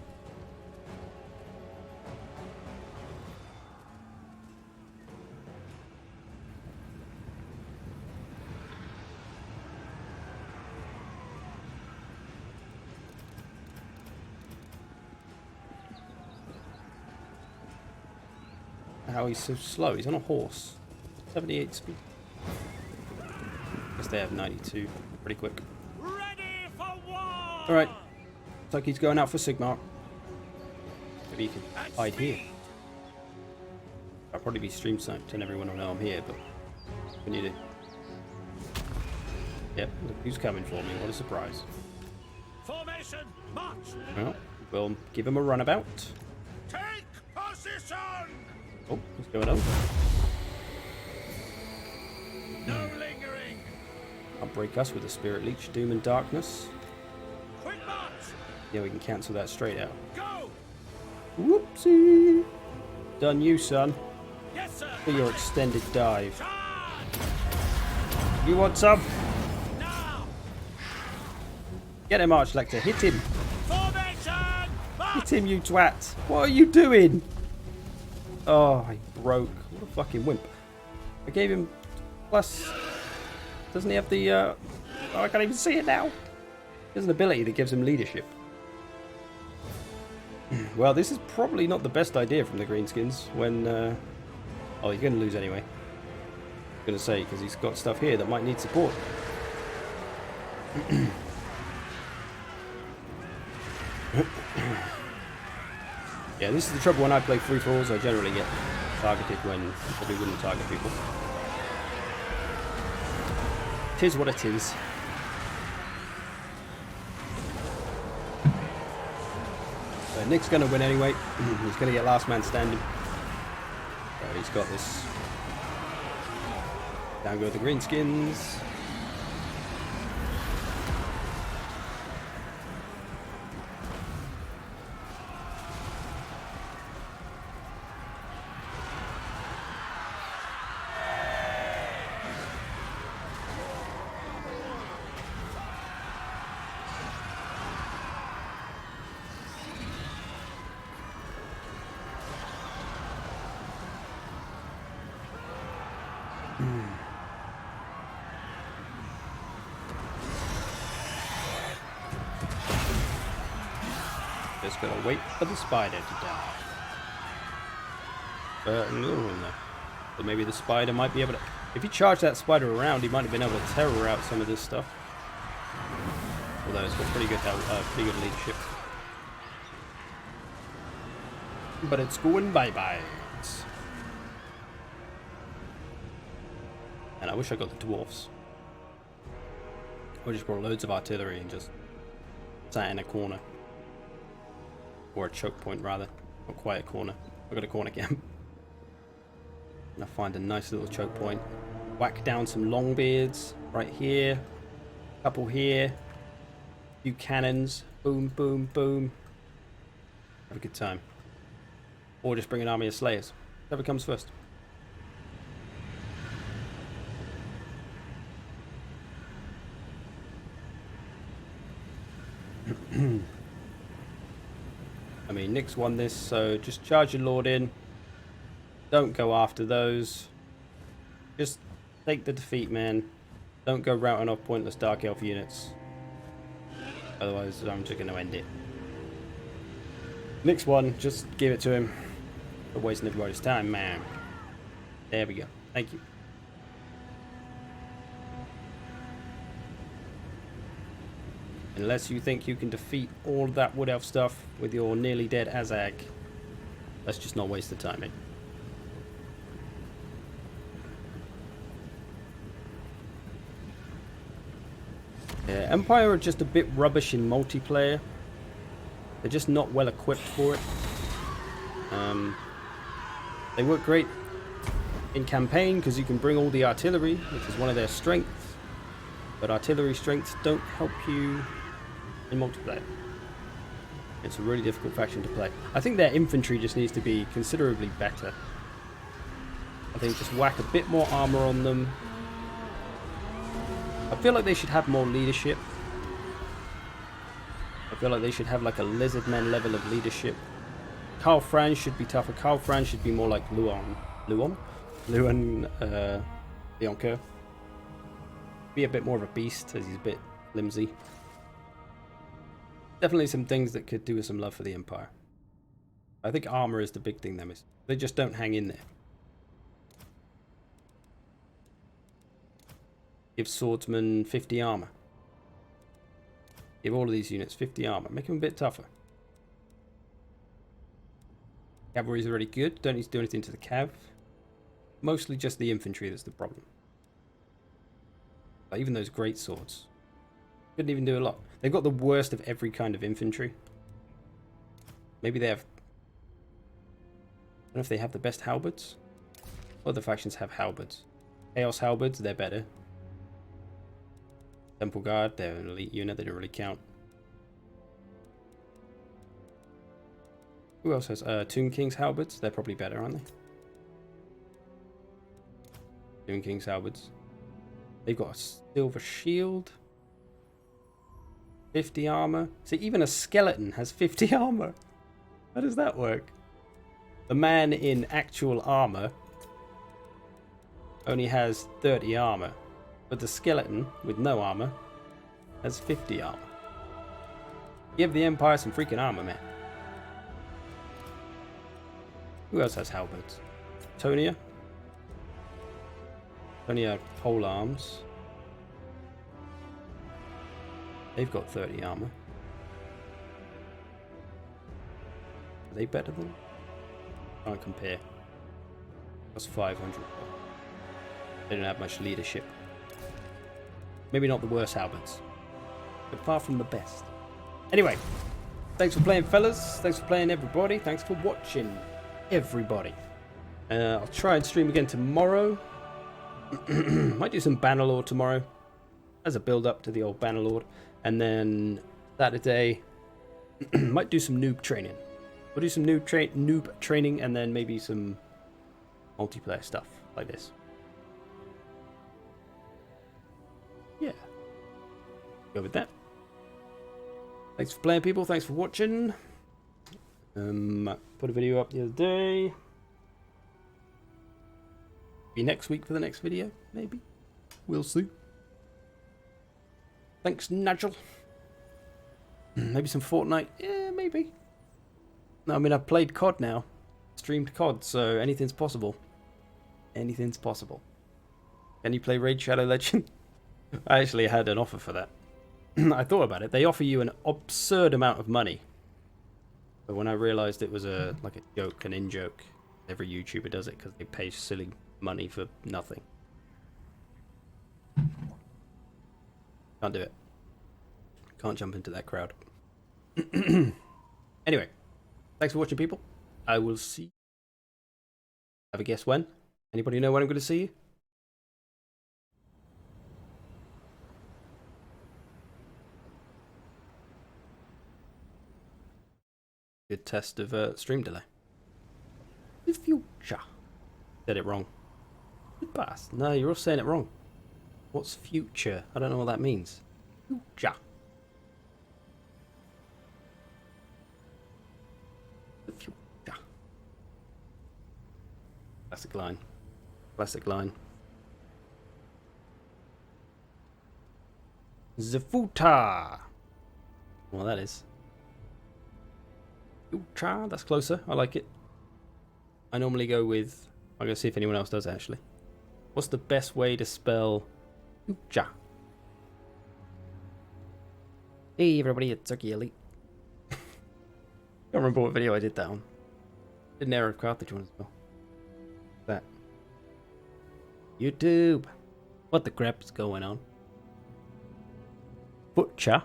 Speaker 1: How he's so slow. He's on a horse. 78 speed. Guess they have 92. Pretty quick.
Speaker 3: Ready for war!
Speaker 1: Alright. Looks like he's going out for Sigmar. Maybe he can hide here. I'll probably be stream sniped and everyone will know I'm here, but what can you do? Yep, look who's coming for me. What a surprise.
Speaker 3: Formation, march!
Speaker 1: Well, we'll give him a runabout.
Speaker 3: Take position!
Speaker 1: Oh, what's going on?
Speaker 3: No lingering!
Speaker 1: I'll break us with a Spirit Leech, Doom and Darkness.
Speaker 3: Quick march!
Speaker 1: Yeah, we can cancel that straight out.
Speaker 3: Go!
Speaker 1: Whoopsie! Done you, son.
Speaker 3: Yes, sir!
Speaker 1: For your extended dive.
Speaker 3: Charge!
Speaker 1: You want some?
Speaker 3: Now!
Speaker 1: Get him, Archlector. Hit him.
Speaker 3: Formation! March!
Speaker 1: Hit him, you twat. What are you doing? Oh, I broke. What a fucking wimp. I gave him plus... Doesn't he have the... Oh, I can't even see it now. There's an ability that gives him leadership. Well, this is probably not the best idea from the Greenskins when... Oh, you're going to lose anyway. I'm going to say, because he's got stuff here that might need support. Yeah, this is the trouble when I play free-for-alls. I generally get targeted when I probably wouldn't target people. Tis what it is. So Nick's going to win anyway. He's going to get last man standing. So he's got this. Down go the Greenskins. Just gotta wait for the spider to die. No. But maybe the spider might be able to... If he charged that spider around, he might have been able to terror out some of this stuff. Although it's got pretty good leadership. But it's going bye-bye. And I wish I got the dwarfs. I just brought loads of artillery and just sat in a corner. Or a choke point, rather. Not quite a corner. I've got a corner camp. And I find a nice little choke point. Whack down some longbeards right here. Couple here. Few cannons. Boom, boom, boom. Have a good time. Or just bring an army of slayers. Whatever comes first. I mean, Nick's won this, so just charge your lord in. Don't go after those. Just take the defeat, man. Don't go routing off pointless Dark Elf units. Otherwise, I'm just going to end it. Nick's won, just give it to him. For wasting everybody's time, man. There we go. Thank you. Unless you think you can defeat all that Wood Elf stuff with your nearly dead Azag, let's just not waste the time, eh? Yeah, Empire are just a bit rubbish in multiplayer. They're just not well equipped for it. They work great in campaign because you can bring all the artillery, which is one of their strengths. But artillery strengths don't help you in multiplayer. It's a really difficult faction to play. I think their infantry just needs to be considerably better. I think just whack a bit more armor on them. I feel like they should have more leadership. I feel like they should have like a lizardman level of leadership. Karl Franz should be tougher. Karl Franz should be more like Luan Bianco. Be a bit more of a beast as he's a bit flimsy. Definitely some things that could do with some love for the Empire. I think armor is the big thing they miss. They just don't hang in there. Give swordsman 50 armor. Give all of these units 50 armor. Make them a bit tougher. Cavalry's already good. Don't need to do anything to the cav. Mostly just the infantry that's the problem. Like even those great swords. Couldn't even do a lot. They've got the worst of every kind of infantry. Maybe they have... I don't know if they have the best halberds. Other factions have halberds. Chaos halberds, they're better. Temple Guard, they're an elite unit, they don't really count. Who else has Tomb King's halberds? They're probably better, aren't they? Tomb King's halberds. They've got a silver shield. 50 armor. See, even a skeleton has 50 armor. How does that work? The man in actual armor only has 30 armor. But the skeleton, with no armor, has 50 armor. Give the Empire some freaking armor, man. Who else has halberds? Tonia. Tonia pole arms. They've got 30 armor. Are they better than? Can't compare. That's 500. They don't have much leadership. Maybe not the worst halberds, but far from the best. Anyway, thanks for playing, fellas. Thanks for playing, everybody. Thanks for watching, everybody. I'll try and stream again tomorrow. Might do some Bannerlord tomorrow as a build-up to the old Bannerlord. And then Saturday, might do some noob training. We'll do some noob training and then maybe some multiplayer stuff like this. Yeah. Go with that. Thanks for playing, people. Thanks for watching. Put a video up the other day. Be next week for the next video, maybe. We'll see. Thanks, Nigel. Maybe some Fortnite. Yeah, maybe. No, I mean, I've played COD now. Streamed COD, so anything's possible. Anything's possible. Can you play Raid Shadow Legend? I actually had an offer for that. I thought about it. They offer you an absurd amount of money. But when I realized it was like a joke, an in-joke, every YouTuber does it because they pay silly money for nothing. Can't do it. Can't jump into that crowd. Anyway, thanks for watching, people. I will see you. Have a guess when? Anybody know when I'm going to see you? Good test of stream delay. The future. Said it wrong. The past. No, you're all saying it wrong. What's future? I don't know what that means. Future. The future. Classic line. Classic line. The future. Well, that is. Future. That's closer. I like it. I normally go with. I'm gonna see if anyone else does actually. What's the best way to spell future? Hey everybody, it's Turkey Elite. Can't remember what video I did that on. Did an error of Carthage one as well. That. YouTube. What the crap is going on? Butcher.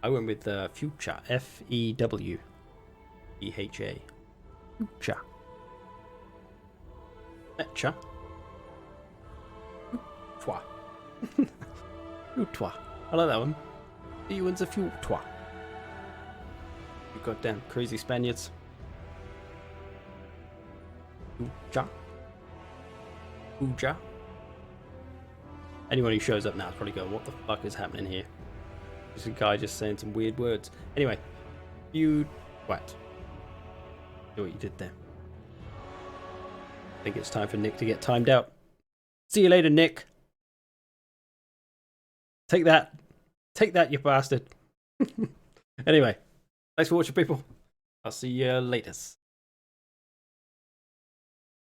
Speaker 1: I went with future. F-E-W-E-H-A. Future. Etcha. Twa. Utwa. I like that one. You wins a few twa. You goddamn crazy Spaniards. Uja. Uja. Anyone who shows up now is probably going, what the fuck is happening here? This guy just saying some weird words. Anyway, you... What? Do what you did there. I think it's time for Nick to get timed out. See you later, Nick. Take that. Take that, you bastard. Anyway, thanks for watching, people. I'll see you later.